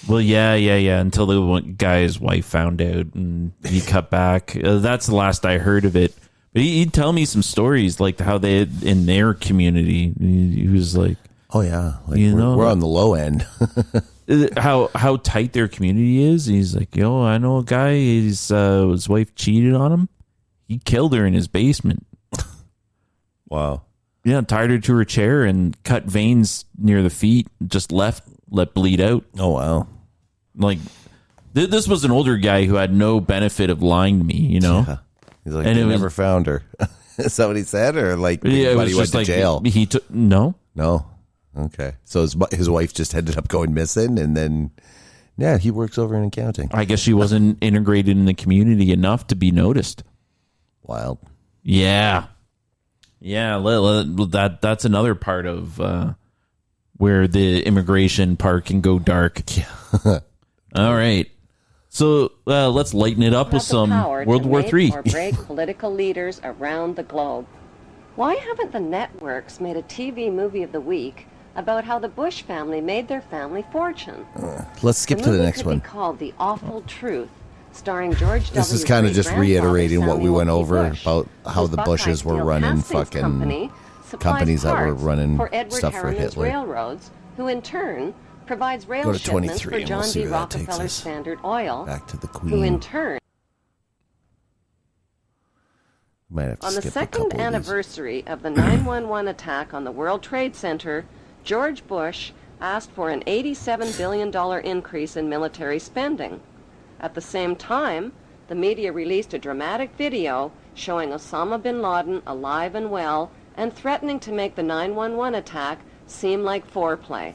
Well, yeah. Until the guy's wife found out, and he cut back. That's the last I heard of it. But he'd tell me some stories, like how they in their community. He was like,
"Oh yeah, like we're on the low end."
how tight their community is. He's like, "Yo, I know a guy. His wife cheated on him. He killed her in his basement."
Wow.
Yeah, tied her to her chair and cut veins near the feet. Just let bleed out.
Oh wow.
Like, this was an older guy who had no benefit of lying to me,
Yeah. He's like,
and
they never found her. Is that what he said? Or like,
yeah,
buddy went to jail?
He took, no.
Okay. So his wife just ended up going missing, and then, yeah, he works over in accounting.
I guess she wasn't integrated in the community enough to be noticed.
Wild.
Yeah. Yeah, that's another part of where the immigration part can go dark.
Yeah.
All right. So let's lighten it up with some World War III.
Or break political leaders around the globe. Why haven't the networks made a TV movie of the week about how the Bush family made their family fortune?
Let's skip to the next one.
Be called The Awful Truth, starring George W.
This is kind of just reiterating what we went over
Bush,
about how the Bushes were running fucking companies that were running stuff for
Harriman's
Hitler.
Railroads, who in turn provides rail
Go to
shipments
23
for
and we'll
John
see
D.
where that takes
Rockefeller
us.
Standard Oil,
Back to the
who in
Queen.
turn,
Might have to
on the
skip a
second
couple of these.
anniversary of the 9/11 attack on the World Trade Center, George Bush asked for an $87 billion increase in military spending. At the same time, the media released a dramatic video showing Osama bin Laden alive and well and threatening to make the 9/11 attack seem like foreplay.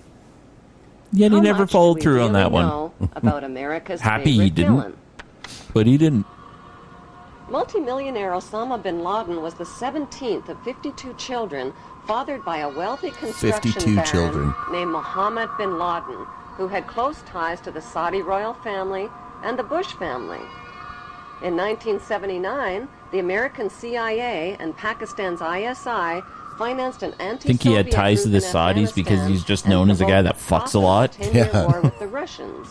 Yet he
How
never
much do
followed
we
thuu on
really
that one.
know about America's
Happy he
favorite
didn't.
villain?
But he didn't.
Multimillionaire Osama bin Laden was the 17th of 52 children fathered by a wealthy construction
52
baron
children.
named Mohammed bin Laden, who had close ties to the Saudi royal family and the Bush family. In 1979, the American CIA and Pakistan's ISI financed an anti-Soviet
I think he had ties to the
group in
Saudis because
Afghanistan
he's just known as a guy that fucks a lot.
and provoked a 10-year war with the Russians.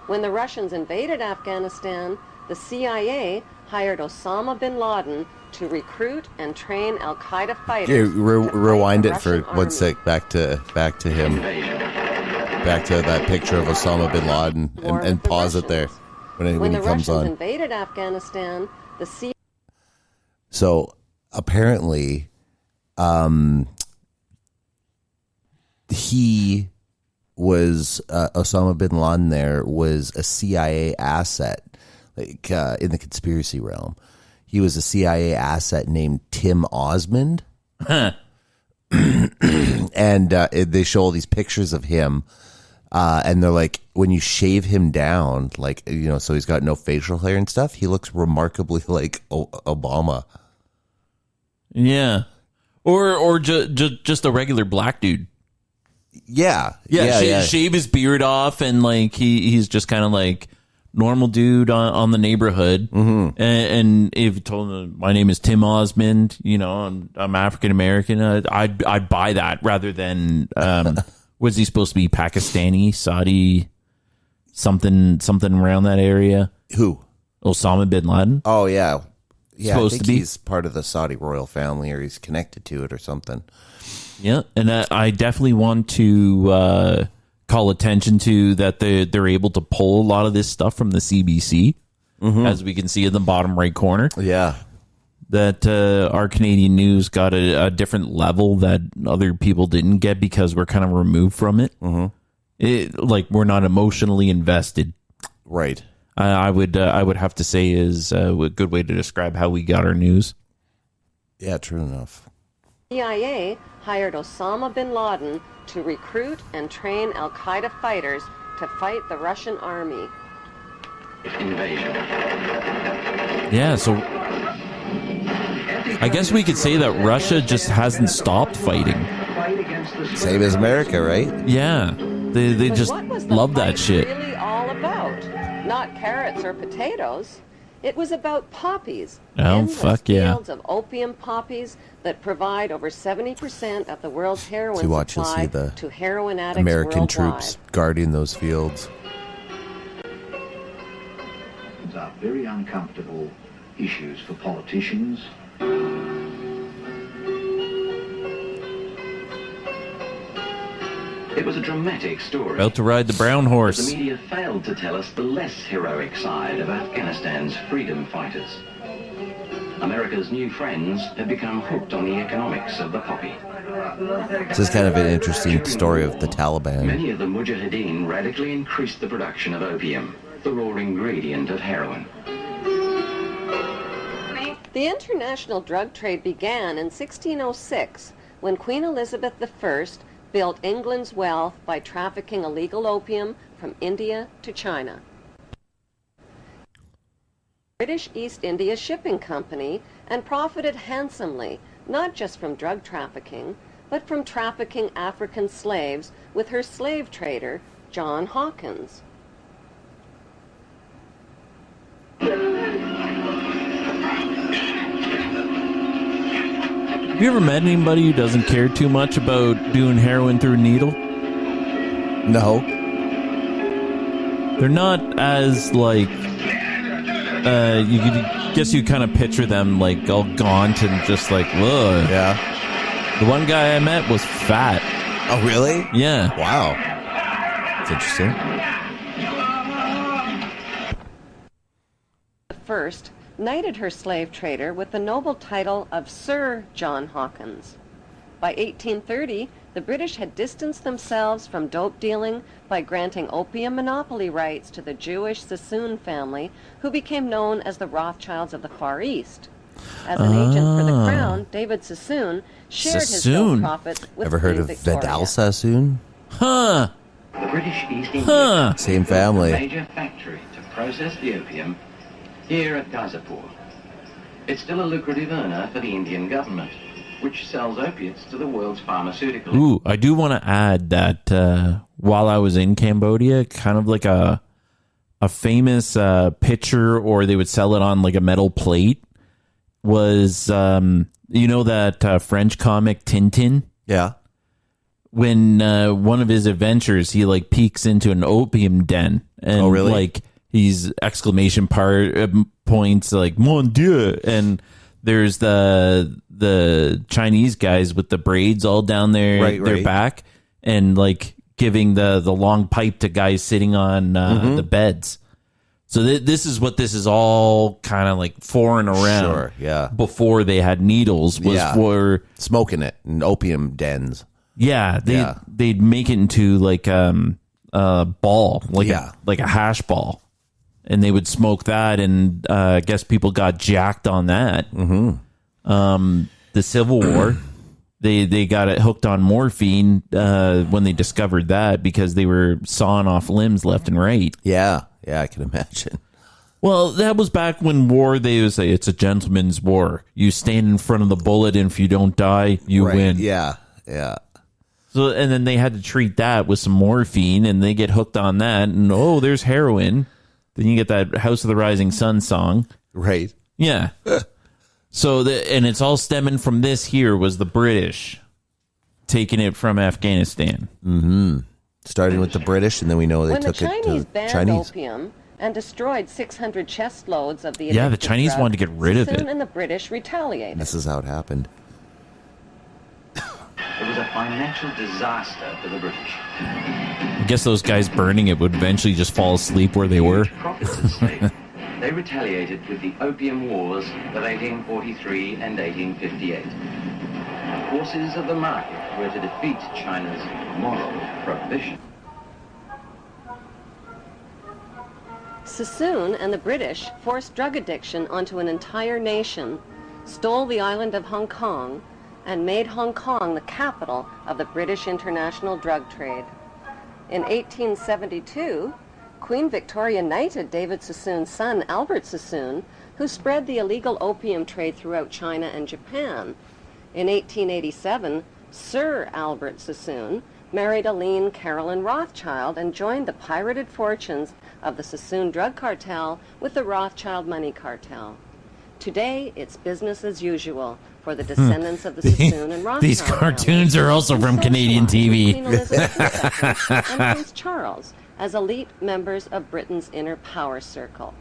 When the Russians invaded Afghanistan, the CIA hired Osama bin Laden to recruit and train Al-Qaeda fighters.
Yeah,
to fight
rewind
the
it for
Russian
1
army.
sec. Back to him. Back to that picture of Osama bin Laden,
War
and
with the
pause it there when
When
he
the
comes
Russians
on.
invaded Afghanistan, the CIA
So apparently, he was Osama bin Laden. There was a CIA asset. like in the conspiracy realm. He was a CIA asset named Tim Osmond. And they show all these pictures of him. And they're like, when you shave him down, like, you know, so he's got no facial hair and stuff, he looks remarkably like Obama.
Yeah. Or just a regular black dude.
Yeah.
Shave his beard off, and like he's just kind of like normal dude on the neighborhood.
Mm-hmm.
And if you told him my name is Tim Osmond, you know, I'm African American, I'd buy that rather than was he supposed to be Pakistani, Saudi, something around that area?
Who?
Osama bin Laden.
Oh yeah. Yeah,
Supposed
I think
to be.
he's part of the Saudi royal family, or he's connected to it or something.
Yeah, and I definitely want to call attention to that they're able to pull a lot of this stuff from the CBC, as we can see in the bottom right corner.
Yeah.
That our Canadian news got a different level that other people didn't get because we're kind of removed from it. Like, we're not emotionally invested.
Right.
I would have to say is a good way to describe how we got our news.
Yeah, true enough.
CIA hired Osama bin Laden to recruit and train Al-Qaeda fighters to fight the Russian army.
Invasion.
Yeah, so I guess we could say that Russia just hasn't stopped fighting.
Same as America, right?
Yeah, they
But
just
what was the
love that
fight
shit.
really all about? Not carrots or potatoes. It was about poppies.
Oh,
Endless
fuck yeah.
fields of opium poppies that provide over 70% of the world's heroin
To watch and
supply
see the
to heroin addicts
American
worldwide.
troops guarding those fields.
These are very uncomfortable issues for politicians. It was a dramatic story.
About to ride the brown horse.
The media failed to tell us the less heroic side of Afghanistan's freedom fighters. America's new friends had become hooked on the economics of the poppy.
This is kind of an interesting story of the Taliban.
Many of the Mujahideen radically increased the production of opium, the raw ingredient of heroin.
The international drug trade began in 1606 when Queen Elizabeth I built England's wealth by trafficking illegal opium from India to China. British East India Shipping Company and profited handsomely, not just from drug trafficking, but from trafficking African slaves with her slave trader, John Hawkins.
Have you ever met anybody who doesn't care too much about doing heroin through a needle?
No.
They're not as, like, you could guess you kind of picture them, like, all gaunt and just like, whoa.
Yeah.
The one guy I met was fat.
Oh, really?
Yeah.
Wow. That's interesting.
First, knighted her slave trader with the noble title of Sir John Hawkins. By 1830, the British had distanced themselves from dope dealing by granting opium monopoly rights to the Jewish Sassoon family, who became known as the Rothschilds of the Far East. As an agent for the crown, David Sassoon shared his dope profits with
Ever heard
Queen
of
Victoria.
Vidal Sassoon?
Huh.
The British East India
Same family.
a major factory to process the opium here at Gazipur. It's still a lucrative earner for the Indian government, which sells opiates to the world's pharmaceutical.
Ooh, I do want to add that while I was in Cambodia, kind of like a famous picture, or they would sell it on like a metal plate, was you know that French comic Tintin?
Yeah.
When one of his adventures, he like peeks into an opium den, and
Oh, really?
like he's exclamation points like "Mon Dieu!" and there's the Chinese guys with the braids all down their
Right.
back, and like giving the long pipe to guys sitting on the beds. So this is what this is all kind of like foreign around.
Sure, yeah.
Before they had needles was for
smoking it in opium dens.
Yeah, they'd make it into like a ball, like
Yeah.
like a hash ball, and they would smoke that, and I guess people got jacked on that. The Civil War, they got it hooked on morphine when they discovered that, because they were sawing off limbs left and right.
Yeah, I can imagine.
Well, that was back when war, they would say it's a gentleman's war. You stand in front of the bullet, and if you don't die, you win.
Yeah.
So, and then they had to treat that with some morphine, and they get hooked on that, and there's heroin. Then you get that House of the Rising Sun song.
Right.
Yeah. So, and it's all stemming from this here was the British taking it from Afghanistan.
Starting with the British, and then we know they
When
took
the
it to
Chinese
the
banned
Chinese.
opium and destroyed 600 chest loads of the
Yeah, the
addictive
Chinese
drug,
wanted to get rid of
Sassoon
it.
and the British retaliated.
This is how it happened.
It was a financial disaster for the British.
I guess those guys burning it would eventually just fall asleep where they were.
Profits at stake. They retaliated with the Opium Wars of 1843 and 1858. The forces of the market were to defeat China's moral prohibition.
Sassoon and the British forced drug addiction onto an entire nation, stole the island of Hong Kong, and made Hong Kong the capital of the British international drug trade. In 1872, Queen Victoria knighted David Sassoon's son, Albert Sassoon, who spread the illegal opium trade throughout China and Japan. In 1887, Sir Albert Sassoon married Aline Carolyn Rothschild and joined the pirated fortunes of the Sassoon drug cartel with the Rothschild money cartel. Today, it's business as usual for the descendants of the Sassoon and Rothschild
These cartoons are also from Canadian TV.
Queen Elizabeth II and Prince Charles as elite members of Britain's inner power circle.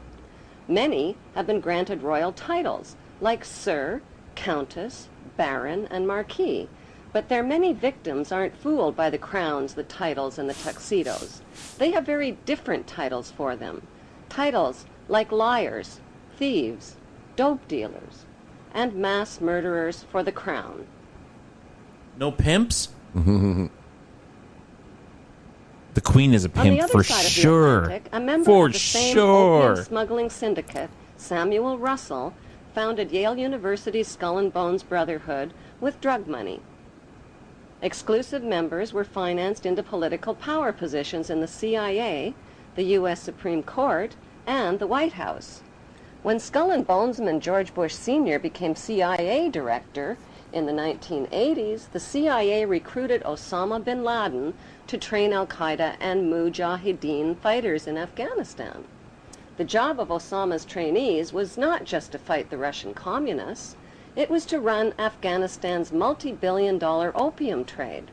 Many have been granted royal titles like Sir, Countess, Baron, and Marquis, but their many victims aren't fooled by the crowns, the titles, and the tuxedos. They have very different titles for them. Titles like liars, thieves, dope dealers, and mass murderers for the crown.
No pimps? The Queen is a
On the
pimp
other
for
side of the
sure.
Atlantic, a member
For
of the same
sure.
opium smuggling syndicate, Samuel Russell, founded Yale University's Skull and Bones Brotherhood with drug money. Exclusive members were financed into political power positions in the CIA, the U.S. Supreme Court, and the White House. When Skull and Bonesman George Bush Sr. became CIA director in the 1980s, the CIA recruited Osama bin Laden to train al-Qaeda and Mujahideen fighters in Afghanistan. The job of Osama's trainees was not just to fight the Russian communists, it was to run Afghanistan's multi-billion-dollar opium trade.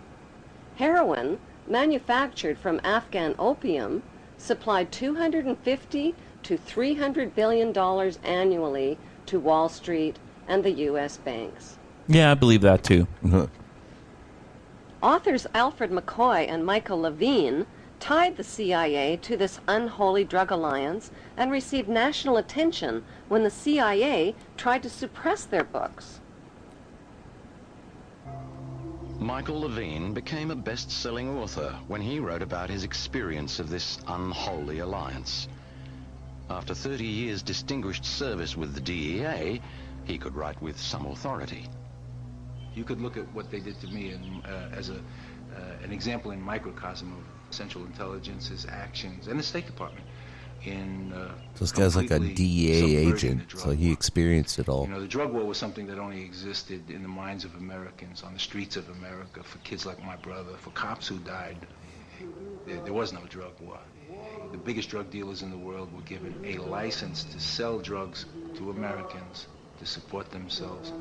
Heroin, manufactured from Afghan opium, supplied $250 to $300 billion annually to Wall Street and the U.S. banks.
Yeah, I believe that too.
Authors Alfred McCoy and Michael Levine tied the CIA to this unholy drug alliance and received national attention when the CIA tried to suppress their books.
Michael Levine became a best-selling author when he wrote about his experience of this unholy alliance. After 30 years' distinguished service with the DEA, he could write with some authority.
You could look at what they did to me as an example in microcosm of Central Intelligence's actions and the State Department in
This guy's like a DEA agent, so he experienced it all.
You know, the drug war was something that only existed in the minds of Americans, on the streets of America, for kids like my brother, for cops who died. There was no drug war. The biggest drug dealers in the world were given a license to sell drugs to Americans to support themselves.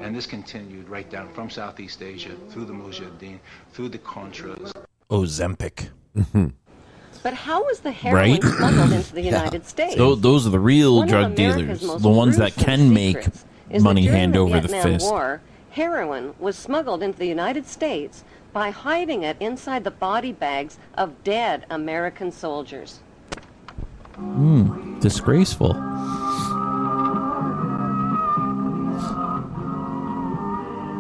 And this continued right down from Southeast Asia, through the Mujahideen, through the Contras.
Ozempic.
But how was the heroin smuggled into the United States?
Those are the real
One of
drug
America's
dealers,
most
the ones that
gruesome
can make
secrets is
money
that during
hand over the
Vietnam
fist.
War, heroin was smuggled into the United States by hiding it inside the body bags of dead American soldiers.
Disgraceful.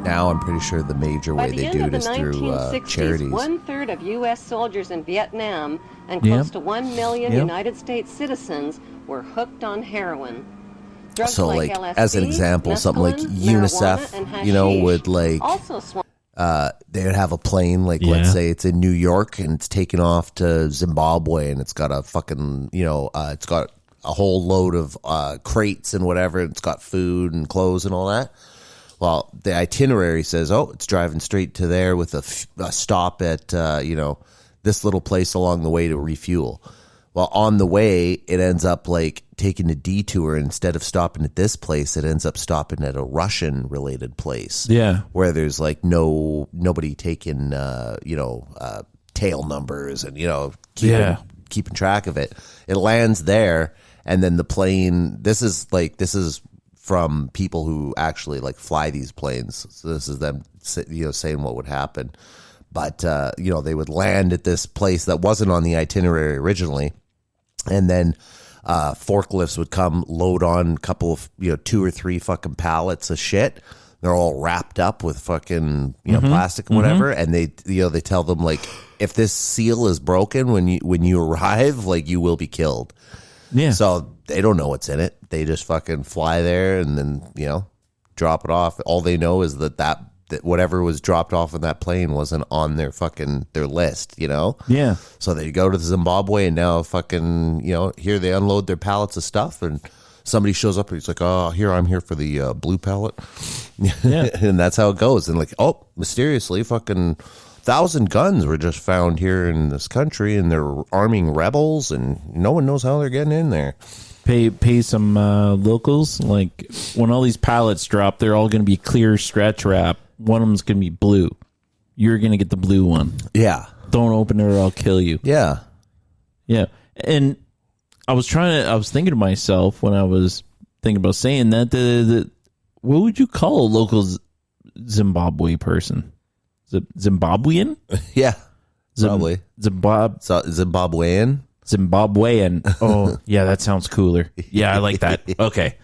Now I'm pretty sure the major
By
way
the
they
end
do
of
it
the
is through
1960s,
charities.
1/3 of U.S. soldiers in Vietnam and
Yep.
close to 1 million
Yep.
United States citizens were hooked on heroin. Drugs
So,
like
like,
LSD,
as an example, something like
mescaline,
UNICEF,
marijuana, and
you know,
hashish
would like,
also
they would have a plane, like,
Yeah.
let's say it's in New York and it's taken off to Zimbabwe and it's got a fucking, you know, it's got a whole load of crates and whatever. It's got food and clothes and all that. Well, the itinerary says, oh, it's driving straight to there with a stop at, you know, this little place along the way to refuel. Well, on the way, it ends up like taking a detour. Instead of stopping at this place, it ends up stopping at a Russian-related place.
Yeah.
Where there's like nobody taking, you know, tail numbers and, you know, keeping track of it. It lands there, and then the plane. This is from people who actually like fly these planes. So this is them, you know, saying what would happen. But, you know, they would land at this place that wasn't on the itinerary originally. And then forklifts would come, load on a couple of, you know, 2 or 3 fucking pallets of shit. They're all wrapped up with fucking, you know, plastic and whatever. And they, you know, they tell them, like, if this seal is broken when you arrive, like, you will be killed.
Yeah.
So they don't know what's in it. They just fucking fly there and then, you know, drop it off. All they know is that whatever was dropped off in that plane wasn't on their list, you know?
Yeah.
So they go to Zimbabwe and now fucking, you know, here they unload their pallets of stuff and somebody shows up and he's like, oh, I'm here for the blue pallet.
Yeah.
And that's how it goes. And like, oh, mysteriously fucking 1,000 guns were just found here in this country and they're arming rebels and no one knows how they're getting in there.
Pay some locals. Like, when all these pallets drop, they're all going to be clear stretch wrap. One of them's going to be blue. You're going to get the blue one.
Yeah.
Don't open it or I'll kill you.
Yeah.
Yeah. And I was thinking to myself when I was thinking about saying that, what would you call a local Zimbabwe person? Zimbabwean?
Yeah. Probably. Zimbabwean?
Zimbabwean. Oh, yeah, that sounds cooler. Yeah, I like that. Okay.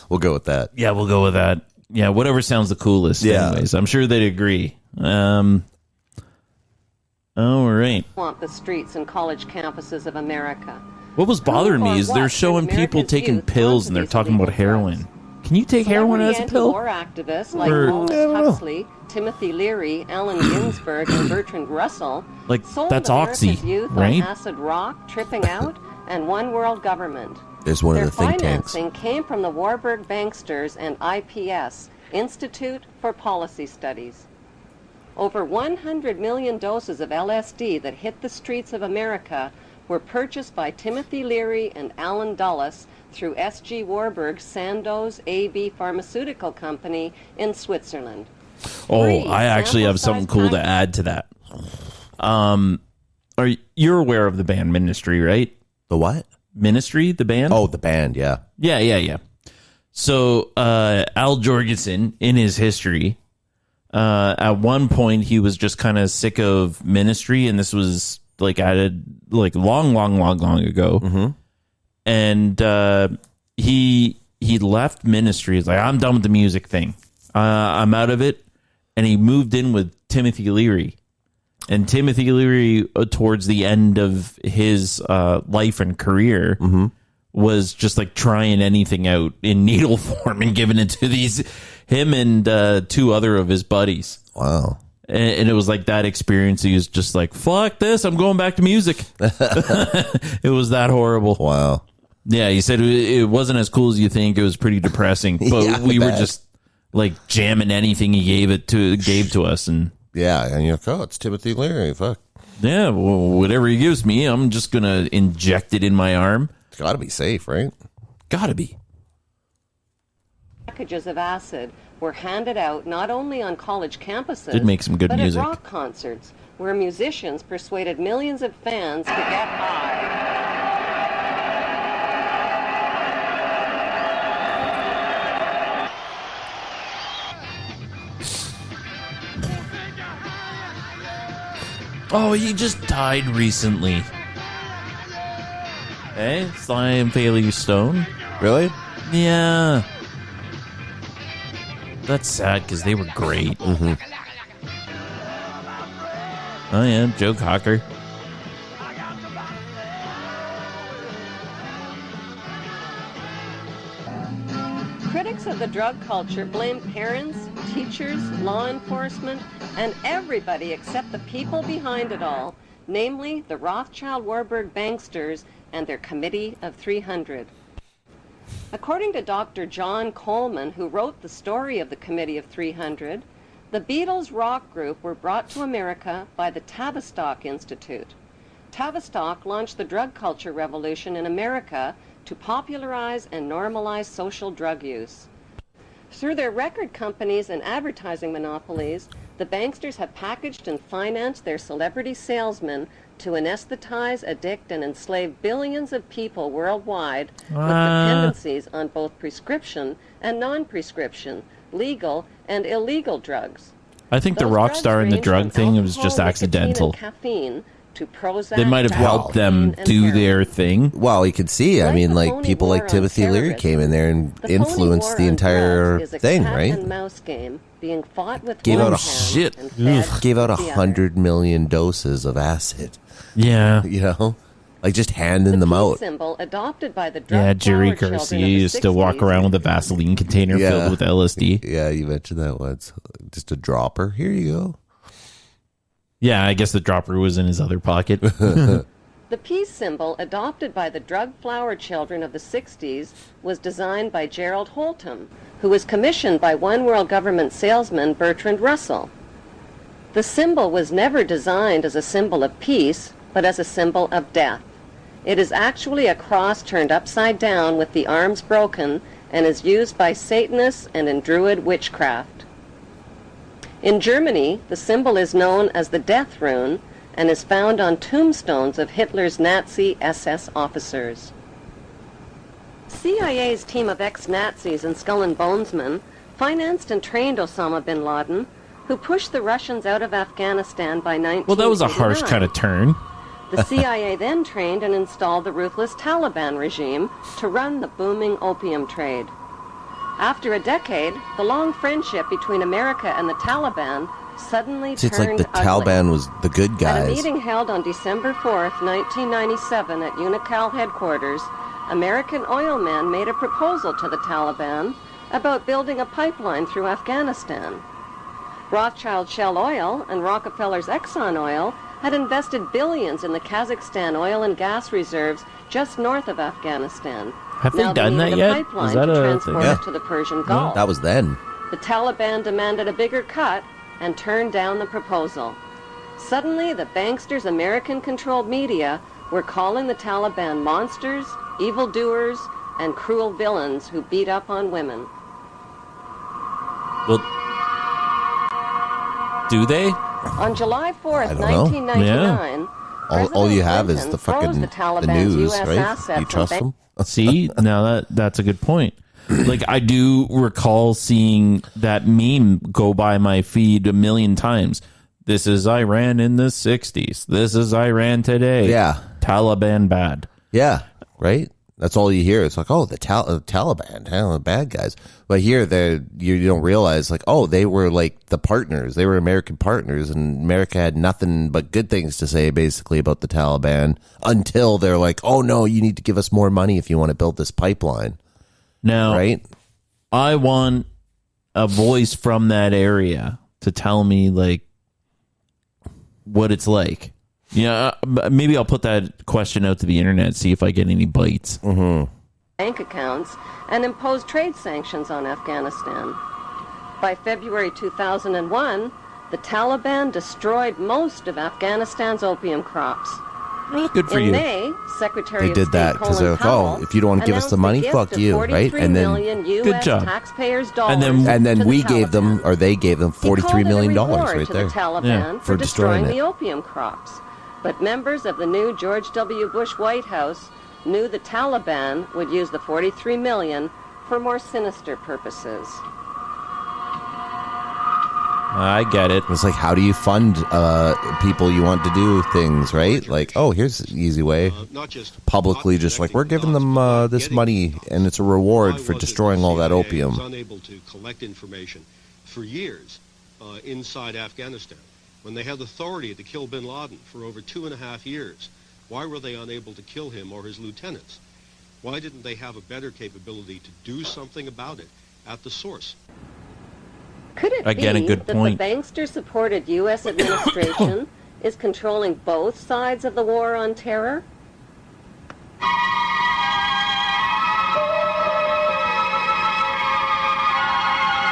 We'll go with that.
Yeah, we'll go with that. Yeah, whatever sounds the coolest.
Yeah.
Anyways, I'm sure they'd agree. All right.
want the streets and college campuses of America.
What was bothering me is they're showing people taking pills and they're talking about heroin. Can you take heroin as a pill?
War activists like
Or-
Aldous Huxley, Timothy Leary, Allen Ginsberg, and Bertrand Russell
Like,
sold
that's
America's
Oxy,
youth
right?
on acid rock, tripping out, and one world government.
There's one
Their
of the think tanks.
financing came from the Warburg Banksters and IPS, Institute for Policy Studies. Over 100 million doses of LSD that hit the streets of America were purchased by Timothy Leary and Alan Dulles through S.G. Warburg's Sandoz AB Pharmaceutical Company in Switzerland.
Oh,
Free
I actually have something cool to add to that. You're aware of the band Ministry, right?
The what?
Ministry, the band?
Oh, the band, yeah.
Yeah. So, Al Jorgensen, in his history, at one point he was just kind of sick of Ministry, and this was like added like long ago.
Mm-hmm.
And he left Ministry. He's like, I'm done with the music thing. I'm out of it. And he moved in with Timothy Leary. And Timothy Leary, towards the end of his life and career, was just like trying anything out in needle form and giving it to him and 2 other of his buddies.
Wow.
And it was like that experience. He was just like, fuck this, I'm going back to music. It was that horrible.
Wow.
Yeah, he said it wasn't as cool as you think. It was pretty depressing. But
Yeah,
we
I
were
bet.
just like jamming anything he gave to us. And
yeah, and you're like, oh, it's Timothy Leary. Fuck.
yeah, well, whatever he gives me, I'm just going to inject it in my arm.
It's got to be safe, right?
Gotta be.
Packages of acid were handed out not only on college campuses,
Did make some good
but
music.
at rock concerts, where musicians persuaded millions of fans to get high.
Oh, he just died recently. Hey, Sly and Bailey Stone.
Really?
Yeah. That's sad because they were great.
Mm-hmm.
Oh, yeah, Joe Cocker.
drug culture blamed parents, teachers, law enforcement, and everybody except the people behind it all, namely the Rothschild-Warburg banksters and their Committee of 300. According to Dr. John Coleman, who wrote the story of the Committee of 300, the Beatles rock group were brought to America by the Tavistock Institute. Tavistock launched the drug culture revolution in America to popularize and normalize social drug use. Through their record companies and advertising monopolies, the banksters have packaged and financed their celebrity salesmen to anesthetize, addict, and enslave billions of people worldwide with dependencies on both prescription and non-prescription, legal and illegal drugs.
I think the rock star and the drug thing, it was just accidental.
Caffeine to Prozac,
They might have helped them do their thing.
Well, you could see. I mean, like, people like Timothy Leary came in there and influenced the entire thing, right?
And mouse game being fought with
Gave out
gave
out 100 million doses of acid.
Yeah,
you know, like just handing them out.
Symbol adopted by the drug
Yeah, Jerry
flower
Garcia
children of the
used to walk
60s.
around with a Vaseline container filled with LSD.
Yeah, you mentioned that once. Just a dropper. Here you go.
Yeah, I guess the dropper was in his other pocket.
The peace symbol adopted by the drug flower children of the 60s was designed by Gerald Holtham, who was commissioned by One World Government salesman Bertrand Russell. The symbol was never designed as a symbol of peace, but as a symbol of death. It is actually a cross turned upside down with the arms broken and is used by Satanists and in Druid witchcraft. In Germany, the symbol is known as the Death Rune and is found on tombstones of Hitler's Nazi SS officers. CIA's team of ex-Nazis and Skull and Bonesmen financed and trained Osama bin Laden, who pushed the Russians out of Afghanistan by 1989.
Well, that was a harsh kind of turn.
The CIA then trained and installed the ruthless Taliban regime to run the booming opium trade. After a decade, the long friendship between America and the Taliban suddenly
It's
turned
like the
ugly.
Taliban was the good
At a
guys.
meeting held on December 4th, 1997 at Unocal headquarters, American oil men made a proposal to the Taliban about building a pipeline through Afghanistan. Rothschild Shell Oil and Rockefeller's Exxon Oil had invested billions in the Kazakhstan oil and gas reserves just north of Afghanistan.
Have they
Now
done that
needed
yet?
a pipeline
Is that
to
a
transport
thing?
it to the Persian Gulf.
That was then.
The Taliban demanded a bigger cut and turned down the proposal. Suddenly, the banksters' American-controlled media were calling the Taliban monsters, evildoers, and cruel villains who beat up on women.
Well, do they?
On July 4th,
I don't know.
1999,
All you have is the
froze
fucking
the
the
Taliban's
news,
US
right?
assets
You trust
and
them?
See, now that's a good point. Like, I do recall seeing that meme go by my feed a million times. This is Iran in the 60s. This is Iran today.
Yeah.
Taliban bad.
Yeah, right? That's all you hear. It's like, oh, the Taliban, bad guys. But here, you don't realize, like, oh, they were like the partners. They were American partners, and America had nothing but good things to say, basically, about the Taliban until they're like, oh, no, you need to give us more money if you want to build this pipeline.
Now,
right?
I want a voice from that area to tell me, like, what it's like. Yeah, maybe I'll put that question out to the internet, see if I get any bites.
bank accounts and imposed trade sanctions on Afghanistan. By February 2001, the Taliban destroyed most of Afghanistan's opium crops.
Good for
In
you.
May, Secretary
They did
of State
that because they're
Colin
like,
Powell
oh, if you don't want to give us the money,
announced a
fuck
gift
you,
of
right?
43
And
million
then,
US taxpayers' dollars
and then
to the
we
Taliban.
gave them, or they gave them
He called
$43
it a
million
reward
right
to
there
the Taliban
for
destroying
destroying
the
it.
opium crops. But members of the new George W. Bush White House knew the Taliban would use the $43 million for more sinister purposes.
I get it. It's like, how do you fund people you want to do things, right? Like, oh, here's an easy way. Publicly, just like, we're giving them this money, and it's a reward for destroying all that
was
opium.
unable to collect information for years inside Afghanistan. When they had authority to kill bin Laden for over 2.5 years, why were they unable to kill him or his lieutenants? Why didn't they have a better capability to do something about it at the source.
Could it
Again, a
be
good
that
point.
the bankster-supported U.S. administration is controlling both sides of the war on terror?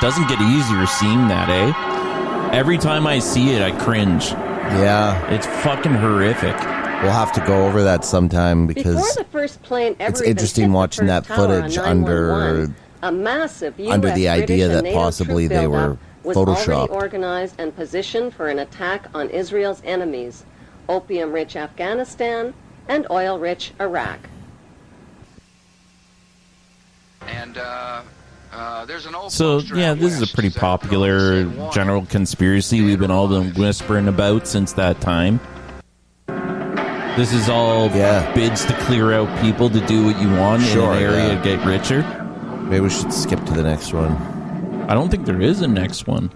Doesn't get easier seeing that, eh? Every time I see it, I cringe.
Yeah.
It's fucking horrific.
We'll have to go over that sometime
Before
because
the first plane ever
it's
even
interesting
hit the
watching
first
that
tower on
footage
911, a massive U.S.
under the idea
British and
that
NATO
possibly
troop
they were
buildup was already
photoshopped.
organized and positioned for an attack on Israel's enemies, opium-rich Afghanistan and oil-rich Iraq.
And there's an old
So, yeah, this is a pretty popular general conspiracy we've all been whispering about since that time. This is all bids to clear out people to do what you want in an area to get richer.
Maybe we should skip to the next one.
I don't think there is a next one.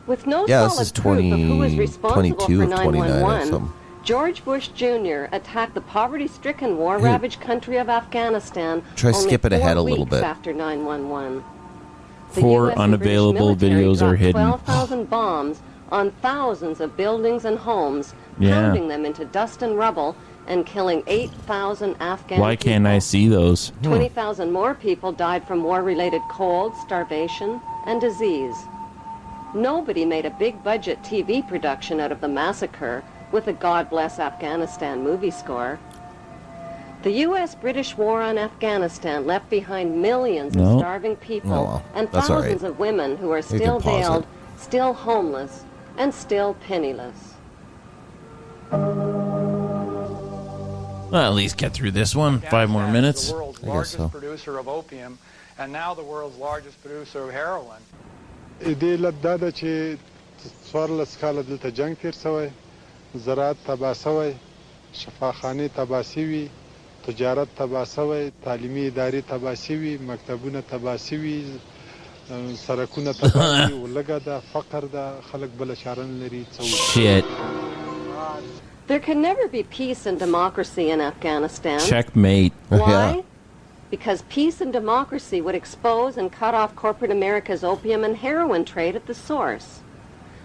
With no
Yeah,
solid
this is
proof of who was
20
responsible
22
for
of 29 or
911,
something.
George Bush Jr. attacked the poverty-stricken, war-ravaged country of Afghanistan
Try
only
skipping
4
ahead a little
weeks
bit.
after 911. The
4
US and
unavailable
British military
videos are
dropped
hidden.
12,000 bombs on thousands of buildings and homes,
Yeah.
pounding them into dust and rubble and killing 8,000 Afghan
Why can't I see those?
20,000 more people died from war-related cold, starvation, and disease. Nobody made a big-budget TV production out of the massacre with a God Bless Afghanistan movie score. The U.S.-British war on Afghanistan left behind millions
No.
of starving people
Oh, well,
and
that's all
thousands
right.
of women who are
You
still
can pause
veiled,
it.
still homeless, and still penniless.
Well, at least get through this one. 5 more minutes.
The world's largest producer of opium, and now the world's largest producer of heroin.
دې علت دا ده چې 14 کاله دلته جنگ تیر شوی، زراعت تباه شوی، شفاخانې تباه شوي، تجارت تباه شوی، تعلیمي ادارې تباه شوي، مکتبونه تباه شوي، سرکونه تباه شوي، ولږه ده، فقر ده، خلک بله چاره نه لري څه وکړي.
Shit.
There can never be peace and democracy in Afghanistan.
Checkmate.
Why? Because peace and democracy would expose and cut off corporate America's opium and heroin trade at the source.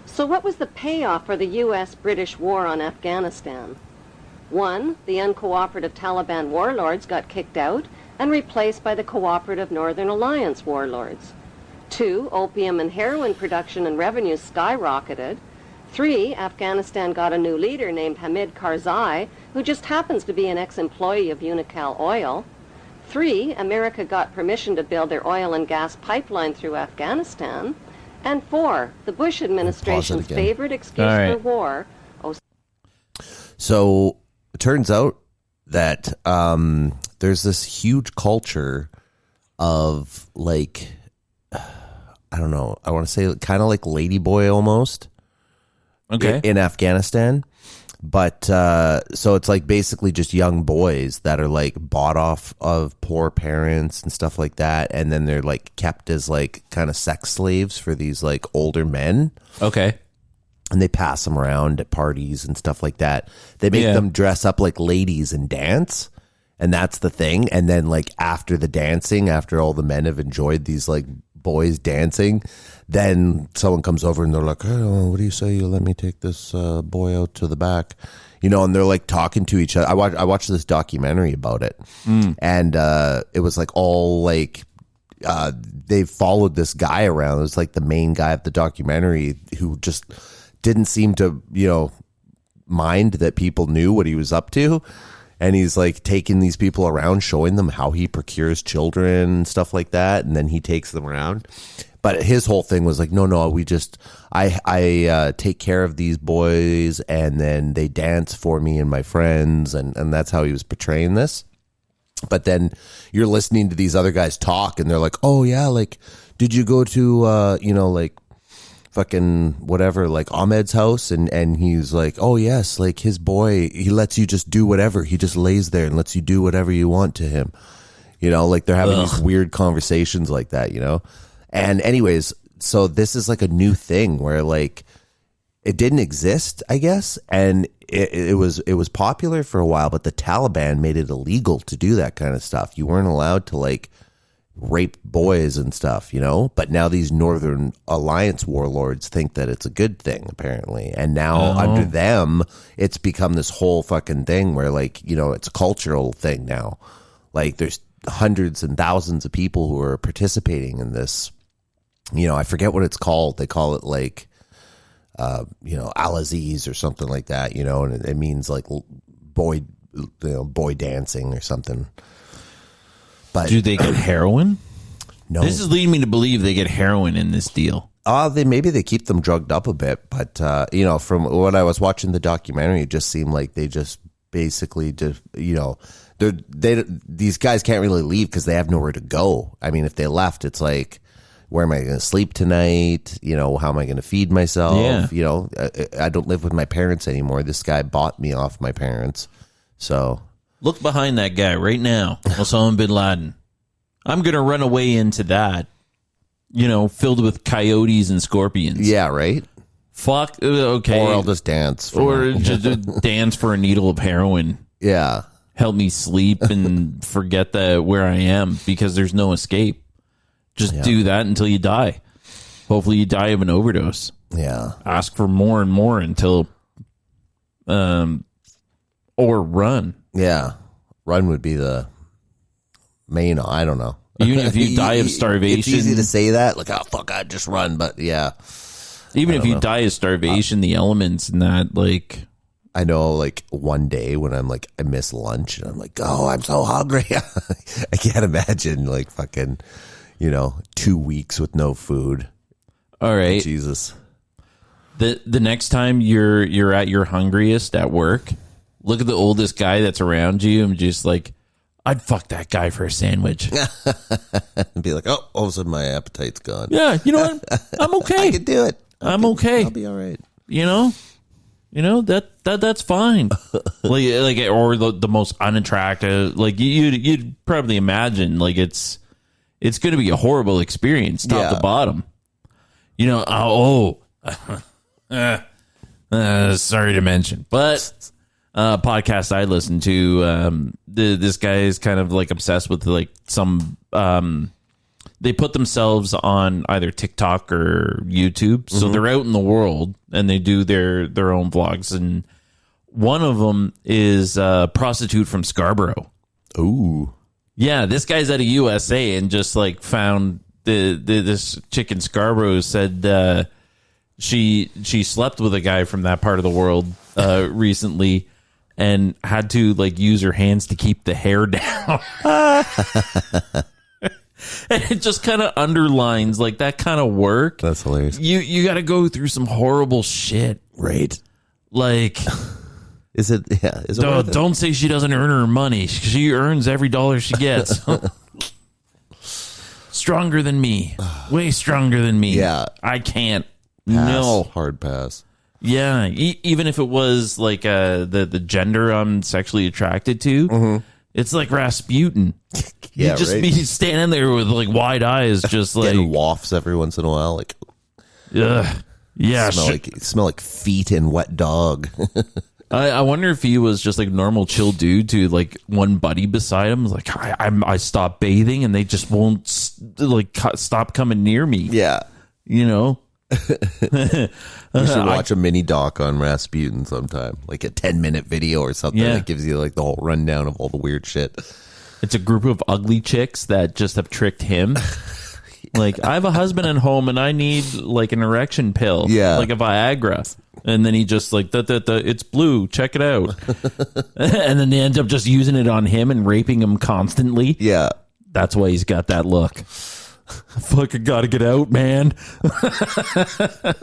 So what was the payoff for the U.S.-British war on Afghanistan? 1, the uncooperative Taliban warlords got kicked out and replaced by the cooperative Northern Alliance warlords. 2, opium and heroin production and revenues skyrocketed. 3, Afghanistan got a new leader named Hamid Karzai, who just happens to be an ex-employee of Unocal Oil. 3, America got permission to build their oil and gas pipeline through Afghanistan. And 4, the Bush administration's
again.
favorite excuse
All right.
for war.
So it turns out that there's this huge culture of like, I don't know, I want to say kind of like ladyboy almost.
Okay.
In Afghanistan. But so it's like basically just young boys that are like bought off of poor parents and stuff like that. And then they're like kept as like kind of sex slaves for these like older men.
Okay.
And they pass them around at parties and stuff like that. They make them dress up like ladies and dance. And that's the thing. And then like after the dancing, after all the men have enjoyed these like boys dancing, then someone comes over and they're like, hey, what do you say you let me take this boy out to the back, you know, and they're like talking to each other. I watched this documentary about it. And it was like all like they followed this guy around. It was like the main guy of the documentary who just didn't seem to, you know, mind that people knew what he was up to. And he's like taking these people around, showing them how he procures children and stuff like that. And then he takes them around. But his whole thing was like, no, I take care of these boys and then they dance for me and my friends. And that's how he was portraying this. But then you're listening to these other guys talk and they're like, oh yeah, like, did you go to, you know, like, fucking whatever, like Ahmed's house, and he's like, oh yes, like his boy, he lets you just do whatever, he just lays there and lets you do whatever you want to him, you know, like they're having these weird conversations like that, you know. And anyways, so this is like a new thing where like it didn't exist, I guess, and it was popular for a while, but the Taliban made it illegal to do that kind of stuff. You weren't allowed to like raped boys and stuff, you know. But now these Northern Alliance warlords think that it's a good thing, apparently. And now under them, it's become this whole fucking thing where, like, you know, it's a cultural thing now. Like, there's hundreds and thousands of people who are participating in this. You know, I forget what it's called. They call it like, you know, Al-Aziz or something like that, you know, and it means like boy dancing or something. But
do they get heroin?
No.
This is leading me to believe they get heroin in this deal.
Maybe they keep them drugged up a bit, but you know, from what I was watching the documentary, it just seemed like they just basically just, you know, these guys can't really leave because they have nowhere to go. I mean, if they left, it's like, where am I going to sleep tonight? You know, how am I going to feed myself?
Yeah.
You know, I don't live with my parents anymore. This guy bought me off my parents, so.
Look behind that guy right now, Osama bin Laden. I'm going to run away into that, you know, filled with coyotes and scorpions.
Yeah, right?
Fuck, okay.
Or I'll just dance.
Or just dance for a needle of heroin.
Yeah.
Help me sleep and forget where I am, because there's no escape. Just do that until you die. Hopefully you die of an overdose.
Yeah.
Ask for more and more until, or run.
Yeah. Run would be the main, I don't know.
Even if you die of starvation.
It's easy to say that. Like, oh, fuck, I'd just run. But, yeah.
Even if you die of starvation, the elements and that, like...
I know, like, one day when I'm like, I miss lunch, and I'm like, oh, I'm so hungry. I can't imagine, like, fucking, you know, 2 weeks with no food.
All right.
Jesus.
The next time you're at your hungriest at work, look at the oldest guy that's around you and just like, I'd fuck that guy for a sandwich.
And be like, oh, all of a sudden my appetite's gone.
Yeah, you know what? I'm okay.
I can do it.
I'm okay.
I'll be all right.
You know that's fine. like or the most unattractive. Like you'd probably imagine like it's going to be a horrible experience top to bottom. You know, sorry to mention, but podcast I listen to, this guy is kind of like obsessed with like some, they put themselves on either TikTok or YouTube. So they're out in the world and they do their own vlogs. And one of them is a prostitute from Scarborough.
Ooh.
Yeah. This guy's out of USA and just like found this chick in Scarborough said, she slept with a guy from that part of the world, recently, and had to like use her hands to keep the hair down. And it just kind of underlines like that kind of work.
That's hilarious.
You got to go through some horrible shit,
right?
Like,
is it? Yeah. Is it
don't say she doesn't earn her money. She earns every dollar she gets. Stronger than me, way stronger than me.
Yeah,
I can't.
Pass.
No,
hard pass.
Yeah, even if it was like the gender I'm sexually attracted to, it's like Rasputin.
Yeah,
you just
right?
be standing there with like wide eyes, just like
getting wafts every once in a while, like
yeah,
smell like feet and wet dog.
I wonder if he was just like normal chill dude to like one buddy beside him, like I stopped bathing and they just won't stop coming near me.
Yeah,
you know.
You should watch a mini doc on Rasputin sometime, like a 10-minute video or something that gives you like the whole rundown of all the weird shit.
It's a group of ugly chicks that just have tricked him. Like, I have a husband at home and I need like an erection pill, like a Viagra. And then he just like, it's blue, check it out. And then they end up just using it on him and raping him constantly.
Yeah.
That's why he's got that look. Fucking gotta get out, man. I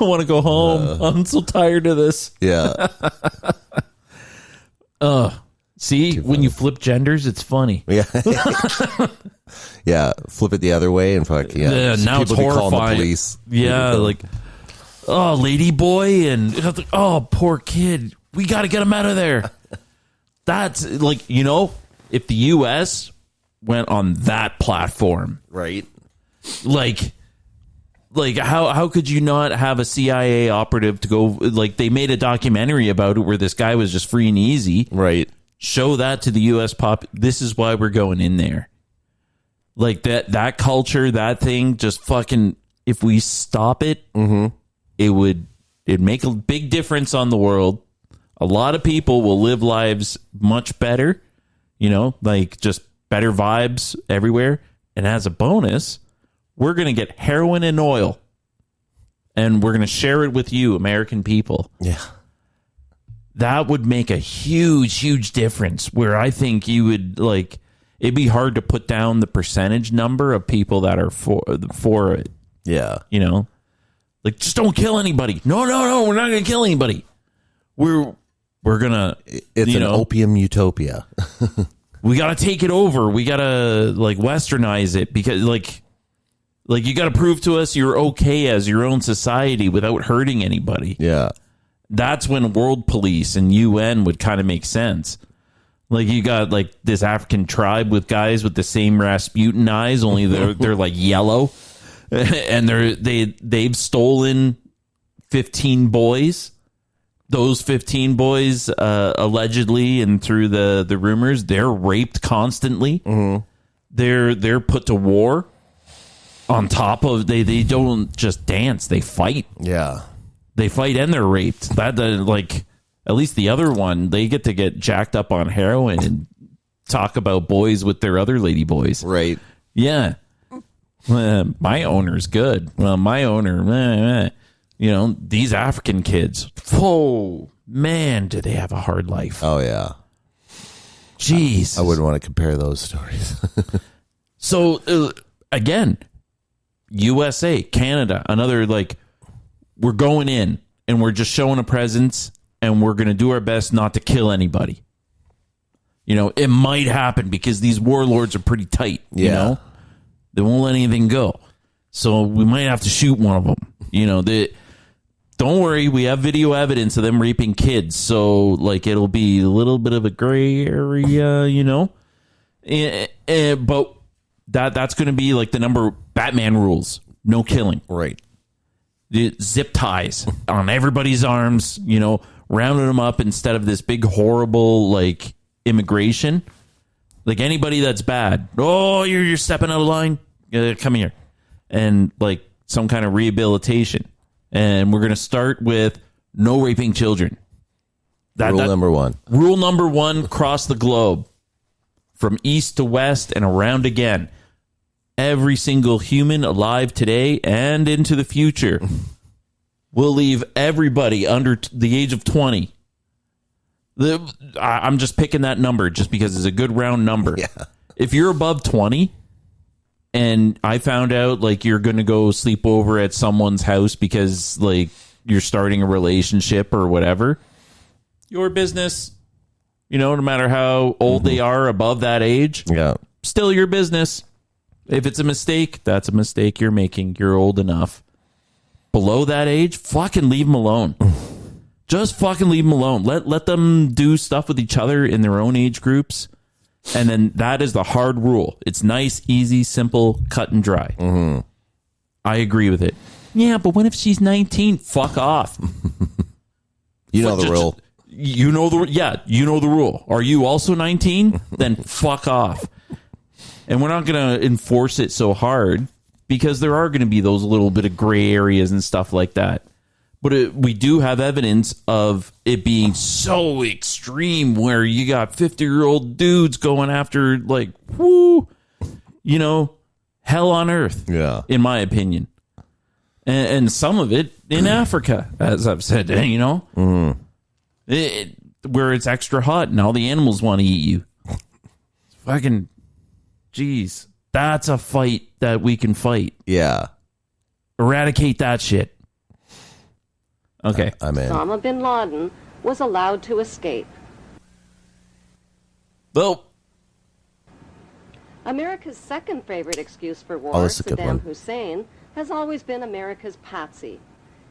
want to go home. I'm so tired of this.
Yeah.
See, when you flip genders, it's funny.
Yeah. Yeah. Flip it the other way and fuck. Yeah.
Now it's horrifying.
The police.
Yeah. Like, oh, lady boy. And oh, poor kid. We got to get him out of there. That's like, you know, if the U.S. went on that platform,
right?
Like how could you not have a CIA operative to go, like they made a documentary about it where this guy was just free and easy,
right?
Show that to the U.S. pop. This is why we're going in there. Like that culture, that thing, just fucking, if we stop it, it'd make a big difference on the world. A lot of people will live lives much better, like just better vibes everywhere. And as a bonus, we're going to get heroin and oil, and we're going to share it with you, American people.
Yeah.
That would make a huge, huge difference, where I think you would, like, it'd be hard to put down the percentage number of people that are for it.
Yeah.
Like, just don't kill anybody. No, we're not going to kill anybody. We're going to,
it's an opium utopia.
We got to take it over. We got to, like, westernize it, because, like you got to prove to us you're okay as your own society without hurting anybody.
Yeah.
That's when world police and UN would kind of make sense. Like, you got, like, this African tribe with guys with the same Rasputin eyes, only they're like yellow, and they've stolen 15 boys. Those 15 boys, allegedly, and through the rumors, they're raped constantly. They're put to war. On top of, they don't just dance, they fight.
Yeah.
They fight and they're raped. Like, at least the other one, they get to get jacked up on heroin and talk about boys with their other lady boys.
Right.
Yeah. My owner's good. Well, my owner, these African kids, oh, man, do they have a hard life.
Oh, yeah.
Jeez.
I wouldn't want to compare those stories.
So, again, USA, Canada, another, like, we're going in and we're just showing a presence, and we're going to do our best not to kill anybody. It might happen because these warlords are pretty tight.
Yeah.
They won't let anything go. So we might have to shoot one of them. Don't worry, we have video evidence of them raping kids. So, like, it'll be a little bit of a gray area, but that's going to be like the number Batman rules. No killing.
Right.
The zip ties on everybody's arms, rounding them up instead of this big, horrible, like, immigration. Like, anybody that's bad, oh, you're stepping out of line, come here. And, like, some kind of rehabilitation. And we're going to start with no raping children.
Rule number one.
Rule number one across the globe. From east to west and around again. Every single human alive today and into the future will leave everybody under the age of 20. I'm just picking that number just because it's a good round number.
Yeah.
If you're above 20 and I found out, like, you're going to go sleep over at someone's house because, like, you're starting a relationship or whatever, your business, no matter how old they are above that age, still your business. If it's a mistake, that's a mistake you're making. You're old enough. Below that age, fucking leave them alone. Just fucking leave them alone. Let them do stuff with each other in their own age groups. And then that is the hard rule. It's nice, easy, simple, cut and dry. I agree with it. Yeah, but what if she's 19? Fuck off.
You know the rule.
You know the rule. Are you also 19? Then fuck off. And we're not going to enforce it so hard because there are going to be those little bit of gray areas and stuff like that. But we do have evidence of it being so extreme where you got 50-year-old dudes going after, like, hell on earth, in my opinion. And some of it in Africa, as I've said, where it's extra hot and all the animals want to eat you. Fucking... Jeez, that's a fight that we can fight.
Yeah.
Eradicate that shit. Okay.
I'm in.
Osama bin Laden was allowed to escape.
Well,
America's second favorite excuse for war,
that's a good one.
Saddam Hussein, has always been America's patsy.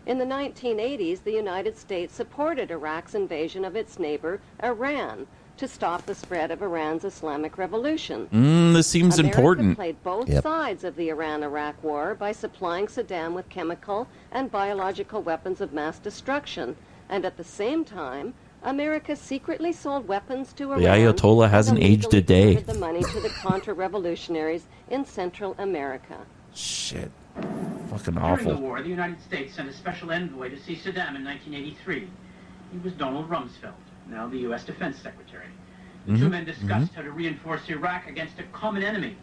In the 1980s, the United States supported Iraq's invasion of its neighbor, Iran, to stop the spread of Iran's Islamic Revolution.
This seems
America
important.
Played both sides of the Iran-Iraq war by supplying Saddam with chemical and biological weapons of mass destruction, and at the same time America secretly sold weapons to Iran.
The Ayatollah hasn't
and
aged a
illegally
day.
delivered the money to the Contra-revolutionaries in Central America.
Shit. Fucking
During the
awful.
war, the United States sent a special envoy to see Saddam in 1983. He was Donald Rumsfeld, now the U.S. Defense Secretary. The two men discussed how to reinforce Iraq against a common enemy.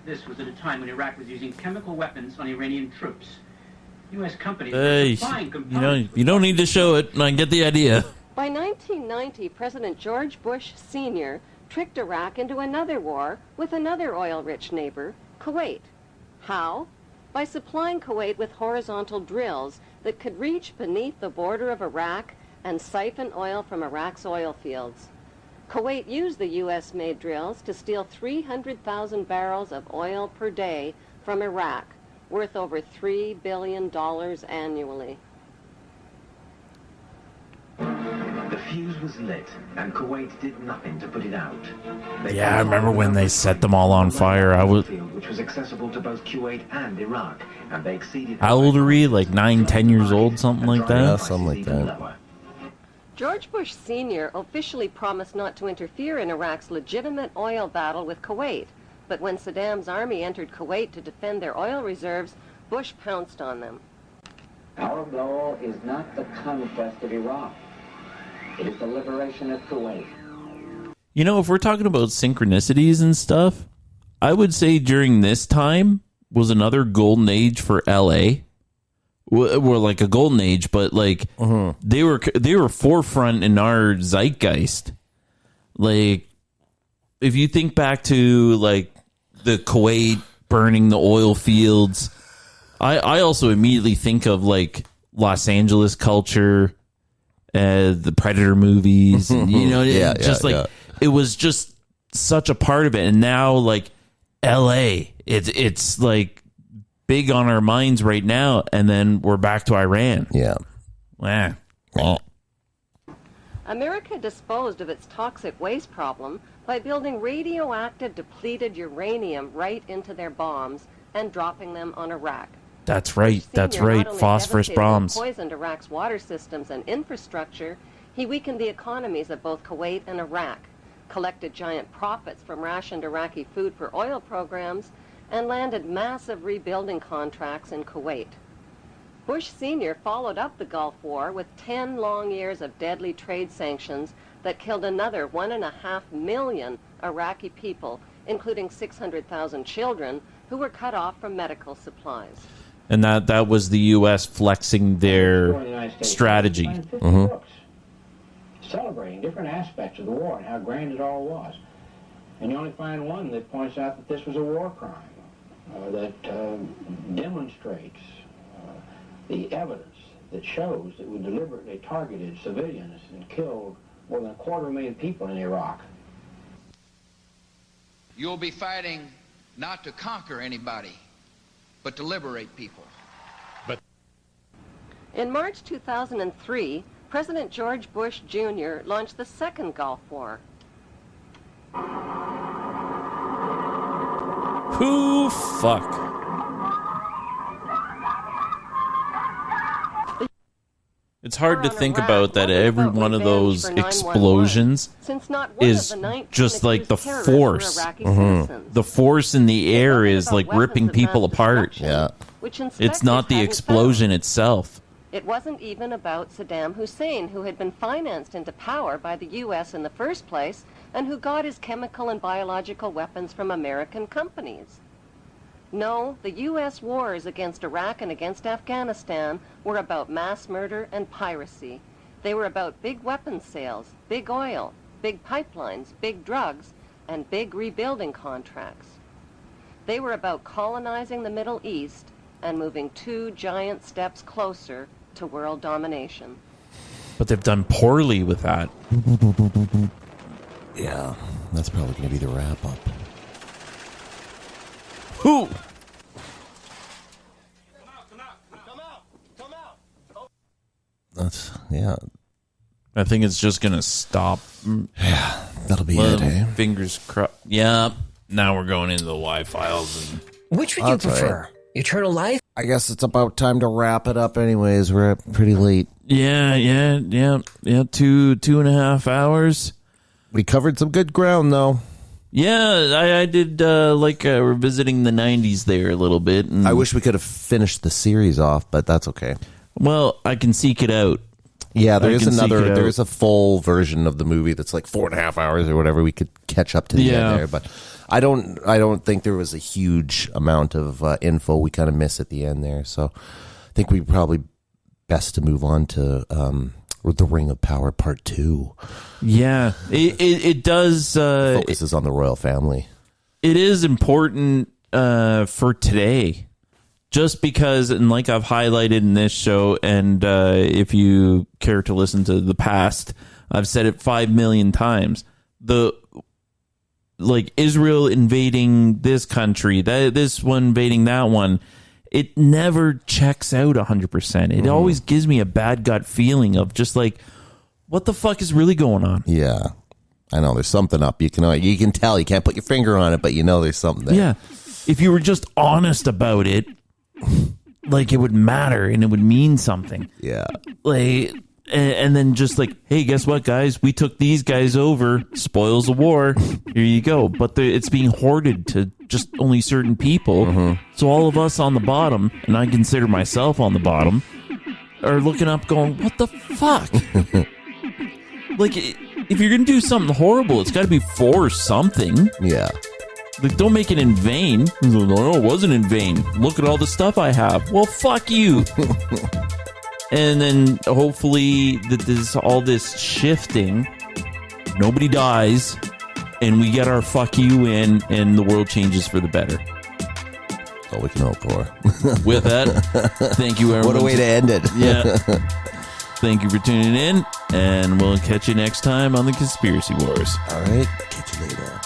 This was at a time when Iraq was using chemical weapons on Iranian troops. U.S. companies were supplying components.
You don't need to show it. I get the idea.
By 1990, President George Bush Sr. tricked Iraq into another war with another oil-rich neighbor, Kuwait. How? By supplying Kuwait with horizontal drills that could reach beneath the border of Iraq and siphon oil from Iraq's oil fields. Kuwait used the U.S.-made drills to steal 300,000 barrels of oil per day from Iraq, worth over $3 billion annually.
The fuse was lit, and Kuwait did nothing to put it out.
Yeah, I remember when they set them all on fire. I was...
Which was accessible to both Kuwait and Iraq, and they exceeded...
How old are we? Like 9, 10 years old? Something like that?
Yeah, something like that.
George Bush Sr. officially promised not to interfere in Iraq's legitimate oil battle with Kuwait, but when Saddam's army entered Kuwait to defend their oil reserves, Bush pounced on them.
Our goal is not the conquest of Iraq. It is the liberation of Kuwait.
You know, if we're talking about synchronicities and stuff, I would say during this time was another golden age for LA. Well, like a golden age, but like they were forefront in our zeitgeist. Like, if you think back to like the Kuwait burning the oil fields, I also immediately think of like Los Angeles culture, the Predator movies, and, you know, it was just such a part of it. And now, like LA, it's like big on our minds right now, and then we're back to Iran.
Yeah.
America disposed of its toxic waste problem by building radioactive depleted uranium right into their bombs and dropping them on Iraq.
That's right. That's right. Phosphorus bombs.
He poisoned Iraq's water systems and infrastructure. He weakened the economies of both Kuwait and Iraq, collected giant profits from rationed Iraqi food for oil programs, and landed massive rebuilding contracts in Kuwait. Bush Sr. followed up the Gulf War with 10 long years of deadly trade sanctions that killed another 1.5 million Iraqi people, including 600,000 children who were cut off from medical supplies.
And that was the U.S. flexing their strategy.
Celebrating different aspects of the war and how grand it all was. And you only find one that points out that this was a war crime, that demonstrates the evidence that shows that we deliberately targeted civilians and killed more than 250,000 people in Iraq.
You'll be fighting not to conquer anybody, but to liberate people.
In March 2003, President George Bush Jr. launched the second Gulf War.
Who fuck? It's hard to think about that every one of those explosions is just like the force. The force in the air is like ripping people apart.
Yeah.
It's not the explosion itself.
It wasn't even about Saddam Hussein, who had been financed into power by the U.S. in the first place and who got his chemical and biological weapons from American companies. No, the U.S. wars against Iraq and against Afghanistan were about mass murder and piracy. They were about big weapons sales, big oil, big pipelines, big drugs, and big rebuilding contracts. They were about colonizing the Middle East and moving 2 giant steps closer to world domination.
But they've done poorly with that.
Yeah, that's probably going to be the wrap-up.
Who?
That's, yeah.
I think it's just going to stop.
Yeah, that'll be it, eh?
Fingers crossed. Yeah, now we're going into the Y files.
Which would you prefer? Eternal life?
I guess it's about time to wrap it up anyways. We're pretty late.
Yeah. 2.5 hours.
We covered some good ground, though.
Yeah, I did revisiting the 90s there a little bit. And,
I wish we could have finished the series off, but that's okay.
Well, I can seek it out.
Yeah, there's a full version of the movie that's like 4.5 hours or whatever. We could catch up to the end there, but I don't think there was a huge amount of info we kind of miss at the end there. So I think we probably best to move on to The Ring of Power Part 2.
Yeah, it does.
Focuses on the royal family.
It is important for today. Just because, and like I've highlighted in this show, and if you care to listen to the past, I've said it 5 million times. Israel invading this country, this one invading that one, it never checks out 100%. It always gives me a bad gut feeling of just like, what the fuck is really going on?
Yeah, I know there's something up. You can tell. You can't put your finger on it, but you know there's something there.
Yeah, if you were just honest about it. Like it would matter and it would mean something.
Yeah.
And then just like, hey, guess what, guys? We took these guys over. Spoils of war. Here you go. But it's being hoarded to just only certain people. So all of us on the bottom, and I consider myself on the bottom, are looking up going, what the fuck? Like, if you're going to do something horrible, it's got to be for something.
Yeah.
Like, don't make it in vain. No, it wasn't in vain. Look at all the stuff I have. Well, fuck you. And then hopefully there's all this shifting. Nobody dies. And we get our fuck you in and the world changes for the better.
That's all we can hope for.
With that, thank you, everyone.
What a way to end it.
Yeah. Thank you for tuning in. And we'll catch you next time on the Conspiracy Wars.
All right. Catch you later.